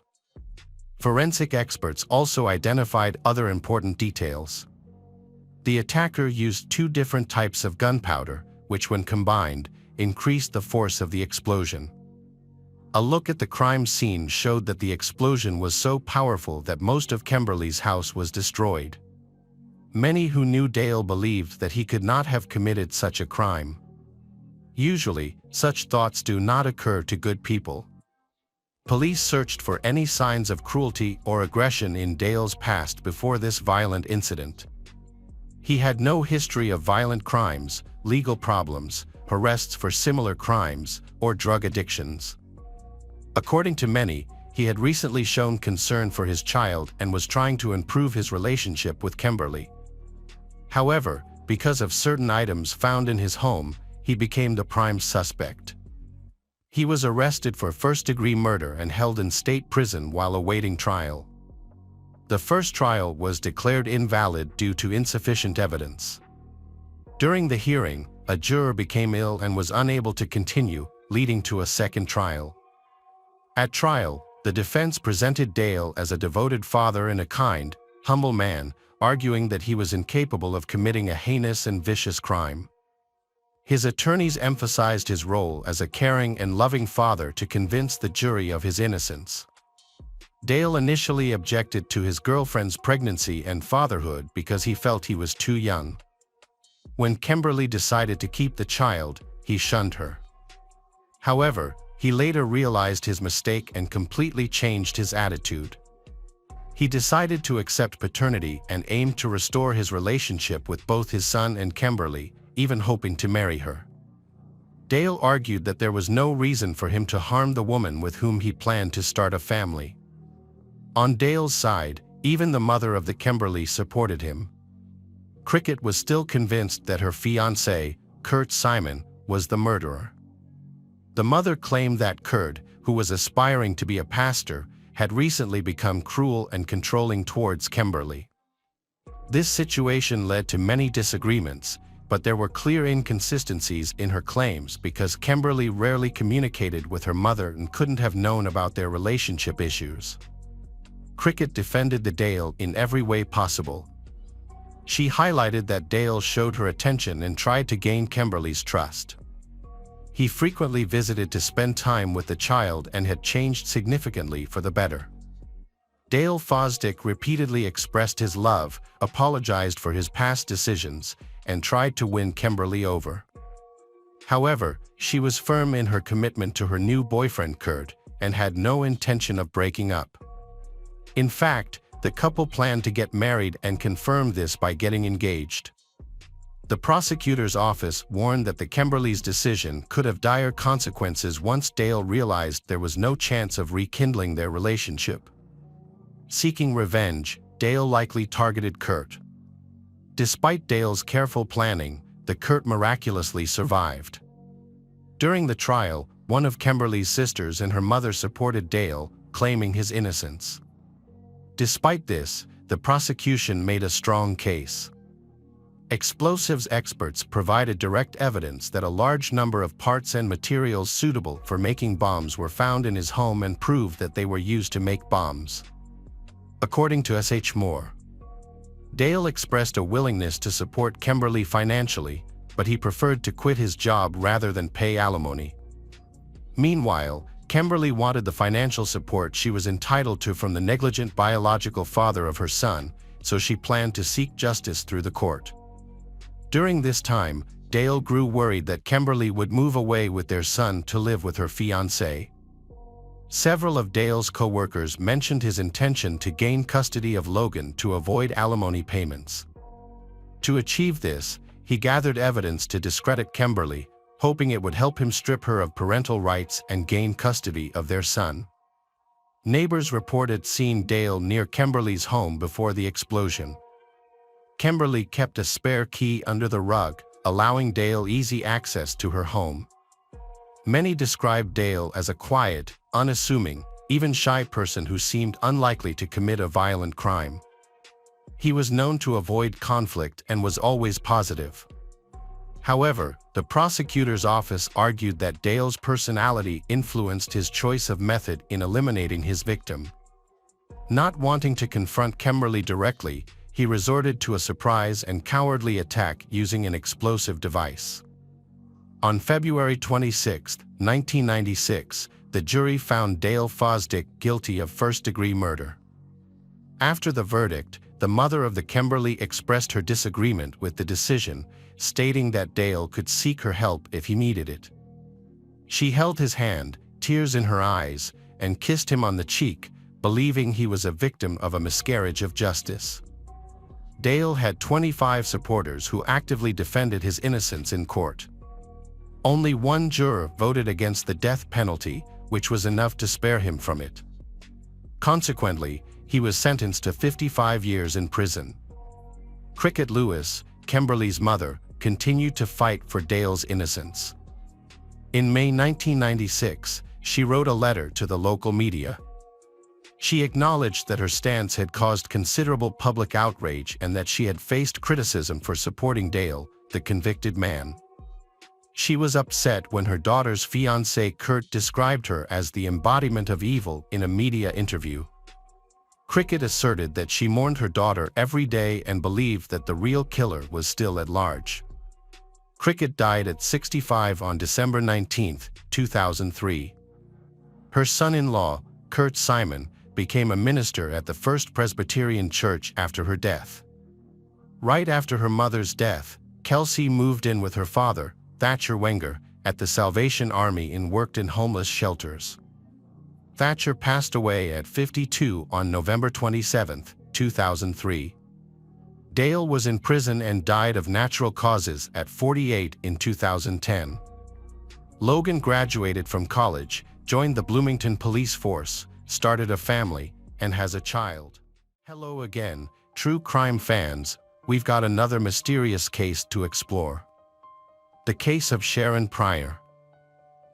Forensic experts also identified other important details. The attacker used 2 different types of gunpowder, which when combined, increased the force of the explosion. A look at the crime scene showed that the explosion was so powerful that most of Kimberly's house was destroyed. Many who knew Dale believed that he could not have committed such a crime. Usually, such thoughts do not occur to good people. Police searched for any signs of cruelty or aggression in Dale's past before this violent incident. He had no history of violent crimes, legal problems, arrests for similar crimes, or drug addictions. According to many, he had recently shown concern for his child and was trying to improve his relationship with Kimberly. However, because of certain items found in his home, he became the prime suspect. He was arrested for first-degree murder and held in state prison while awaiting trial. The first trial was declared invalid due to insufficient evidence. During the hearing, a juror became ill and was unable to continue, leading to a second trial. At trial, the defense presented Dale as a devoted father and a kind, humble man, arguing that he was incapable of committing a heinous and vicious crime. His attorneys emphasized his role as a caring and loving father to convince the jury of his innocence. Dale initially objected to his girlfriend's pregnancy and fatherhood because he felt he was too young. When Kimberly decided to keep the child, he shunned her. However, he later realized his mistake and completely changed his attitude. He decided to accept paternity and aimed to restore his relationship with both his son and Kimberly, even hoping to marry her. Dale argued that there was no reason for him to harm the woman with whom he planned to start a family. On Dale's side, Even the mother of the Kimberly supported him. Cricket was still convinced that her fiancé, Kurt Simon, was the murderer. The mother claimed that Kurt, who was aspiring to be a pastor, had recently become cruel and controlling towards Kimberly. This situation led to many disagreements, but there were clear inconsistencies in her claims because Kimberly rarely communicated with her mother and couldn't have known about their relationship issues. Cricket defended the Dale in every way possible. She highlighted that Dale showed her attention and tried to gain Kimberly's trust. He frequently visited to spend time with the child and had changed significantly for the better. Dale Fosdick repeatedly expressed his love, apologized for his past decisions, and tried to win Kimberly over. However, she was firm in her commitment to her new boyfriend Kurt and had no intention of breaking up. In fact, the couple planned to get married and confirmed this by getting engaged. The prosecutor's office warned that the Kimberly's decision could have dire consequences once Dale realized there was no chance of rekindling their relationship. Seeking revenge, Dale likely targeted Kurt. Despite Dale's careful planning, the Kurt miraculously survived. During the trial, one of Kimberly's sisters and her mother supported Dale, claiming his innocence. Despite this, the prosecution made a strong case. Explosives experts provided direct evidence that a large number of parts and materials suitable for making bombs were found in his home and proved that they were used to make bombs. According to S.H. Moore, Dale expressed a willingness to support Kimberly financially, but he preferred to quit his job rather than pay alimony. Meanwhile, Kimberly wanted the financial support she was entitled to from the negligent biological father of her son, so she planned to seek justice through the court. During this time, Dale grew worried that Kimberly would move away with their son to live with her fiancé. Several of Dale's co-workers mentioned his intention to gain custody of Logan to avoid alimony payments. To achieve this, he gathered evidence to discredit Kimberly, hoping it would help him strip her of parental rights and gain custody of their son. Neighbors reported seeing Dale near Kimberly's home before the explosion. Kimberly kept a spare key under the rug, allowing Dale easy access to her home. Many described Dale as a quiet, unassuming, even shy person who seemed unlikely to commit a violent crime. He was known to avoid conflict and was always positive. However, the prosecutor's office argued that Dale's personality influenced his choice of method in eliminating his victim. Not wanting to confront Kimberly directly, he resorted to a surprise and cowardly attack using an explosive device. On February 26, 1996, the jury found Dale Fosdick guilty of first-degree murder. After the verdict, the mother of the Kimberly expressed her disagreement with the decision, stating that Dale could seek her help if he needed it. She held his hand, tears in her eyes, and kissed him on the cheek, believing he was a victim of a miscarriage of justice. Dale had 25 supporters who actively defended his innocence in court. Only one juror voted against the death penalty, which was enough to spare him from it. Consequently, he was sentenced to 55 years in prison. Cricket Lewis, Kimberly's mother, continued to fight for Dale's innocence. In May 1996, she wrote a letter to the local media. She acknowledged that her stance had caused considerable public outrage and that she had faced criticism for supporting Dale, the convicted man. She was upset when her daughter's fiancé Kurt described her as the embodiment of evil in a media interview. Cricket asserted that she mourned her daughter every day and believed that the real killer was still at large. Cricket died at 65 on December 19, 2003. Her son-in-law, Kurt Simon, became a minister at the First Presbyterian Church after her death. Right after her mother's death, Kelsey moved in with her father, Thatcher Wenger, at the Salvation Army and worked in homeless shelters. Thatcher passed away at 52 on November 27, 2003. Dale was in prison and died of natural causes at 48 in 2010. Logan graduated from college, joined the Bloomington Police Force, started a family, and has a child. Hello again, true crime fans. We've got another mysterious case to explore. The case of Sharon Pryor.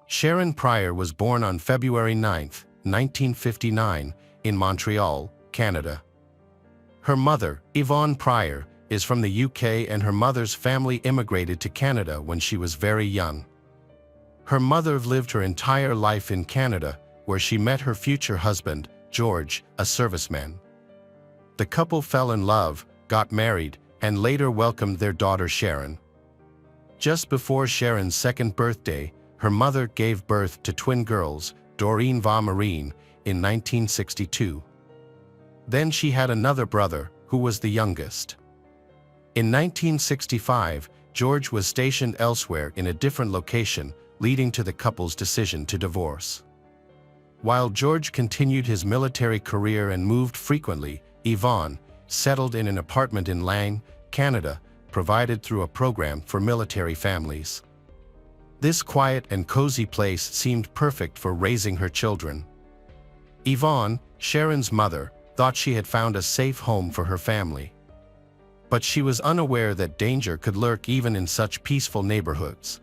Sharon Pryor was born on February 9, 1959, in Montreal, Canada. Her mother, Yvonne Pryor, is from the UK, and her mother's family immigrated to Canada when she was very young. Her mother lived her entire life in Canada, where she met her future husband, George, a serviceman. The couple fell in love, got married, and later welcomed their daughter Sharon. Just before Sharon's second birthday, her mother gave birth to twin girls, Doreen Marine, in 1962. Then she had another brother, who was the youngest. In 1965, George was stationed elsewhere in a different location, leading to the couple's decision to divorce. While George continued his military career and moved frequently, Yvonne settled in an apartment in Lang, Canada, provided through a program for military families. This quiet and cozy place seemed perfect for raising her children. Yvonne, Sharon's mother, thought she had found a safe home for her family. But she was unaware that danger could lurk even in such peaceful neighborhoods.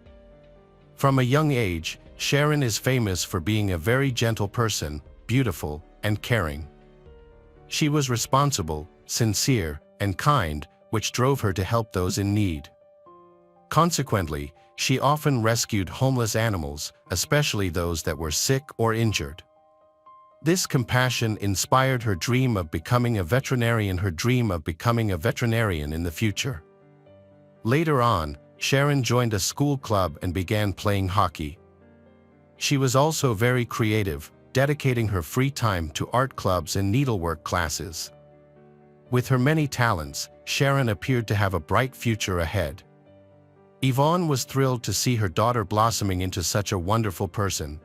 From a young age, Sharon is famous for being a very gentle person, beautiful, and caring. She was responsible, sincere, and kind, which drove her to help those in need. Consequently, she often rescued homeless animals, especially those that were sick or injured. This compassion inspired her dream of becoming a veterinarian in the future. Later on, Sharon joined a school club and began playing hockey. She was also very creative, dedicating her free time to art clubs and needlework classes. With her many talents, Sharon appeared to have a bright future ahead. Yvonne was thrilled to see her daughter blossoming into such a wonderful person.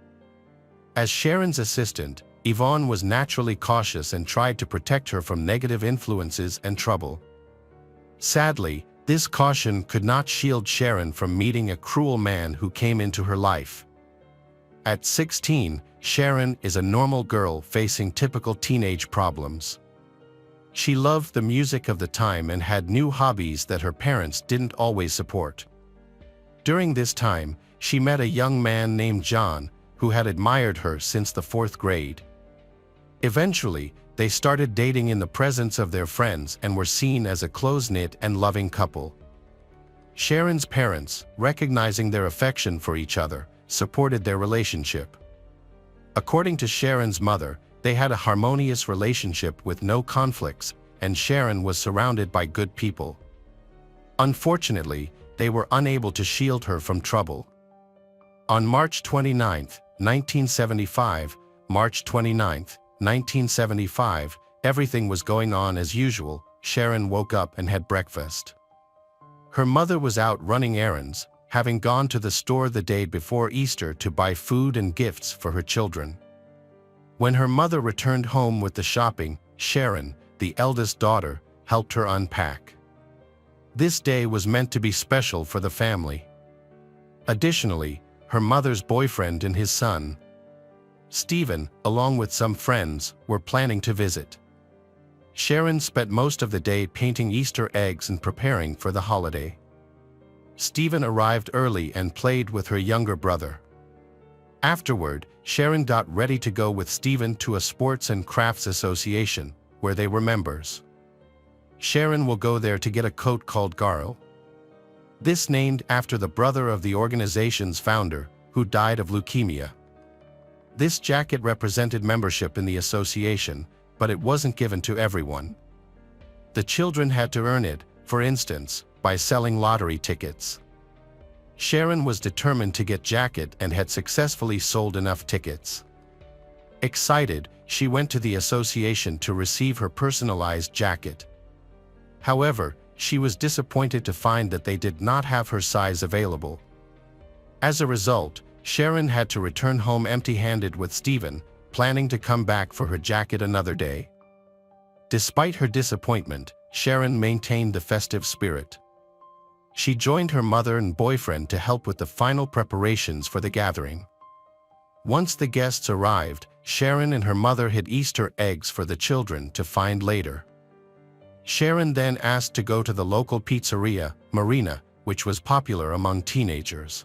As Sharon's assistant, Yvonne was naturally cautious and tried to protect her from negative influences and trouble. Sadly, this caution could not shield Sharon from meeting a cruel man who came into her life. At 16, Sharon is a normal girl facing typical teenage problems. She loved the music of the time and had new hobbies that her parents didn't always support. During this time, she met a young man named John, who had admired her since the 4th grade. Eventually, they started dating in the presence of their friends and were seen as a close-knit and loving couple. Sharon's parents, recognizing their affection for each other, supported their relationship. According to Sharon's mother, they had a harmonious relationship with no conflicts, and Sharon was surrounded by good people. Unfortunately, they were unable to shield her from trouble. On March 29, 1975, everything was going on as usual. Sharon woke up and had breakfast. Her mother was out running errands, having gone to the store the day before Easter to buy food and gifts for her children. When her mother returned home with the shopping, Sharon, the eldest daughter, helped her unpack. This day was meant to be special for the family. Additionally, her mother's boyfriend and his son, Stephen, along with some friends, were planning to visit. Sharon spent most of the day painting Easter eggs and preparing for the holiday. Stephen arrived early and played with her younger brother. Afterward, Sharon got ready to go with Stephen to a sports and crafts association, where they were members. Sharon will go there to get a coat called Garl. This named after the brother of the organization's founder, who died of leukemia. This jacket represented membership in the association, but it wasn't given to everyone. The children had to earn it, for instance, by selling lottery tickets. Sharon was determined to get jacket and had successfully sold enough tickets. Excited, she went to the association to receive her personalized jacket. However, she was disappointed to find that they did not have her size available. As a result, Sharon had to return home empty-handed with Stephen, planning to come back for her jacket another day. Despite her disappointment, Sharon maintained the festive spirit. She joined her mother and boyfriend to help with the final preparations for the gathering. Once the guests arrived, Sharon and her mother hid Easter eggs for the children to find later. Sharon then asked to go to the local pizzeria, Marina, which was popular among teenagers.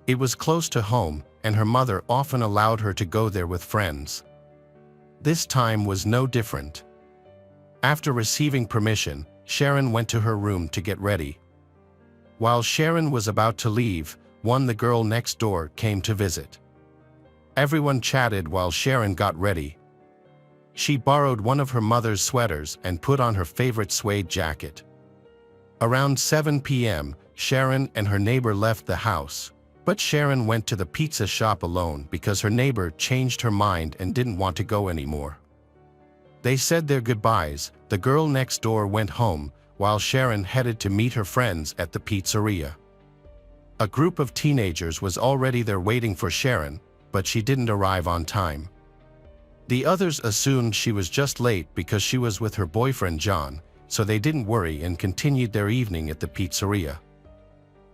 It was close to home, and her mother often allowed her to go there with friends. This time was no different. After receiving permission, Sharon went to her room to get ready. While Sharon was about to leave, the girl next door came to visit. Everyone chatted while Sharon got ready. She borrowed one of her mother's sweaters and put on her favorite suede jacket. Around 7 p.m., Sharon and her neighbor left the house, but Sharon went to the pizza shop alone because her neighbor changed her mind and didn't want to go anymore. They said their goodbyes. The girl next door went home, while Sharon headed to meet her friends at the pizzeria. A group of teenagers was already there waiting for Sharon, but she didn't arrive on time. The others assumed she was just late because she was with her boyfriend John, so they didn't worry and continued their evening at the pizzeria.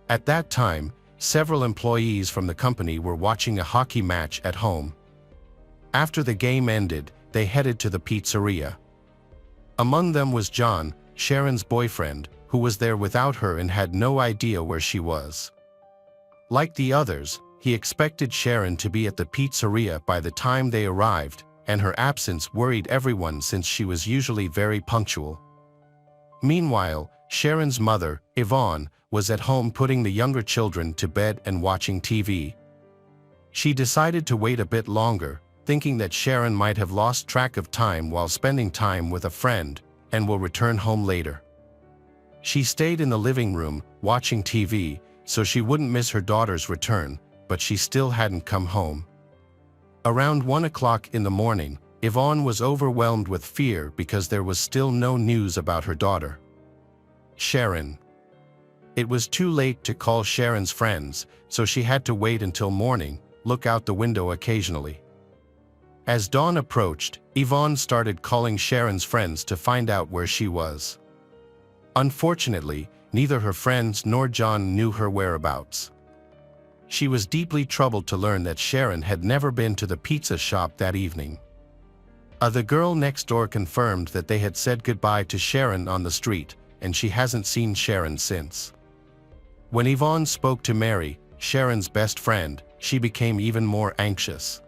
At that time, several employees from the company were watching a hockey match at home. After the game ended, they headed to the pizzeria. Among them was John, Sharon's boyfriend, who was there without her and had no idea where she was. Like the others, he expected Sharon to be at the pizzeria by the time they arrived, and her absence worried everyone since she was usually very punctual. Meanwhile, Sharon's mother, Yvonne, was at home putting the younger children to bed and watching TV. She decided to wait a bit longer, thinking that Sharon might have lost track of time while spending time with a friend, and will return home later. She stayed in the living room, watching TV, so she wouldn't miss her daughter's return, but she still hadn't come home. Around 1 o'clock in the morning, Yvonne was overwhelmed with fear because there was still no news about her daughter, Sharon. It was too late to call Sharon's friends, so she had to wait until morning, look out the window occasionally. As dawn approached, Yvonne started calling Sharon's friends to find out where she was. Unfortunately, neither her friends nor John knew her whereabouts. She was deeply troubled to learn that Sharon had never been to the pizza shop that evening. The girl next door confirmed that they had said goodbye to Sharon on the street, and she hasn't seen Sharon since. When Yvonne spoke to Mary, Sharon's best friend, she became even more anxious.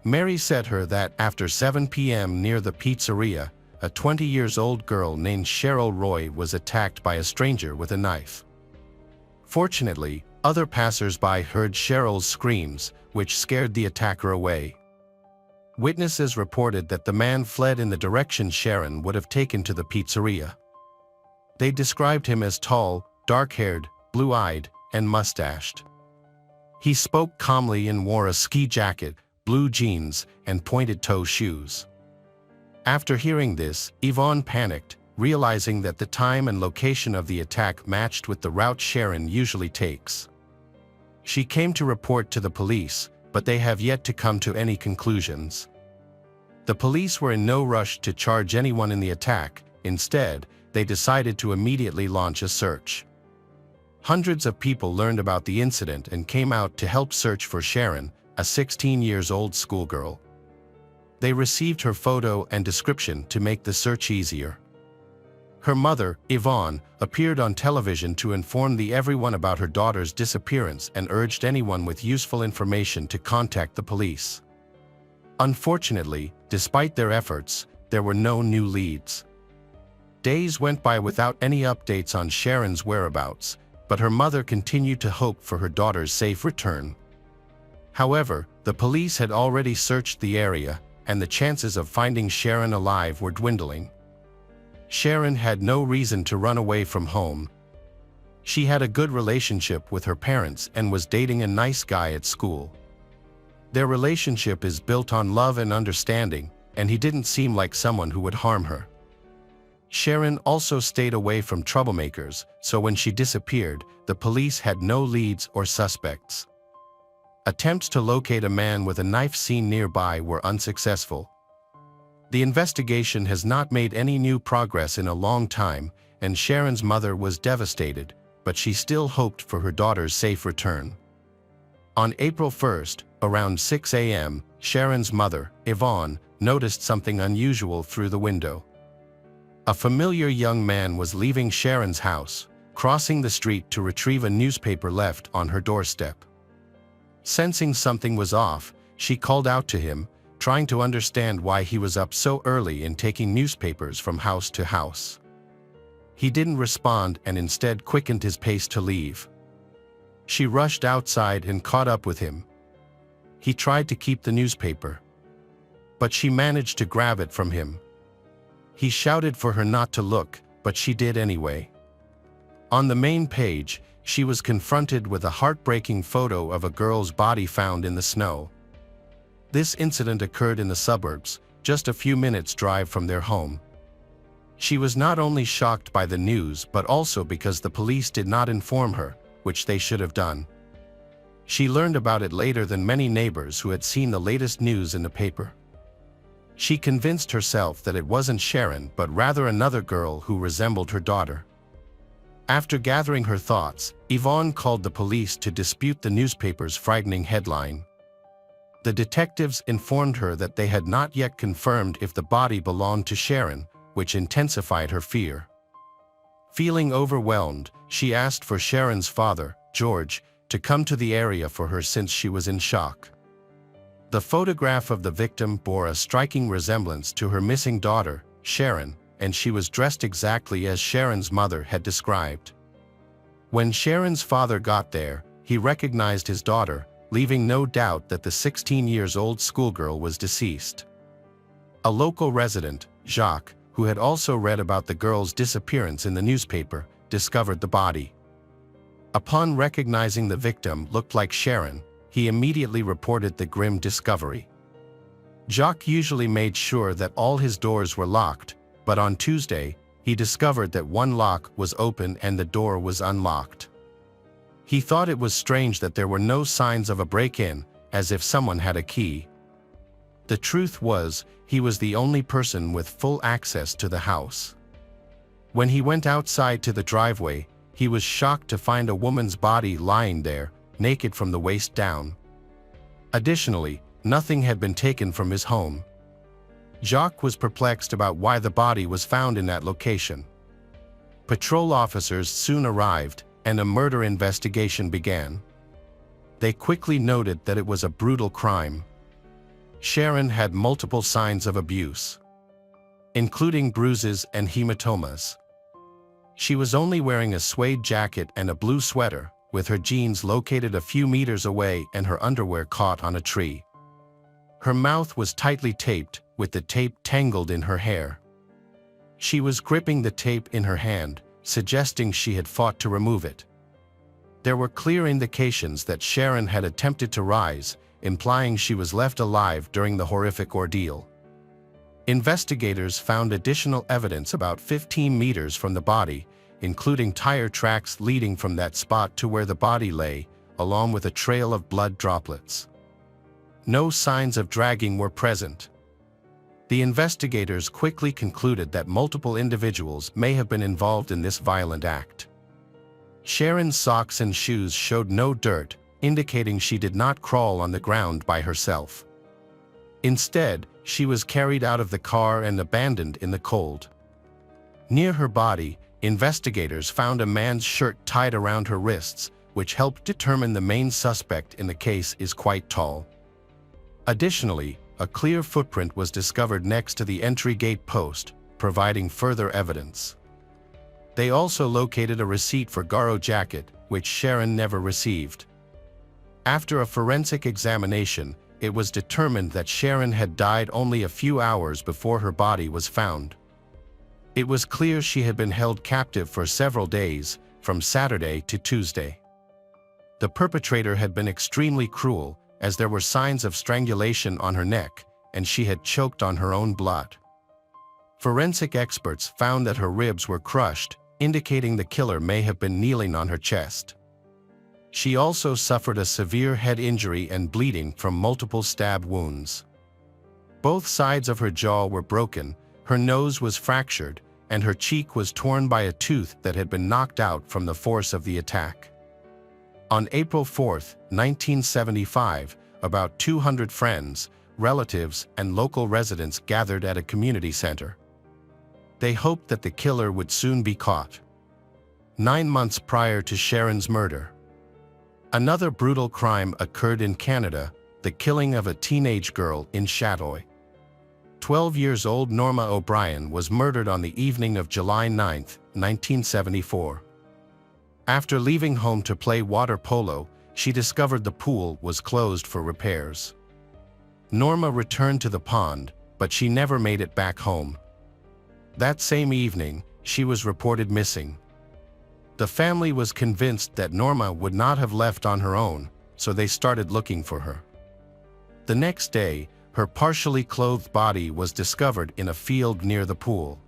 Mary said her that after 7 p.m. near the pizzeria, a 20-year-old girl named Cheryl Roy was attacked by a stranger with a knife. Fortunately, other passers-by heard Cheryl's screams, which scared the attacker away. Witnesses reported that the man fled in the direction Sharon would have taken to the pizzeria. They described him as tall, dark-haired, blue-eyed, and mustached. He spoke calmly and wore a ski jacket, blue jeans, and pointed-toe shoes. After hearing this, Yvonne panicked, realizing that the time and location of the attack matched with the route Sharon usually takes. She came to report to the police, but they have yet to come to any conclusions. The police were in no rush to charge anyone in the attack. Instead, they decided to immediately launch a search. Hundreds of people learned about the incident and came out to help search for Sharon, a 16-year-old schoolgirl. They received her photo and description to make the search easier. Her mother, Yvonne, appeared on television to inform everyone about her daughter's disappearance and urged anyone with useful information to contact the police. Unfortunately, despite their efforts, there were no new leads. Days went by without any updates on Sharon's whereabouts, but her mother continued to hope for her daughter's safe return. However, the police had already searched the area, and the chances of finding Sharon alive were dwindling. Sharon had no reason to run away from home. She had a good relationship with her parents and was dating a nice guy at school. Their relationship is built on love and understanding, and he didn't seem like someone who would harm her. Sharon also stayed away from troublemakers, so when she disappeared, the police had no leads or suspects. Attempts to locate a man with a knife seen nearby were unsuccessful. The investigation has not made any new progress in a long time, and Sharon's mother was devastated, but she still hoped for her daughter's safe return. On April 1st, around 6 a.m., Sharon's mother, Yvonne, noticed something unusual through the window. A familiar young man was leaving Sharon's house, crossing the street to retrieve a newspaper left on her doorstep. Sensing something was off, she called out to him, trying to understand why he was up so early and taking newspapers from house to house. He didn't respond and instead quickened his pace to leave. She rushed outside and caught up with him. He tried to keep the newspaper, but she managed to grab it from him. He shouted for her not to look, but she did anyway. On the main page, she was confronted with a heartbreaking photo of a girl's body found in the snow. This incident occurred in the suburbs, just a few minutes' drive from their home. She was not only shocked by the news but also because the police did not inform her, which they should have done. She learned about it later than many neighbors who had seen the latest news in the paper. She convinced herself that it wasn't Sharon but rather another girl who resembled her daughter. After gathering her thoughts, Yvonne called the police to dispute the newspaper's frightening headline. The detectives informed her that they had not yet confirmed if the body belonged to Sharon, which intensified her fear. Feeling overwhelmed, she asked for Sharon's father, George, to come to the area for her since she was in shock. The photograph of the victim bore a striking resemblance to her missing daughter, Sharon, and she was dressed exactly as Sharon's mother had described. When Sharon's father got there, he recognized his daughter, leaving no doubt that the 16-year-old schoolgirl was deceased. A local resident, Jacques, who had also read about the girl's disappearance in the newspaper, discovered the body. Upon recognizing the victim looked like Sharon, he immediately reported the grim discovery. Jacques usually made sure that all his doors were locked, but on Tuesday, he discovered that one lock was open and the door was unlocked. He thought it was strange that there were no signs of a break-in, as if someone had a key. The truth was, he was the only person with full access to the house. When he went outside to the driveway, he was shocked to find a woman's body lying there, naked from the waist down. Additionally, nothing had been taken from his home. Jacques was perplexed about why the body was found in that location. Patrol officers soon arrived, and a murder investigation began. They quickly noted that it was a brutal crime. Sharon had multiple signs of abuse, including bruises and hematomas. She was only wearing a suede jacket and a blue sweater, with her jeans located a few meters away and her underwear caught on a tree. Her mouth was tightly taped, with the tape tangled in her hair. She was gripping the tape in her hand, suggesting she had fought to remove it. There were clear indications that Sharon had attempted to rise, implying she was left alive during the horrific ordeal. Investigators found additional evidence about 15 meters from the body, including tire tracks leading from that spot to where the body lay, along with a trail of blood droplets. No signs of dragging were present. The investigators quickly concluded that multiple individuals may have been involved in this violent act. Sharon's socks and shoes showed no dirt, indicating she did not crawl on the ground by herself. Instead, she was carried out of the car and abandoned in the cold. Near her body, investigators found a man's shirt tied around her wrists, which helped determine the main suspect in the case is quite tall. Additionally, a clear footprint was discovered next to the entry gate post, providing further evidence. They also located a receipt for Garo jacket, which Sharon never received. After a forensic examination, it was determined that Sharon had died only a few hours before her body was found. It was clear she had been held captive for several days, from Saturday to Tuesday. The perpetrator had been extremely cruel, as there were signs of strangulation on her neck, and she had choked on her own blood. Forensic experts found that her ribs were crushed, indicating the killer may have been kneeling on her chest. She also suffered a severe head injury and bleeding from multiple stab wounds. Both sides of her jaw were broken, her nose was fractured, and her cheek was torn by a tooth that had been knocked out from the force of the attack. On April 4, 1975, about 200 friends, relatives, and local residents gathered at a community center. They hoped that the killer would soon be caught. 9 months prior to Sharon's murder, another brutal crime occurred in Canada, the killing of a teenage girl in Chatoy. 12-year-old Norma O'Brien was murdered on the evening of July 9, 1974. After leaving home to play water polo, she discovered the pool was closed for repairs. Norma returned to the pond, but she never made it back home. That same evening, she was reported missing. The family was convinced that Norma would not have left on her own, so they started looking for her. The next day, her partially clothed body was discovered in a field near the pool.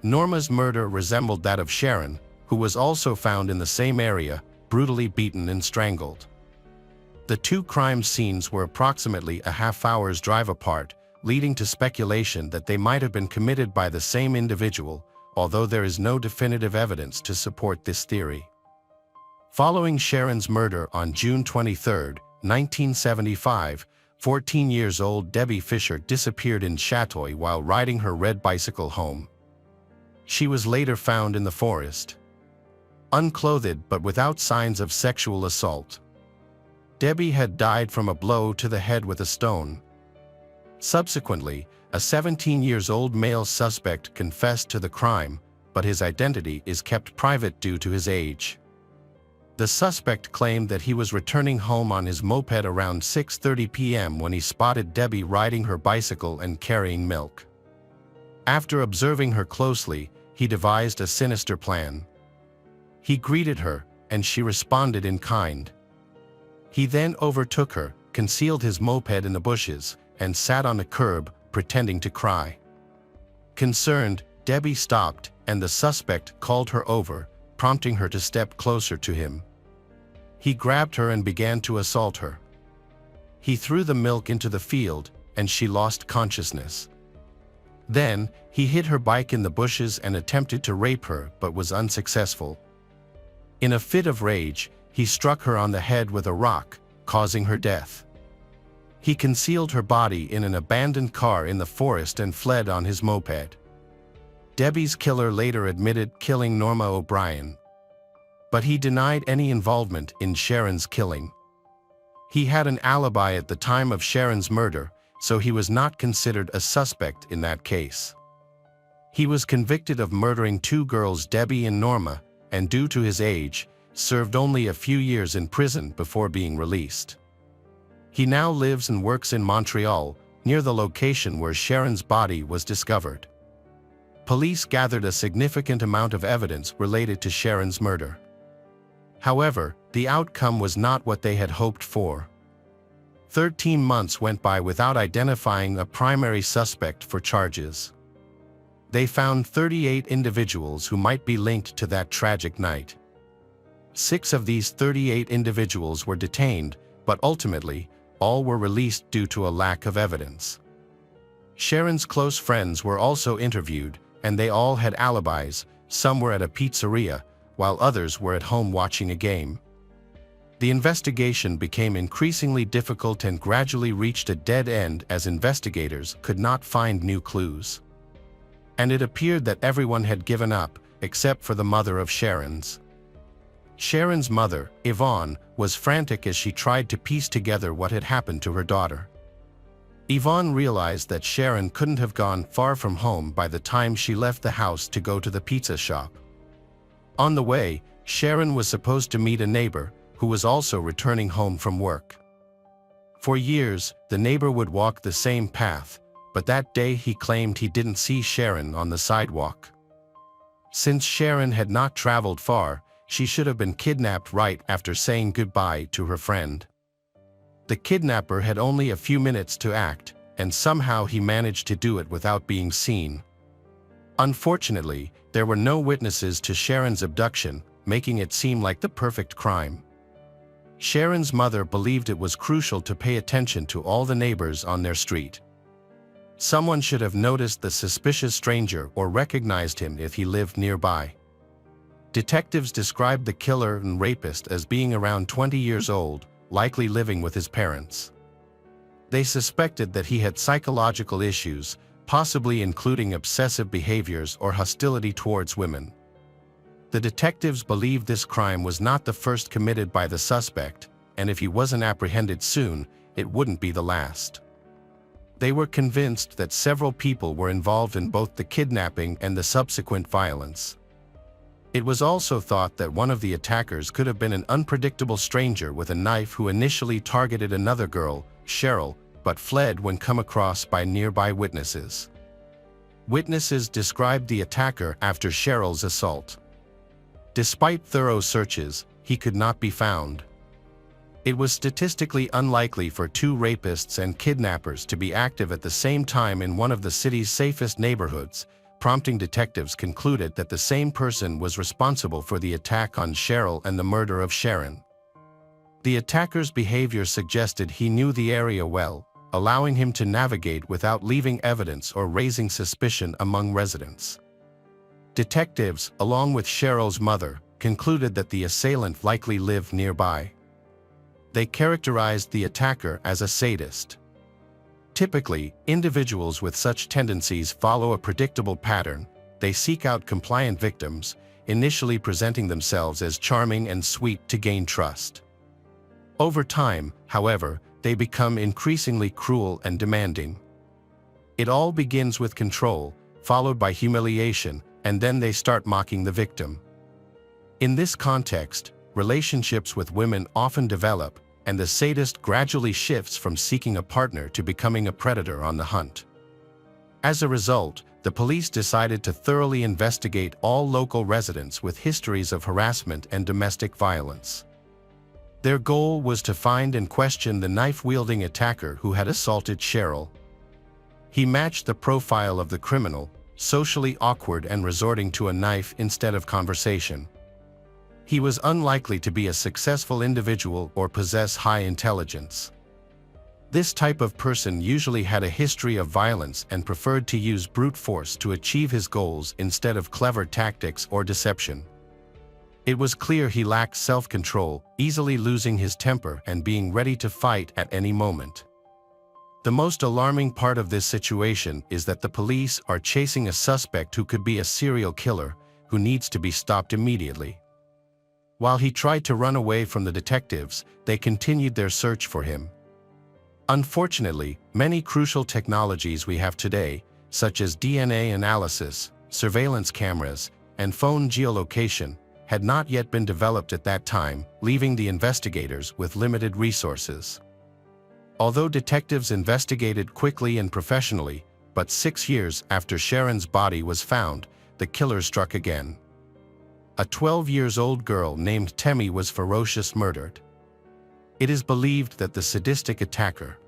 Norma's murder resembled that of Sharon, who was also found in the same area, brutally beaten and strangled. The two crime scenes were approximately a half-hour's drive apart, leading to speculation that they might have been committed by the same individual, although there is no definitive evidence to support this theory. Following Sharon's murder on June 23, 1975, 14-year-old Debbie Fisher disappeared in Chatoy while riding her red bicycle home. She was later found in the forest, unclothed but without signs of sexual assault. Debbie had died from a blow to the head with a stone. Subsequently, a 17-year-old male suspect confessed to the crime, but his identity is kept private due to his age. The suspect claimed that he was returning home on his moped around 6:30 p.m. when he spotted Debbie riding her bicycle and carrying milk. After observing her closely, he devised a sinister plan. He greeted her, and she responded in kind. He then overtook her, concealed his moped in the bushes, and sat on the curb, pretending to cry. Concerned, Debbie stopped, and the suspect called her over, prompting her to step closer to him. He grabbed her and began to assault her. He threw the milk into the field, and she lost consciousness. Then, he hid her bike in the bushes and attempted to rape her but was unsuccessful. In a fit of rage, he struck her on the head with a rock, causing her death. He concealed her body in an abandoned car in the forest and fled on his moped. Debbie's killer later admitted killing Norma O'Brien, but he denied any involvement in Sharon's killing. He had an alibi at the time of Sharon's murder, so he was not considered a suspect in that case. He was convicted of murdering two girls, Debbie and Norma, and due to his age, served only a few years in prison before being released. He now lives and works in Montreal, near the location where Sharon's body was discovered. Police gathered a significant amount of evidence related to Sharon's murder. However, the outcome was not what they had hoped for. 13 months went by without identifying a primary suspect for charges. They found 38 individuals who might be linked to that tragic night. 6 of these 38 individuals were detained, but ultimately, all were released due to a lack of evidence. Sharon's close friends were also interviewed, and they all had alibis. Some were at a pizzeria, while others were at home watching a game. The investigation became increasingly difficult and gradually reached a dead end as investigators could not find new clues. And it appeared that everyone had given up, except for the mother of Sharon's. Sharon's mother, Yvonne, was frantic as she tried to piece together what had happened to her daughter. Yvonne realized that Sharon couldn't have gone far from home by the time she left the house to go to the pizza shop. On the way, Sharon was supposed to meet a neighbor, who was also returning home from work. For years, the neighbor would walk the same path, but that day he claimed he didn't see Sharon on the sidewalk. Since Sharon had not traveled far, she should have been kidnapped right after saying goodbye to her friend. The kidnapper had only a few minutes to act, and somehow he managed to do it without being seen. Unfortunately, there were no witnesses to Sharon's abduction, making it seem like the perfect crime. Sharon's mother believed it was crucial to pay attention to all the neighbors on their street. Someone should have noticed the suspicious stranger or recognized him if he lived nearby. Detectives described the killer and rapist as being around 20 years old, likely living with his parents. They suspected that he had psychological issues, possibly including obsessive behaviors or hostility towards women. The detectives believed this crime was not the first committed by the suspect, and if he wasn't apprehended soon, it wouldn't be the last. They were convinced that several people were involved in both the kidnapping and the subsequent violence. It was also thought that one of the attackers could have been an unpredictable stranger with a knife who initially targeted another girl, Cheryl, but fled when come across by nearby witnesses. Witnesses described the attacker after Cheryl's assault. Despite thorough searches, he could not be found. It was statistically unlikely for two rapists and kidnappers to be active at the same time in one of the city's safest neighborhoods, prompting detectives concluded that the same person was responsible for the attack on Cheryl and the murder of Sharon. The attacker's behavior suggested he knew the area well, allowing him to navigate without leaving evidence or raising suspicion among residents. Detectives, along with Cheryl's mother, concluded that the assailant likely lived nearby. They characterized the attacker as a sadist. Typically, individuals with such tendencies follow a predictable pattern. They seek out compliant victims, initially presenting themselves as charming and sweet to gain trust. Over time, however, they become increasingly cruel and demanding. It all begins with control, followed by humiliation, and then they start mocking the victim. In this context, relationships with women often develop, and the sadist gradually shifts from seeking a partner to becoming a predator on the hunt. As a result, the police decided to thoroughly investigate all local residents with histories of harassment and domestic violence. Their goal was to find and question the knife-wielding attacker who had assaulted Cheryl. He matched the profile of the criminal, socially awkward and resorting to a knife instead of conversation. He was unlikely to be a successful individual or possess high intelligence. This type of person usually had a history of violence and preferred to use brute force to achieve his goals instead of clever tactics or deception. It was clear he lacked self-control, easily losing his temper and being ready to fight at any moment. The most alarming part of this situation is that the police are chasing a suspect who could be a serial killer, who needs to be stopped immediately. While he tried to run away from the detectives, they continued their search for him. Unfortunately, many crucial technologies we have today, such as DNA analysis, surveillance cameras, and phone geolocation, had not yet been developed at that time, leaving the investigators with limited resources. Although detectives investigated quickly and professionally, but 6 years after Sharon's body was found, the killer struck again. A 12-year-old girl named Temi was ferociously murdered. It is believed that the sadistic attacker,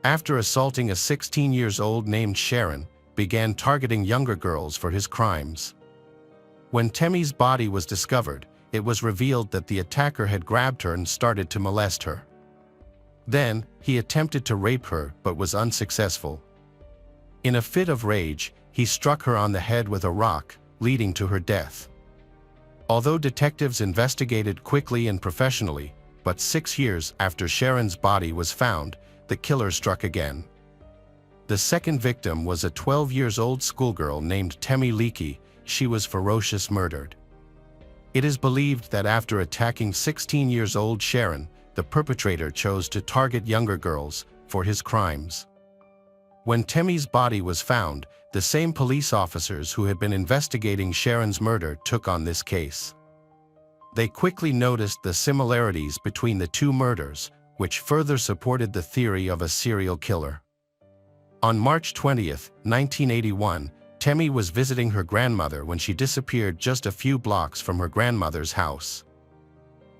after assaulting a 16-year-old named Sharon, began targeting younger girls for his crimes. When Temi's body was discovered, it was revealed that the attacker had grabbed her and started to molest her. Then, he attempted to rape her but was unsuccessful. In a fit of rage, he struck her on the head with a rock, leading to her death. Although detectives investigated quickly and professionally, but 6 years after Sharon's body was found, the killer struck again. The second victim was a 12-year-old schoolgirl named Temi Leakey. She was ferociously murdered. It is believed that after attacking 16-year-old Sharon, the perpetrator chose to target younger girls for his crimes. When Temi's body was found, the same police officers who had been investigating Sharon's murder took on this case. They quickly noticed the similarities between the two murders, which further supported the theory of a serial killer. On March 20, 1981, Temi was visiting her grandmother when she disappeared just a few blocks from her grandmother's house.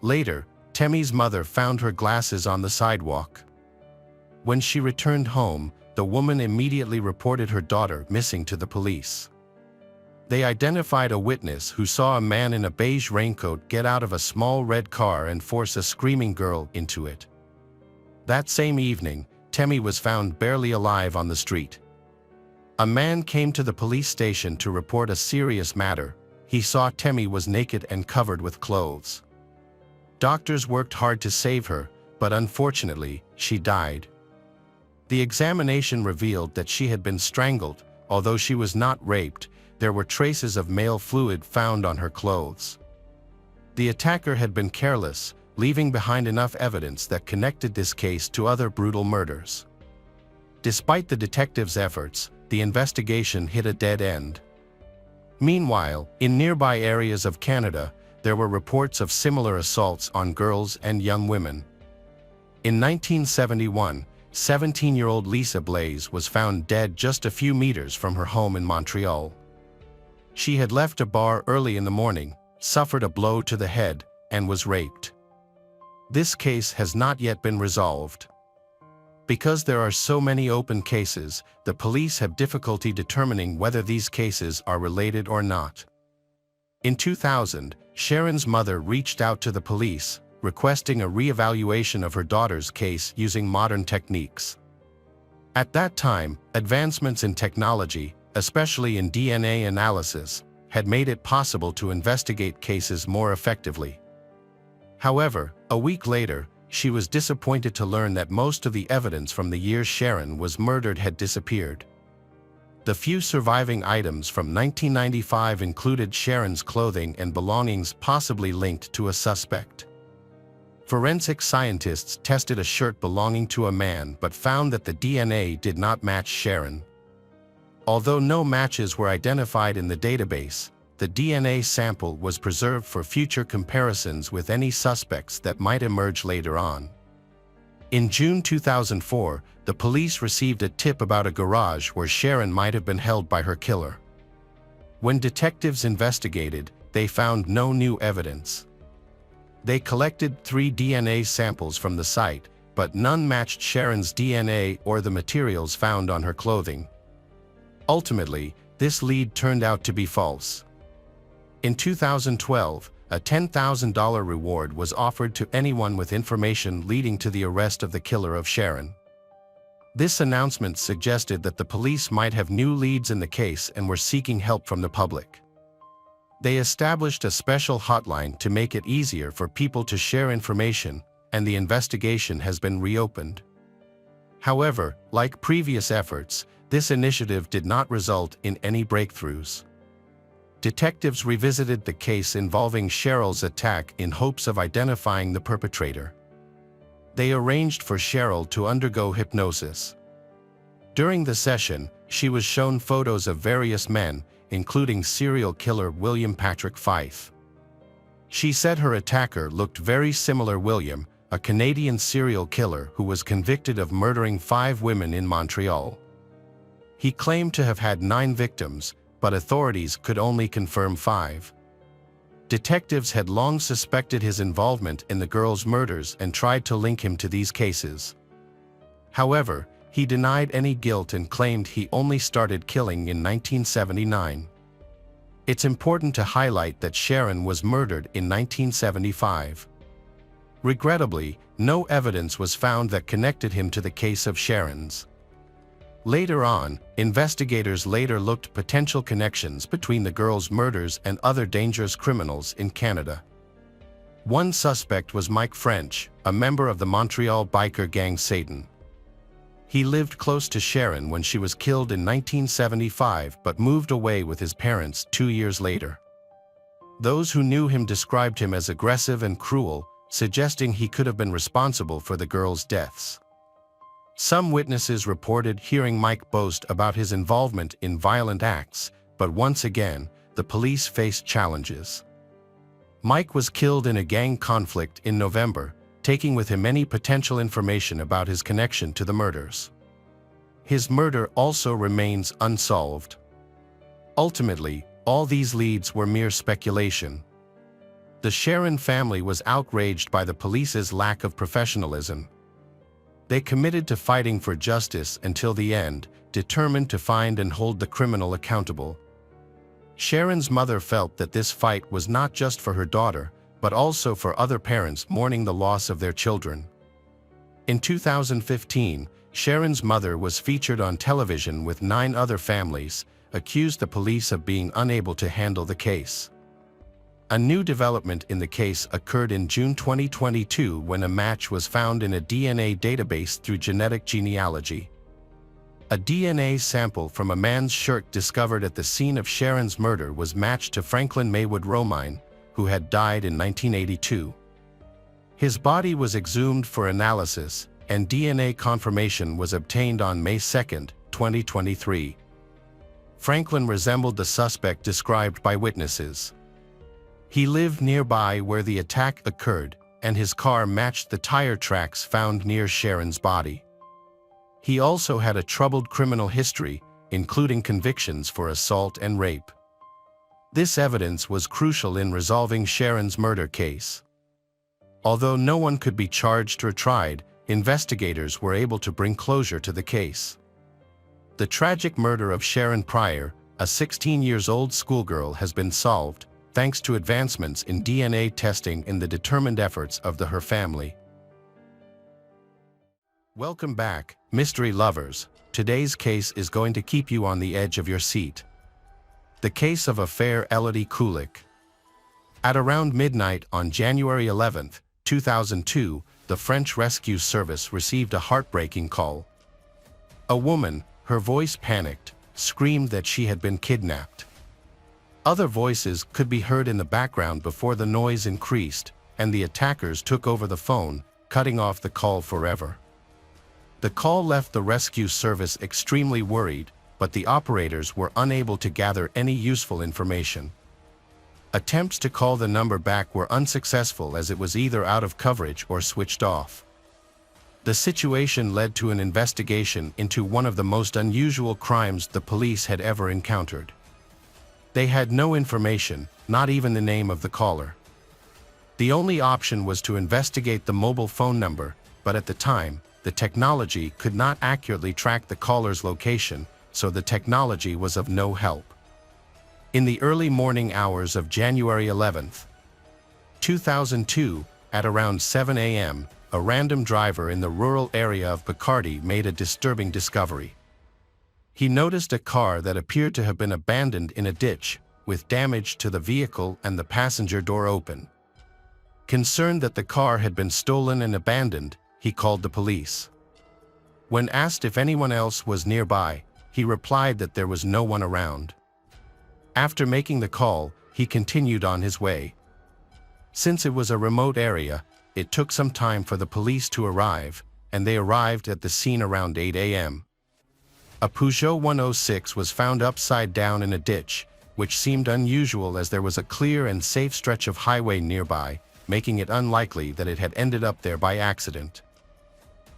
Later, Temi's mother found her glasses on the sidewalk. When she returned home, the woman immediately reported her daughter missing to the police. They identified a witness who saw a man in a beige raincoat get out of a small red car and force a screaming girl into it. That same evening, Temi was found barely alive on the street. A man came to the police station to report a serious matter. He saw Temi was naked and covered with clothes. Doctors worked hard to save her, but unfortunately, she died. The examination revealed that she had been strangled. Although she was not raped, there were traces of male fluid found on her clothes. The attacker had been careless, leaving behind enough evidence that connected this case to other brutal murders. Despite the detectives' efforts, the investigation hit a dead end. Meanwhile, in nearby areas of Canada, there were reports of similar assaults on girls and young women. In 1971, 17-year-old Lisa Blaze was found dead just a few meters from her home in Montreal. She had left a bar early in the morning, suffered a blow to the head, and was raped. This case has not yet been resolved. Because there are so many open cases, the police have difficulty determining whether these cases are related or not. In 2000, Sharon's mother reached out to the police, requesting a re-evaluation of her daughter's case using modern techniques. At that time, advancements in technology, especially in DNA analysis, had made it possible to investigate cases more effectively. However, a week later, she was disappointed to learn that most of the evidence from the year Sharon was murdered had disappeared. The few surviving items from 1995 included Sharon's clothing and belongings possibly linked to a suspect. Forensic scientists tested a shirt belonging to a man but found that the DNA did not match Sharon. Although no matches were identified in the database, the DNA sample was preserved for future comparisons with any suspects that might emerge later on. In June 2004, the police received a tip about a garage where Sharon might have been held by her killer. When detectives investigated, they found no new evidence. They collected 3 DNA samples from the site, but none matched Sharon's DNA or the materials found on her clothing. Ultimately, this lead turned out to be false. In 2012, a $10,000 reward was offered to anyone with information leading to the arrest of the killer of Sharon. This announcement suggested that the police might have new leads in the case and were seeking help from the public. They established a special hotline to make it easier for people to share information, and the investigation has been reopened. However, like previous efforts, this initiative did not result in any breakthroughs. Detectives revisited the case involving Cheryl's attack in hopes of identifying the perpetrator. They arranged for Cheryl to undergo hypnosis. During the session, she was shown photos of various men, including serial killer William Patrick Fife. She said her attacker looked very similar to William, a Canadian serial killer who was convicted of murdering 5 women in Montreal. He claimed to have had 9 victims, but authorities could only confirm 5. Detectives had long suspected his involvement in the girls' murders and tried to link him to these cases. However, he denied any guilt and claimed he only started killing in 1979. It's important to highlight that Sharon was murdered in 1975. Regrettably, no evidence was found that connected him to the case of Sharon's. Later on, investigators later looked potential connections between the girls' murders and other dangerous criminals in Canada. One suspect was Mike French, a member of the Montreal biker gang Satan. He lived close to Sharon when she was killed in 1975 but moved away with his parents 2 years later. Those who knew him described him as aggressive and cruel, suggesting he could have been responsible for the girls' deaths. Some witnesses reported hearing Mike boast about his involvement in violent acts, but once again, the police faced challenges. Mike was killed in a gang conflict in November, taking with him any potential information about his connection to the murders. His murder also remains unsolved. Ultimately, all these leads were mere speculation. The Sharon family was outraged by the police's lack of professionalism. They committed to fighting for justice until the end, determined to find and hold the criminal accountable. Sharon's mother felt that this fight was not just for her daughter, but also for other parents mourning the loss of their children. In 2015, Sharon's mother was featured on television with 9 other families, accused the police of being unable to handle the case. A new development in the case occurred in June 2022 when a match was found in a DNA database through genetic genealogy. A DNA sample from a man's shirt discovered at the scene of Sharon's murder was matched to Franklin Maywood Romine, who had died in 1982. His body was exhumed for analysis, and DNA confirmation was obtained on May 2, 2023. Franklin resembled the suspect described by witnesses. He lived nearby where the attack occurred, and his car matched the tire tracks found near Sharon's body. He also had a troubled criminal history, including convictions for assault and rape. This evidence was crucial in resolving Sharon's murder case. Although no one could be charged or tried, investigators were able to bring closure to the case. The tragic murder of Sharon Pryor, a 16-year-old schoolgirl, has been solved, thanks to advancements in DNA testing and the determined efforts of her family. Welcome back, mystery lovers. Today's case is going to keep you on the edge of your seat. The case of affair Elodie Kulik. At around midnight on January 11, 2002, the French Rescue Service received a heartbreaking call. A woman, her voice panicked, screamed that she had been kidnapped. Other voices could be heard in the background before the noise increased, and the attackers took over the phone, cutting off the call forever. The call left the rescue service extremely worried, but the operators were unable to gather any useful information. Attempts to call the number back were unsuccessful as it was either out of coverage or switched off. The situation led to an investigation into one of the most unusual crimes the police had ever encountered. They had no information, not even the name of the caller. The only option was to investigate the mobile phone number, but at the time, the technology could not accurately track the caller's location, so the technology was of no help. In the early morning hours of January 11, 2002, at around 7 a.m., a random driver in the rural area of Picardy made a disturbing discovery. He noticed a car that appeared to have been abandoned in a ditch, with damage to the vehicle and the passenger door open. Concerned that the car had been stolen and abandoned, he called the police. When asked if anyone else was nearby, he replied that there was no one around. After making the call, he continued on his way. Since it was a remote area, it took some time for the police to arrive, and they arrived at the scene around 8 a.m. A Peugeot 106 was found upside down in a ditch, which seemed unusual as there was a clear and safe stretch of highway nearby, making it unlikely that it had ended up there by accident.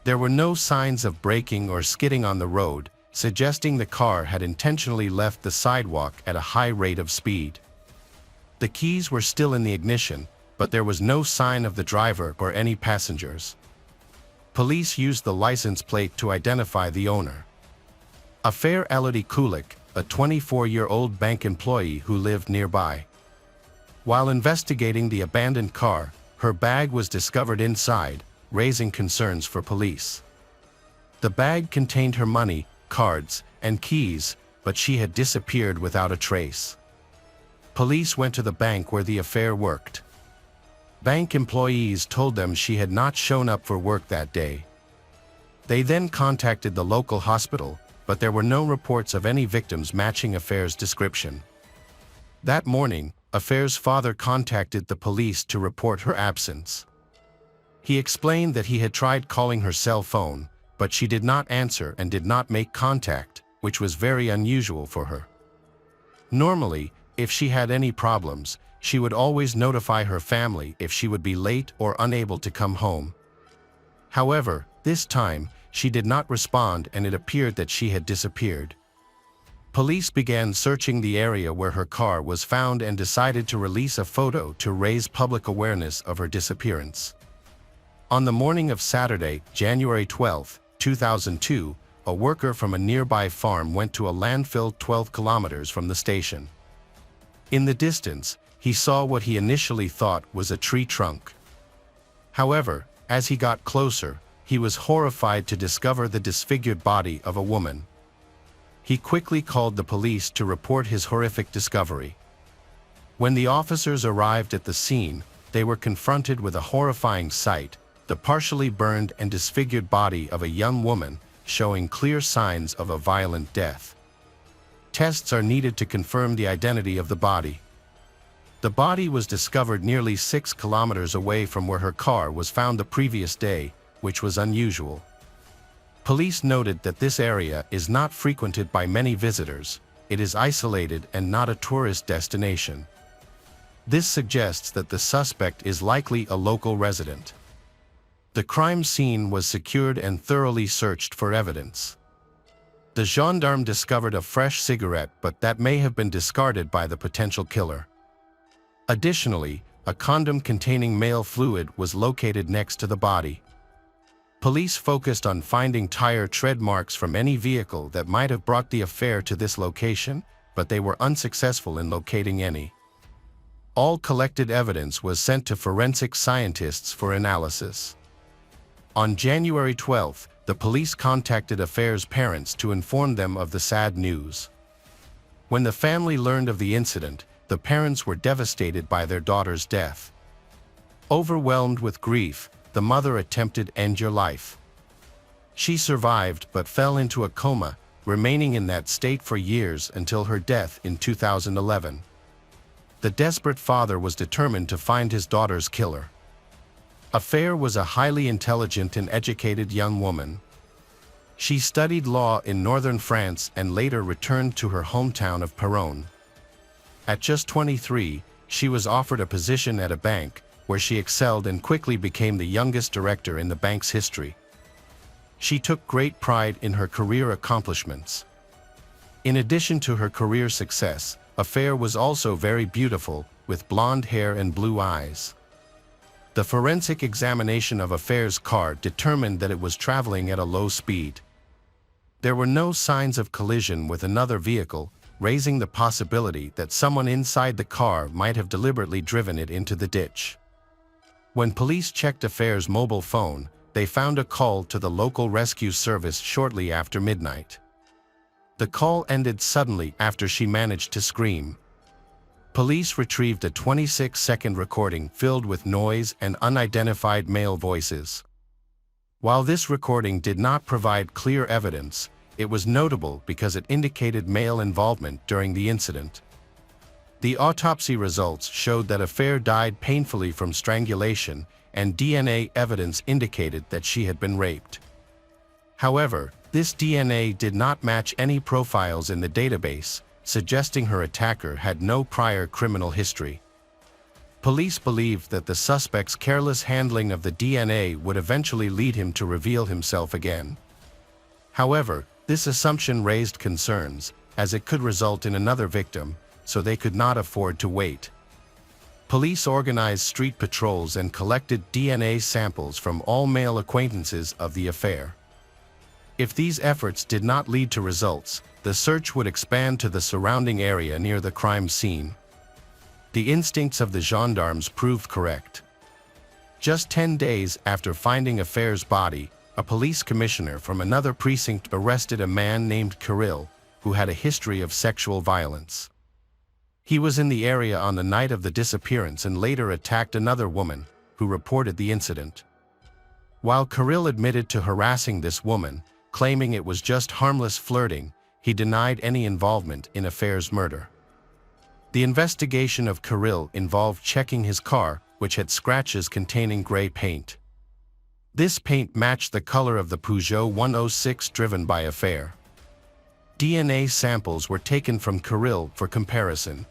There were no signs of braking or skidding on the road, suggesting the car had intentionally left the sidewalk at a high rate of speed. The keys were still in the ignition, but there was no sign of the driver or any passengers. Police used the license plate to identify the owner. Affair Elodie Kulik, a 24-year-old bank employee who lived nearby. While investigating the abandoned car, her bag was discovered inside, raising concerns for police. The bag contained her money, cards, and keys, but she had disappeared without a trace. Police went to the bank where the affair worked. Bank employees told them she had not shown up for work that day. They then contacted the local hospital, but there were no reports of any victims matching Affair's description. That morning, Affair's father contacted the police to report her absence. He explained that he had tried calling her cell phone, but she did not answer and did not make contact, which was very unusual for her. Normally, if she had any problems, she would always notify her family if she would be late or unable to come home. However, this time, she did not respond and it appeared that she had disappeared. Police began searching the area where her car was found and decided to release a photo to raise public awareness of her disappearance. On the morning of Saturday, January 12, 2002, a worker from a nearby farm went to a landfill 12 kilometers from the station. In the distance, he saw what he initially thought was a tree trunk. However, as he got closer, he was horrified to discover the disfigured body of a woman. He quickly called the police to report his horrific discovery. When the officers arrived at the scene, they were confronted with a horrifying sight: the partially burned and disfigured body of a young woman, showing clear signs of a violent death. Tests are needed to confirm the identity of the body. The body was discovered nearly 6 kilometers away from where her car was found the previous day, which was unusual. Police noted that this area is not frequented by many visitors. It is isolated and not a tourist destination. This suggests that the suspect is likely a local resident. The crime scene was secured and thoroughly searched for evidence. The gendarme discovered a fresh cigarette, but that may have been discarded by the potential killer. Additionally, a condom containing male fluid was located next to the body. Police focused on finding tire tread marks from any vehicle that might have brought the affair to this location, but they were unsuccessful in locating any. All collected evidence was sent to forensic scientists for analysis. On January 12, the police contacted Affair's parents to inform them of the sad news. When the family learned of the incident, the parents were devastated by their daughter's death. Overwhelmed with grief, the mother attempted to end her life. She survived but fell into a coma, remaining in that state for years until her death in 2011. The desperate father was determined to find his daughter's killer. Affair was a highly intelligent and educated young woman. She studied law in northern France and later returned to her hometown of Péronne. At just 23, she was offered a position at a bank, where she excelled and quickly became the youngest director in the bank's history. She took great pride in her career accomplishments. In addition to her career success, Affair was also very beautiful, with blonde hair and blue eyes. The forensic examination of Affair's car determined that it was traveling at a low speed. There were no signs of collision with another vehicle, raising the possibility that someone inside the car might have deliberately driven it into the ditch. When police checked Affair's mobile phone, they found a call to the local rescue service shortly after midnight. The call ended suddenly after she managed to scream. Police retrieved a 26-second recording filled with noise and unidentified male voices. While this recording did not provide clear evidence, it was notable because it indicated male involvement during the incident. The autopsy results showed that Affair died painfully from strangulation, and DNA evidence indicated that she had been raped. However, this DNA did not match any profiles in the database, suggesting her attacker had no prior criminal history. Police believed that the suspect's careless handling of the DNA would eventually lead him to reveal himself again. However, this assumption raised concerns, as it could result in another victim, so they could not afford to wait. Police organized street patrols and collected DNA samples from all male acquaintances of the affair. If these efforts did not lead to results, the search would expand to the surrounding area near the crime scene. The instincts of the gendarmes proved correct. Just 10 days after finding Affair's body, a police commissioner from another precinct arrested a man named Kirill, who had a history of sexual violence. He was in the area on the night of the disappearance and later attacked another woman, who reported the incident. While Kirill admitted to harassing this woman, claiming it was just harmless flirting, he denied any involvement in Affair's murder. The investigation of Kirill involved checking his car, which had scratches containing gray paint. This paint matched the color of the Peugeot 106 driven by Affair. DNA samples were taken from Kirill for comparison.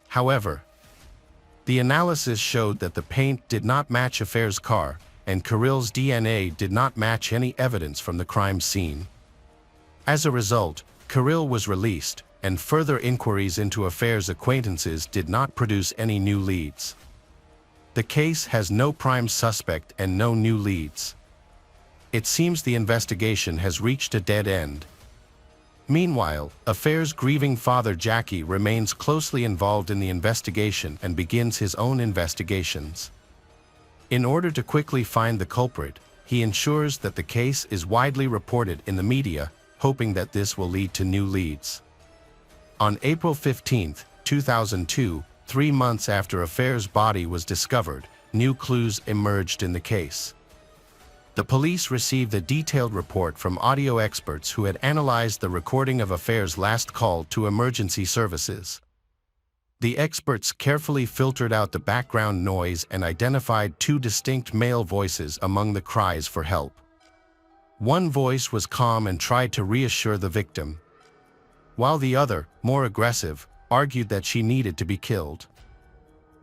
However, the analysis showed that the paint did not match Affair's car, and Kirill's DNA did not match any evidence from the crime scene. As a result, Kirill was released, and further inquiries into Affair's acquaintances did not produce any new leads. The case has no prime suspect and no new leads. It seems the investigation has reached a dead end. Meanwhile, Affair's grieving father Jackie remains closely involved in the investigation and begins his own investigations. In order to quickly find the culprit, he ensures that the case is widely reported in the media, hoping that this will lead to new leads. On April 15, 2002, 3 months after Affair's body was discovered, new clues emerged in the case. The police received a detailed report from audio experts who had analyzed the recording of Affair's last call to emergency services. The experts carefully filtered out the background noise and identified two distinct male voices among the cries for help. One voice was calm and tried to reassure the victim, while the other, more aggressive, argued that she needed to be killed.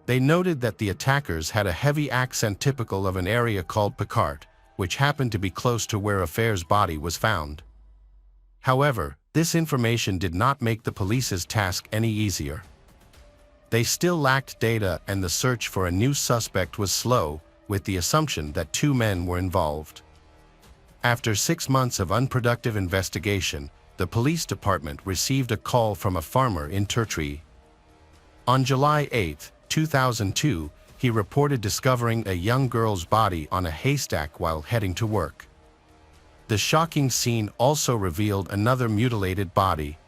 They noted that the attackers had a heavy accent typical of an area called Picard, which happened to be close to where Affair's body was found. However, this information did not make the police's task any easier. They still lacked data, and the search for a new suspect was slow, with the assumption that two men were involved. After 6 months of unproductive investigation, the police department received a call from a farmer in Turtree. On July 8, 2002, he reported discovering a young girl's body on a haystack while heading to work. The shocking scene also revealed another mutilated body.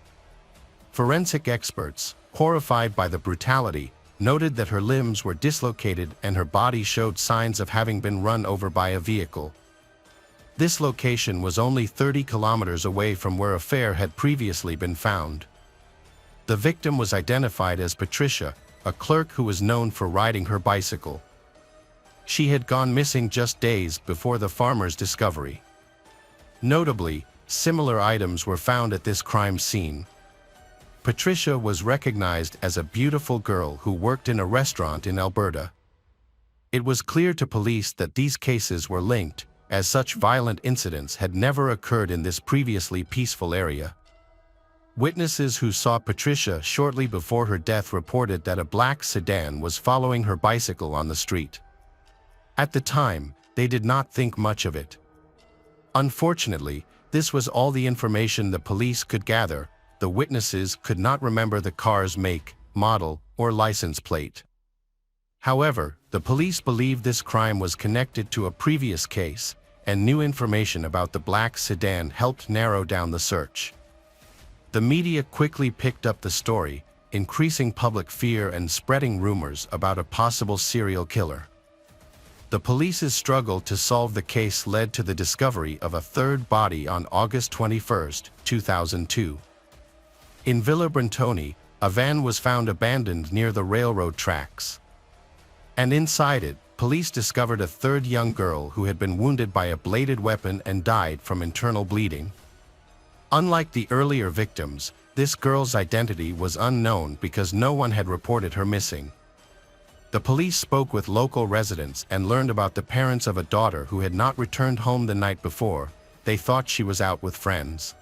Forensic experts, horrified by the brutality, noted that her limbs were dislocated and her body showed signs of having been run over by a vehicle. This location was only 30 kilometers away from where Affair had previously been found. The victim was identified as Patricia, a clerk who was known for riding her bicycle. She had gone missing just days before the farmer's discovery. Notably, similar items were found at this crime scene. Patricia was recognized as a beautiful girl who worked in a restaurant in Alberta. It was clear to police that these cases were linked, as such violent incidents had never occurred in this previously peaceful area. Witnesses who saw Patricia shortly before her death reported that a black sedan was following her bicycle on the street. At the time, they did not think much of it. Unfortunately, this was all the information the police could gather. The witnesses could not remember the car's make, model, or license plate. However, the police believed this crime was connected to a previous case, and new information about the black sedan helped narrow down the search. The media quickly picked up the story, increasing public fear and spreading rumors about a possible serial killer. The police's struggle to solve the case led to the discovery of a third body on August 21, 2002. In Villa-Brentoni, a van was found abandoned near the railroad tracks. And inside it, police discovered a third young girl who had been wounded by a bladed weapon and died from internal bleeding. Unlike the earlier victims, this girl's identity was unknown because no one had reported her missing. The police spoke with local residents and learned about the parents of a daughter who had not returned home the night before. They thought she was out with friends.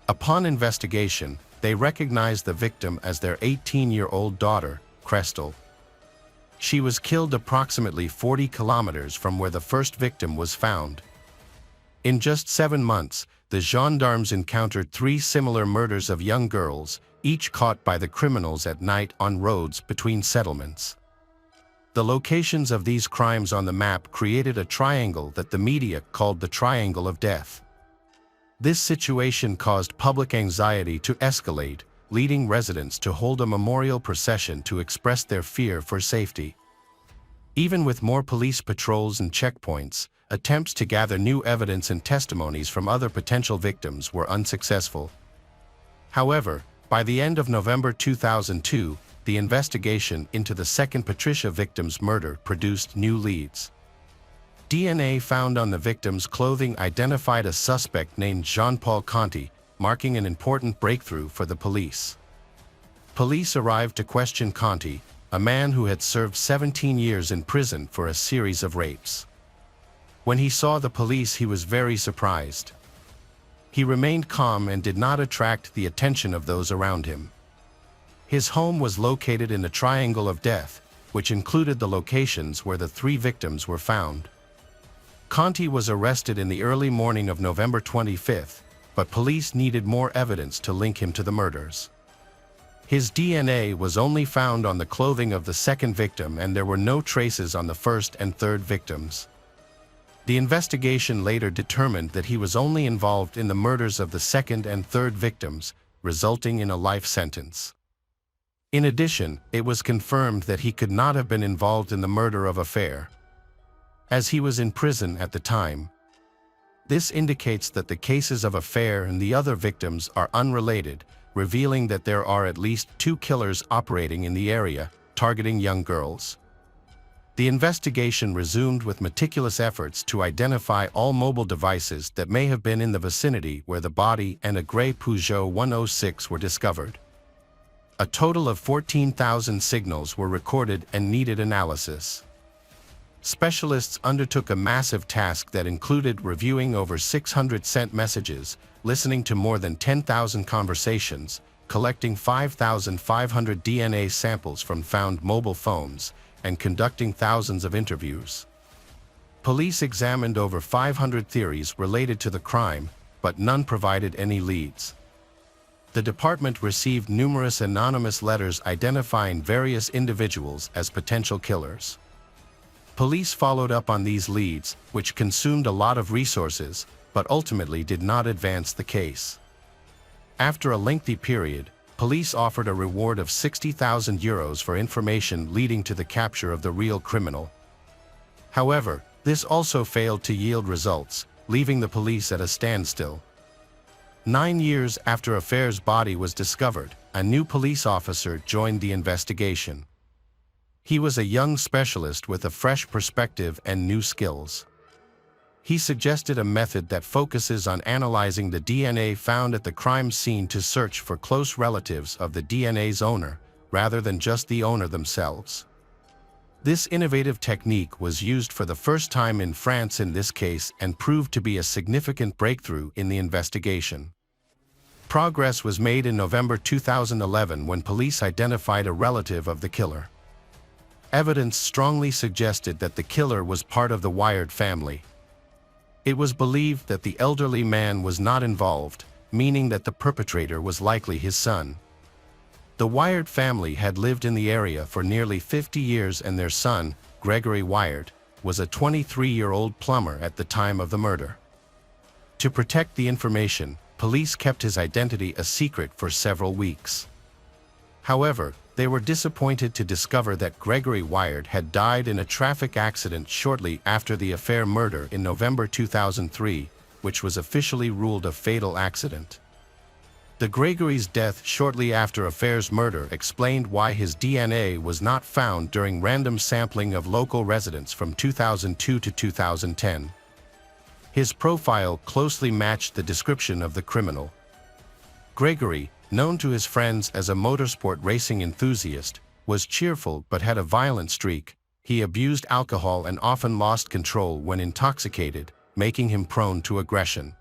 Upon investigation, they recognized the victim as their 18-year-old daughter, Crestel. She was killed approximately 40 kilometers from where the first victim was found. In just 7 months, the gendarmes encountered 3 similar murders of young girls, each caught by the criminals at night on roads between settlements. The locations of these crimes on the map created a triangle that the media called the Triangle of Death. This situation caused public anxiety to escalate, leading residents to hold a memorial procession to express their fear for safety. Even with more police patrols and checkpoints, attempts to gather new evidence and testimonies from other potential victims were unsuccessful. However, by the end of November 2002, the investigation into the second Patricia victim's murder produced new leads. DNA found on the victim's clothing identified a suspect named Jean-Paul Conti, marking an important breakthrough for the police. Police arrived to question Conti, a man who had served 17 years in prison for a series of rapes. When he saw the police, he was very surprised. He remained calm and did not attract the attention of those around him. His home was located in the Triangle of Death, which included the locations where the 3 victims were found. Conti was arrested in the early morning of November 25, but police needed more evidence to link him to the murders. His DNA was only found on the clothing of the second victim, and there were no traces on the first and third victims. The investigation later determined that he was only involved in the murders of the second and third victims, resulting in a life sentence. In addition, it was confirmed that he could not have been involved in the murder of Affair. as he was in prison at the time. This indicates that the cases of Affair and the other victims are unrelated, revealing that there are at least 2 killers operating in the area, targeting young girls. The investigation resumed with meticulous efforts to identify all mobile devices that may have been in the vicinity where the body and a gray Peugeot 106 were discovered. A total of 14,000 signals were recorded and needed analysis. Specialists undertook a massive task that included reviewing over 600 sent messages, listening to more than 10,000 conversations, collecting 5,500 DNA samples from found mobile phones, and conducting thousands of interviews. Police examined over 500 theories related to the crime, but none provided any leads. The department received numerous anonymous letters identifying various individuals as potential killers. Police followed up on these leads, which consumed a lot of resources, but ultimately did not advance the case. After a lengthy period, police offered a reward of €60,000 for information leading to the capture of the real criminal. However, this also failed to yield results, leaving the police at a standstill. 9 years after Affair's body was discovered, a new police officer joined the investigation. He was a young specialist with a fresh perspective and new skills. He suggested a method that focuses on analyzing the DNA found at the crime scene to search for close relatives of the DNA's owner, rather than just the owner themselves. This innovative technique was used for the first time in France in this case and proved to be a significant breakthrough in the investigation. Progress was made in November 2011 when police identified a relative of the killer. Evidence strongly suggested that the killer was part of the Wired family. It was believed that the elderly man was not involved, meaning that the perpetrator was likely his son. The Wired family had lived in the area for nearly 50 years and their son, Gregory Wired, was a 23-year-old plumber at the time of the murder. To protect the information, police kept his identity a secret for several weeks. However, they were disappointed to discover that Gregory Wired had died in a traffic accident shortly after the Affair murder in November 2003, which was officially ruled a fatal accident. The Gregory's death shortly after Affair's murder explained why his DNA was not found during random sampling of local residents from 2002 to 2010. His profile closely matched the description of the criminal. Gregory, known to his friends as a motorsport racing enthusiast, was cheerful but had a violent streak. He abused alcohol and often lost control when intoxicated, making him prone to aggression.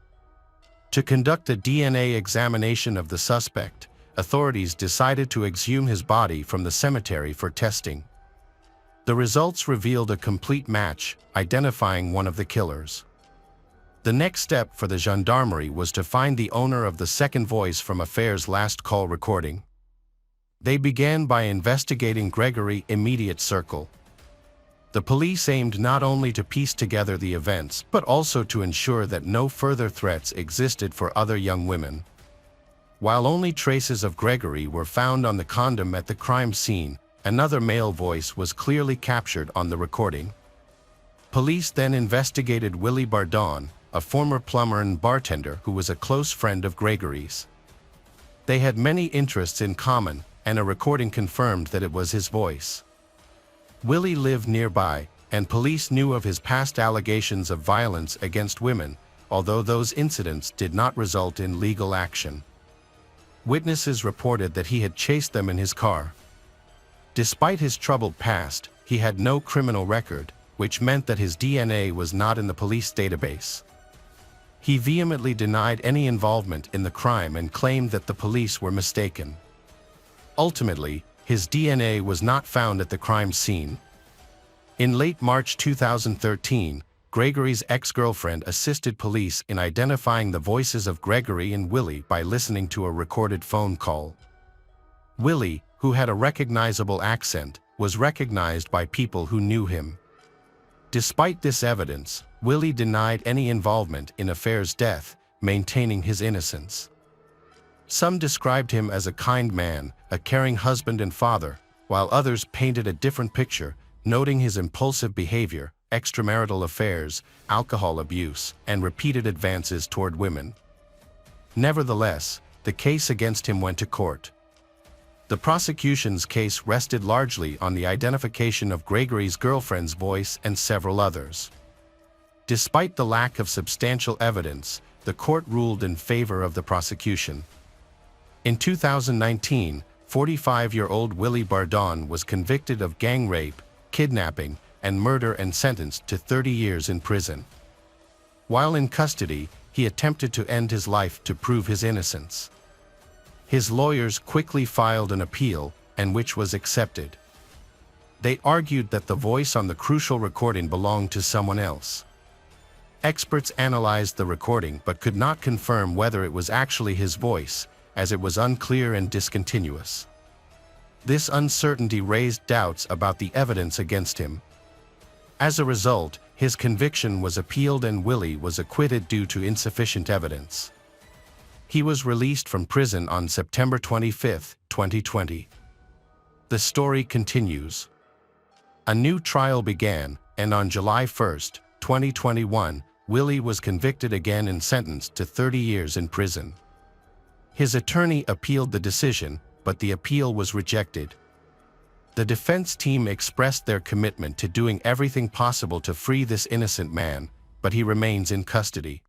To conduct a DNA examination of the suspect, authorities decided to exhume his body from the cemetery for testing. The results revealed a complete match, identifying one of the killers. The next step for the gendarmerie was to find the owner of the second voice from Affair's last call recording. They began by investigating Gregory's immediate circle. The police aimed not only to piece together the events, but also to ensure that no further threats existed for other young women. While only traces of Gregory were found on the condom at the crime scene, another male voice was clearly captured on the recording. Police then investigated Willie Bardon, a former plumber and bartender who was a close friend of Gregory's. They had many interests in common, and a recording confirmed that it was his voice. Willie lived nearby, and police knew of his past allegations of violence against women, although those incidents did not result in legal action. Witnesses reported that he had chased them in his car. Despite his troubled past, he had no criminal record, which meant that his DNA was not in the police database. He vehemently denied any involvement in the crime and claimed that the police were mistaken. Ultimately, his DNA was not found at the crime scene. In late March 2013, Gregory's ex-girlfriend assisted police in identifying the voices of Gregory and Willie by listening to a recorded phone call. Willie, who had a recognizable accent, was recognized by people who knew him. Despite this evidence, Willie denied any involvement in Affair's death, maintaining his innocence. Some described him as a kind man, a caring husband and father, while others painted a different picture, noting his impulsive behavior extramarital affairs, alcohol abuse, and repeated advances toward women. Nevertheless, the case against him went to court. The prosecution's case rested largely on the identification of Gregory's girlfriend's voice and several others. Despite the lack of substantial evidence, the court ruled in favor of the prosecution. In 2019, 45-year-old Willie Bardon was convicted of gang rape, kidnapping, and murder and sentenced to 30 years in prison. While in custody, he attempted to end his life to prove his innocence. His lawyers quickly filed an appeal, and which was accepted. They argued that the voice on the crucial recording belonged to someone else. Experts analyzed the recording but could not confirm whether it was actually his voice, as it was unclear and discontinuous. This uncertainty raised doubts about the evidence against him. As a result, his conviction was appealed and Willie was acquitted due to insufficient evidence. He was released from prison on September 25, 2020. The story continues. A new trial began, and on July 1, 2021, Willie was convicted again and sentenced to 30 years in prison. His attorney appealed the decision, but the appeal was rejected. The defense team expressed their commitment to doing everything possible to free this innocent man, but he remains in custody.